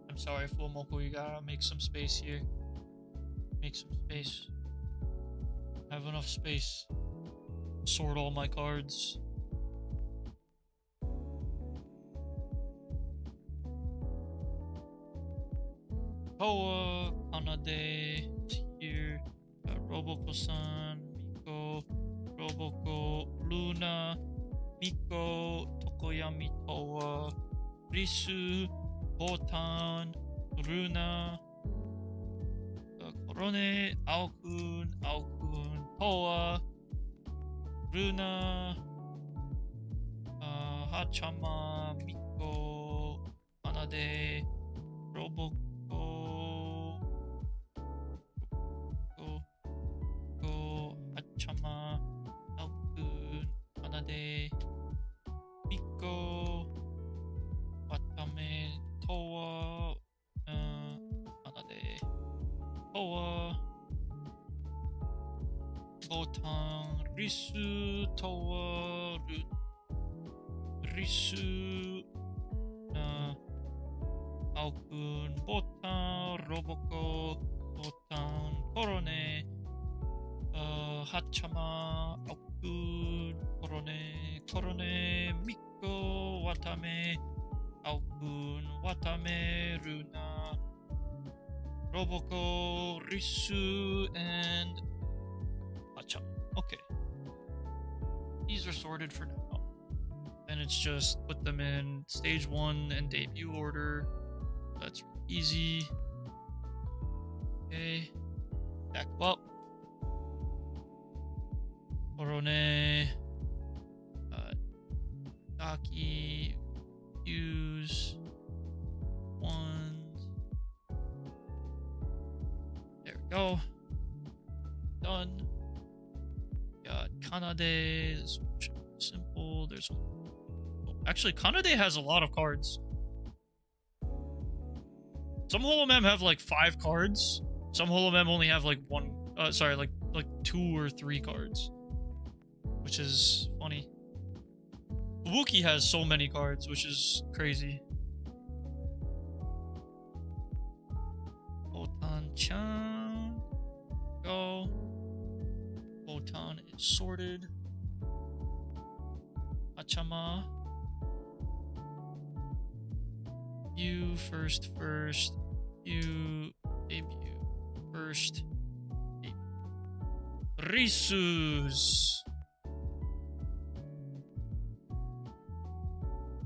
A: I'm sorry, Full Moko, you gotta make some space here. Make some space. I have enough space. Sort all my cards. Toa, Kanade is here. Got Roboko-san, Miko, Roboko, Luna, Miko, Tokoyami Toa, Risu, Botan, Runa, Korone, Aokun, Toa, Runa, Hachama, Miko, Kanade, Roboko, Hachama, Aokun, Kanade, Miko, Watame, Toa, Kanade, Toa, Botan, Risu, Toa, Risu, Aokun, Botan, Roboko, Botan, Korone, Hachama, Aokun, Korone, Miko, Watame, Aokun, Watame, Runa, Roboko, Risu, and Hachama. Okay. These are sorted for now. And it's just put them in stage 1 and debut order. That's easy. Okay. Stack them up. Korone, Daki, use ones. There we go. Done. Got Kanade. This one should be simple. There's one. Oh, actually, Kanade has a lot of cards. Some Holomem have like 5 cards. Some Holomem only have like like 2 or 3 cards. Which is funny. Fubuki has so many cards, which is crazy. Botan-chan. Go. Botan is sorted. Hachama. You first. You debut. First. Debut. Risus.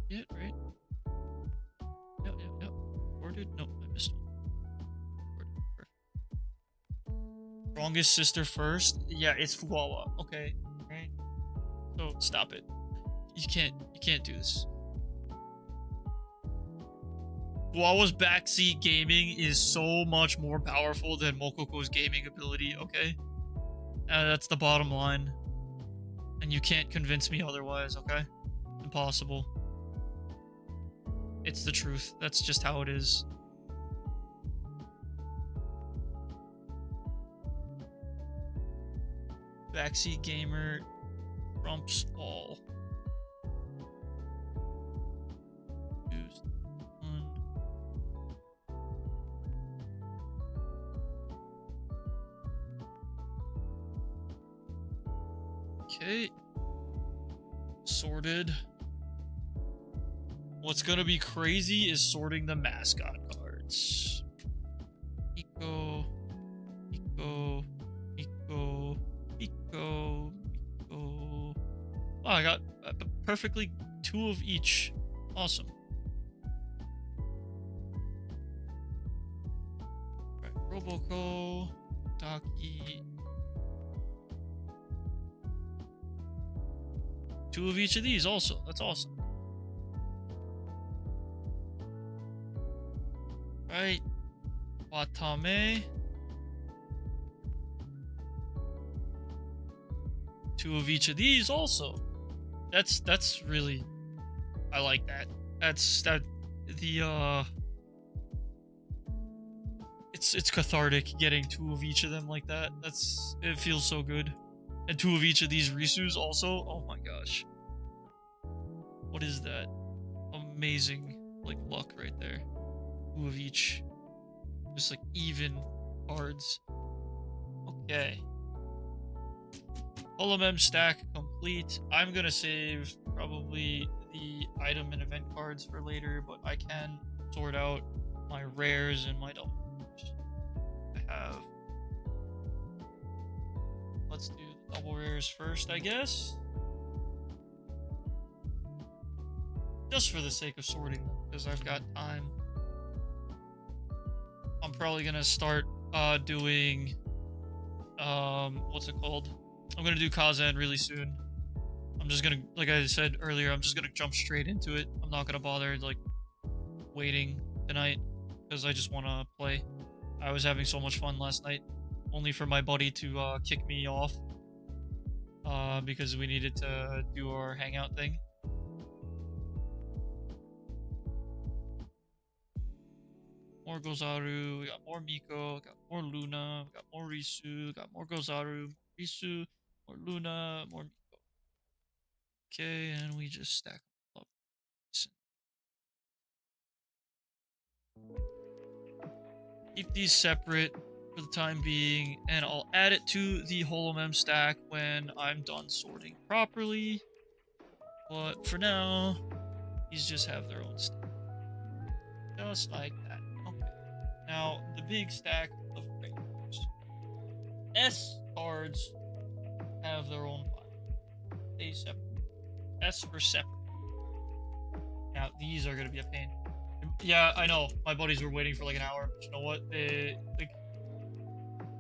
A: Yeah, right? Yep. Yep. Sorted? Nope, I missed one. Sorted. Perfect. Strongest sister first? Yeah, it's Fuwawa. Okay. Right. So stop it. You can't do this. Fuwawa's backseat gaming is so much more powerful than Mokoko's gaming ability, okay? That's the bottom line. And you can't convince me otherwise, okay? Impossible. It's the truth. That's just how it is. Backseat gamer trumps all. Okay. Sorted. What's gonna be crazy is sorting the mascot cards. Eco. Oh, I got perfectly 2 of each. Awesome. Alright, Roboco, Taki. 2 of each of these also. That's awesome. Right. Watame. 2 of each of these also. That's really, I like that. It's cathartic getting 2 of each of them like that. It feels so good. And 2 of each of these Risus also. Oh my gosh. What is that? Amazing, like, luck right there. 2 of each. Just like even cards. Okay. Holomem stack complete. I'm gonna save probably the item and event cards for later, but I can sort out my rares and my double rares. I have. Let's do the double rares first, I guess. Just for the sake of sorting them, because I've got time. I'm probably gonna start doing what's it called? I'm gonna do Kazan really soon. I'm just gonna, like I said earlier, I'm just gonna jump straight into it. I'm not gonna bother like waiting tonight because I just want to play. I was having so much fun last night, only for my buddy to kick me off because we needed to do our hangout thing. More Gozaru, we got more Miko, got more Luna, we got more Risu, got more Gozaru, Risu, more Luna, more Miko. Okay, and we just stack them up. Keep these separate for the time being, and I'll add it to the Holomem stack when I'm done sorting properly. But for now, these just have their own stack. Just like that. Okay. Now, the big stack of regulars. S cards have their own file. They separate. S for separate. Now, these are going to be a pain. Yeah, I know. My buddies were waiting for like an hour. But you know what?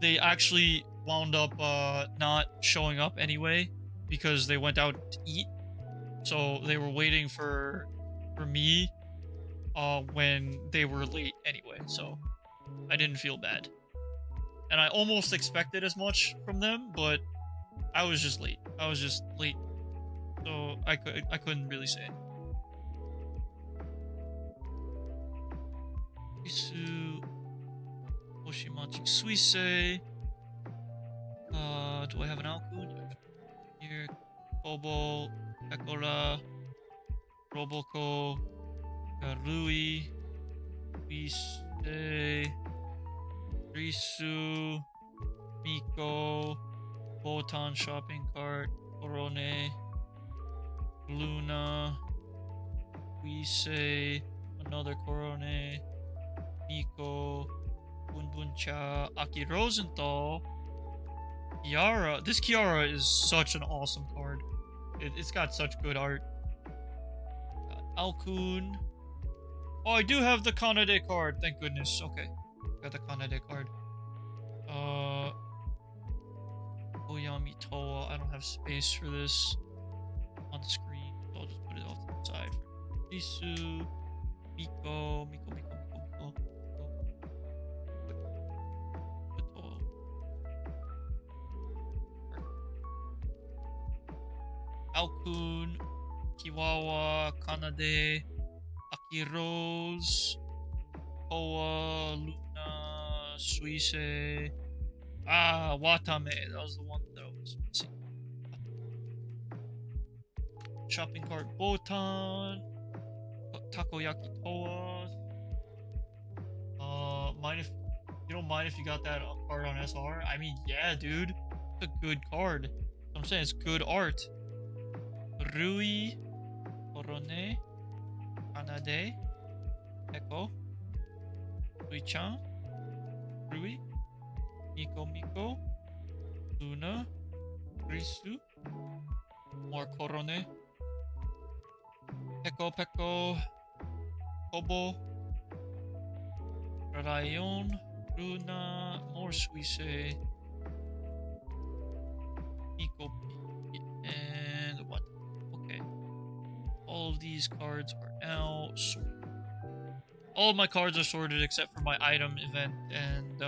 A: They actually wound up not showing up anyway because they went out to eat. So they were waiting for me when they were late anyway. So I didn't feel bad. And I almost expected as much from them, but I was just late. So I couldn't really say anything. Isu, Oshimachi Suisei. Do I have an Alkun? Here, Kobo, Ekora, Roboco, Garui, Suisei, Risu, Miko, Botan Shopping Cart, Korone, Luna, Suisei, another Korone, Miko, Bunbuncha, Aki Rosenthal, Kiara. This Kiara is such an awesome card. It's got such good art. Alkun, Oh, I do have the Kanade card. Thank goodness. Okay. Got the Kanade card. Oyami Toa. I don't have space for this on the screen, so I'll just put it off to the side. Risu, Miko. Alkun, Kiwawa, Kanade, Akirose, Toa, Luna, Suise. Watame. That was the one that I was missing. Shopping cart Botan. Takoyaki Toa. Mind if you don't mind if you got that card on SR? I mean, yeah, dude. It's a good card. I'm saying it's good art. Rui, Korone, Kanade, Eko, Rui-chan, Rui, Miko, Luna, Risu, more Korone, Peko, Kobo, Rayon, Luna, more Suise, Miko, and what? Okay. All of these cards are now sorted. All of my cards are sorted except for my item event and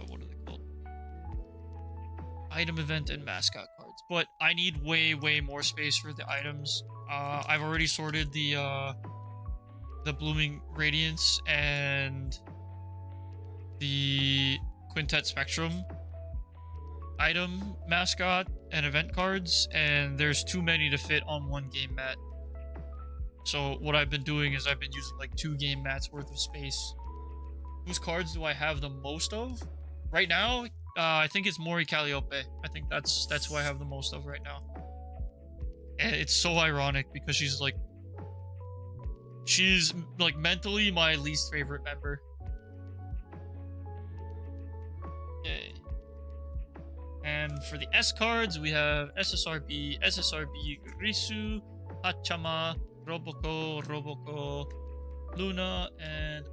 A: what are they called? Item event and mascot cards. But I need way more space for the items. I've already sorted the Blooming Radiance and the Quintet Spectrum item, mascot, and event cards, and there's too many to fit on one game mat. So what I've been doing is I've been using like 2 game mats worth of space. Whose cards do I have the most of? Right now, I think it's Mori Calliope. I think that's who I have the most of right now. And it's so ironic because she's like mentally my least favorite member. Okay. And for the S cards, we have SSRB, Risu, Hachama, Roboko, Luna, and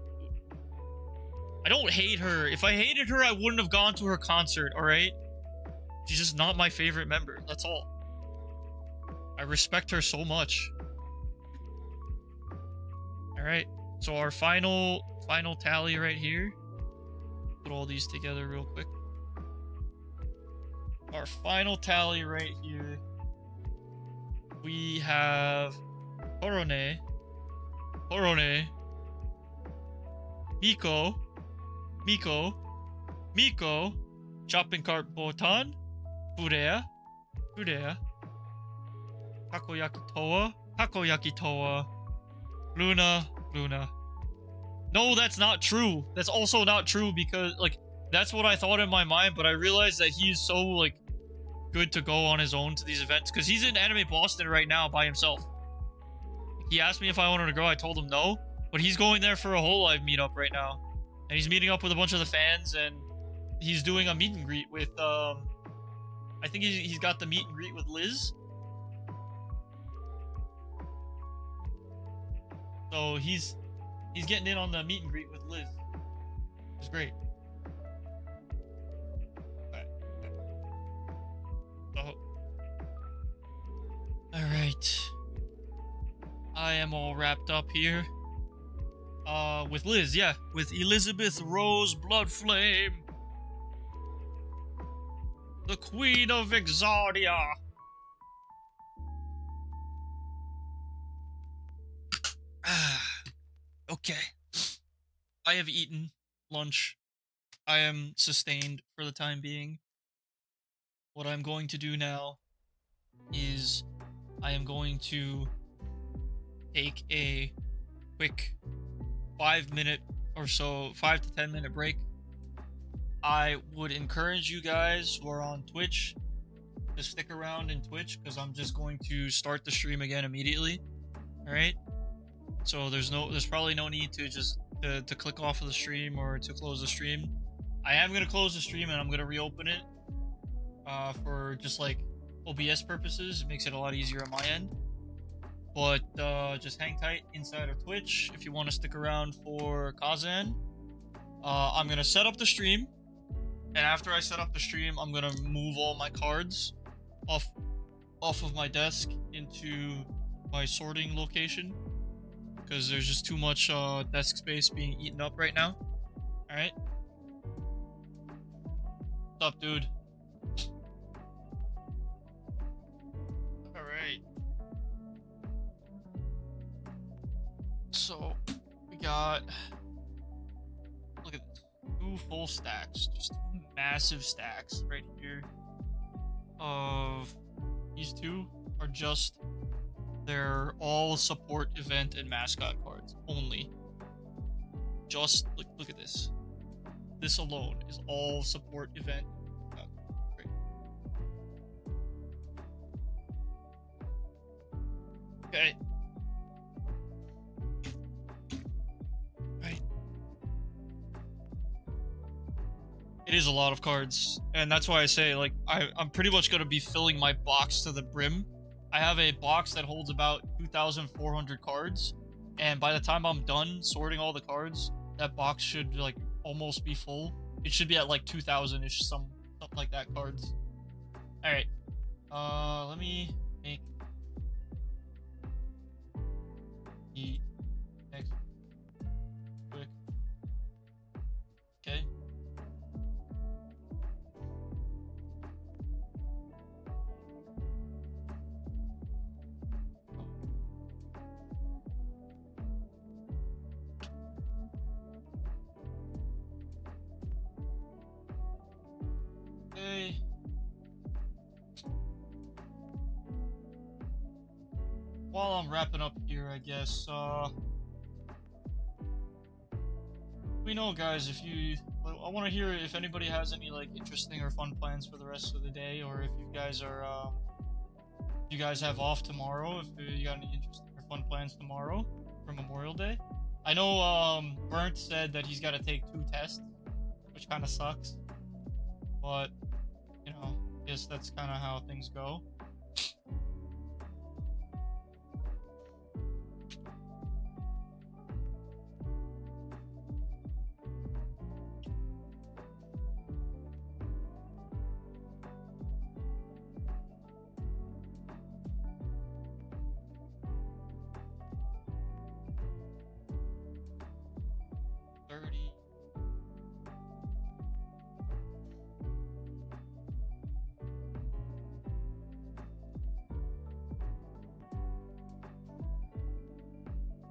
A: I don't hate her. If I hated her, I wouldn't have gone to her concert, alright? She's just not my favorite member, that's all. I respect her so much. Alright, so our final tally right here. Put all these together real quick. Our final tally right here. We have Korone, Miko, Shopping Cart Botan, Furea, Takoyaki Toa, Luna. No, that's not true. That's also not true because, like, that's what I thought in my mind, but I realized that he's so, like, good to go on his own to these events because he's in Anime Boston right now by himself. He asked me if I wanted to go. I told him no, but he's going there for a Hololive meetup right now, and he's meeting up with a bunch of the fans, and he's doing a meet and greet with I think he's got the meet and greet with Liz. So he's getting in on the meet and greet with Liz. It's great. Alright. I am all wrapped up here. With Liz, yeah. With Elizabeth Rose Bloodflame. The Queen of Exodia. Okay. I have eaten lunch. I am sustained for the time being. What I'm going to do now is I am going to take a quick 5-minute or so, 5 to 10 minute break. I would encourage you guys who are on Twitch to stick around in Twitch because I'm just going to start the stream again immediately. All right. So there's probably no need to just to click off of the stream or to close the stream. I am gonna close the stream and I'm gonna reopen it for just like OBS purposes. It makes it a lot easier on my end. But just hang tight inside of Twitch if you want to stick around for Kazan. I'm gonna set up the stream, and after I set up the stream, I'm gonna move all my cards off of my desk into my sorting location, because there's just too much desk space being eaten up right now. Alright? What's up, dude? Alright. So, we got... Look at this. 2 full stacks. Just 2 massive stacks right here. Of... These 2 are just... They're all support event and mascot cards. Only. Just... Look at this. This alone is all support event. Great. Okay. Right. It is a lot of cards, and that's why I say, like, I'm pretty much gonna be filling my box to the brim. I have a box that holds about 2,400 cards, and by the time I'm done sorting all the cards, that box should, like, almost be full. It should be at like 2,000-ish, something like that cards. Alright. Let me make the next quick. Okay. Okay. While I'm wrapping up here, I guess, we know, guys, if you... I want to hear if anybody has any, like, interesting or fun plans for the rest of the day, or if you guys are, you guys have off tomorrow, if you got any interesting or fun plans tomorrow for Memorial Day. I know, Burnt said that he's got to take 2 tests, which kind of sucks, but, you know, I guess that's kind of how things go.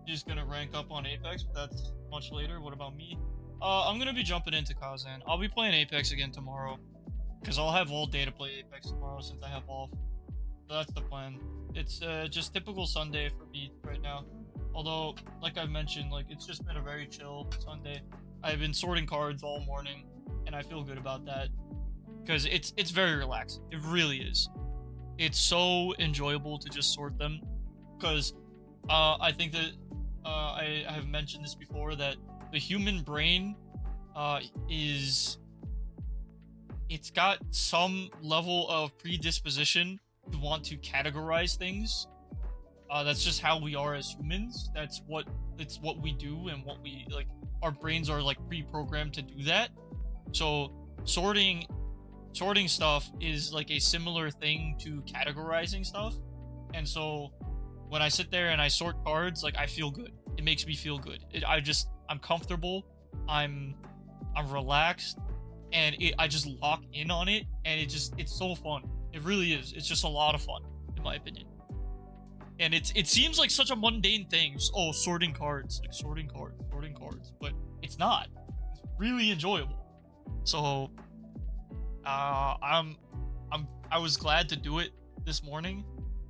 A: Just gonna rank up on Apex, but that's much later. What about me? I'm gonna be jumping into Kazan. I'll be playing Apex again tomorrow, because I'll have all day to play Apex tomorrow since I have off. So that's the plan. It's just typical Sunday for me right now. Although, like I've mentioned, like, it's just been a very chill Sunday. I've been sorting cards all morning, and I feel good about that, because it's very relaxing. It really is. It's so enjoyable to just sort them, because I think that I have mentioned this before, that the human brain it's got some level of predisposition to want to categorize things. That's just how we are as humans. It's what we do, and what we, like, our brains are, like, pre-programmed to do that. So sorting stuff is like a similar thing to categorizing stuff. And so when I sit there and I sort cards, like, I feel good. It makes me feel good. I'm comfortable. I'm relaxed, and I just lock in on it, and it's so fun. It really is. It's just a lot of fun, in my opinion. And it seems like such a mundane thing. Just, oh, sorting cards, like sorting cards, but it's not. It's really enjoyable. So, I was glad to do it this morning,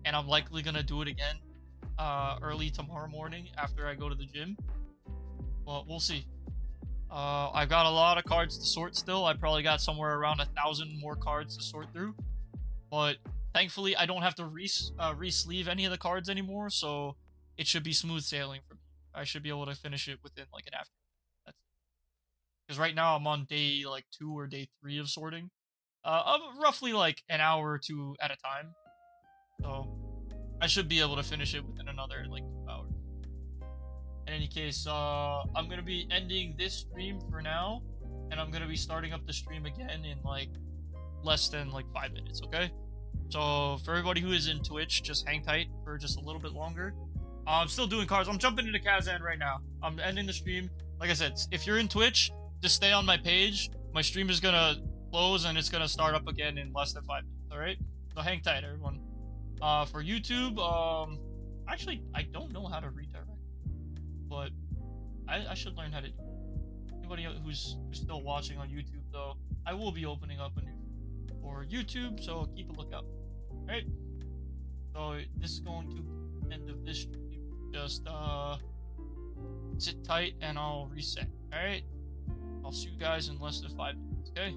A: and I'm likely gonna do it again early tomorrow morning after I go to the gym. But we'll see. I've got a lot of cards to sort still. I probably got somewhere around 1,000 more cards to sort through. But thankfully, I don't have to re-sleeve any of the cards anymore, so it should be smooth sailing for me. I should be able to finish it within, like, an afternoon. Because right now I'm on day, like, 2 or day 3 of sorting. Of roughly, like, an hour or 2 at a time. So I should be able to finish it within enough another like 2 hours. In any case, I'm gonna be ending this stream for now, and I'm gonna be starting up the stream again in like less than like 5 minutes. Okay. So for everybody who is in Twitch, just hang tight for just a little bit longer. I'm still doing cards. I'm jumping into Kazan right now. I'm ending the stream. Like I said, if you're in Twitch, just stay on my page. My stream is gonna close and it's gonna start up again in less than 5 minutes. All right. So hang tight, everyone. For YouTube, actually, I don't know how to redirect, but I should learn how to do it. Anybody who's still watching on YouTube, though, I will be opening up a new for YouTube, so keep a lookout. Alright? So this is going to be the end of this stream. Just sit tight and I'll reset. Alright? I'll see you guys in less than 5 minutes, okay?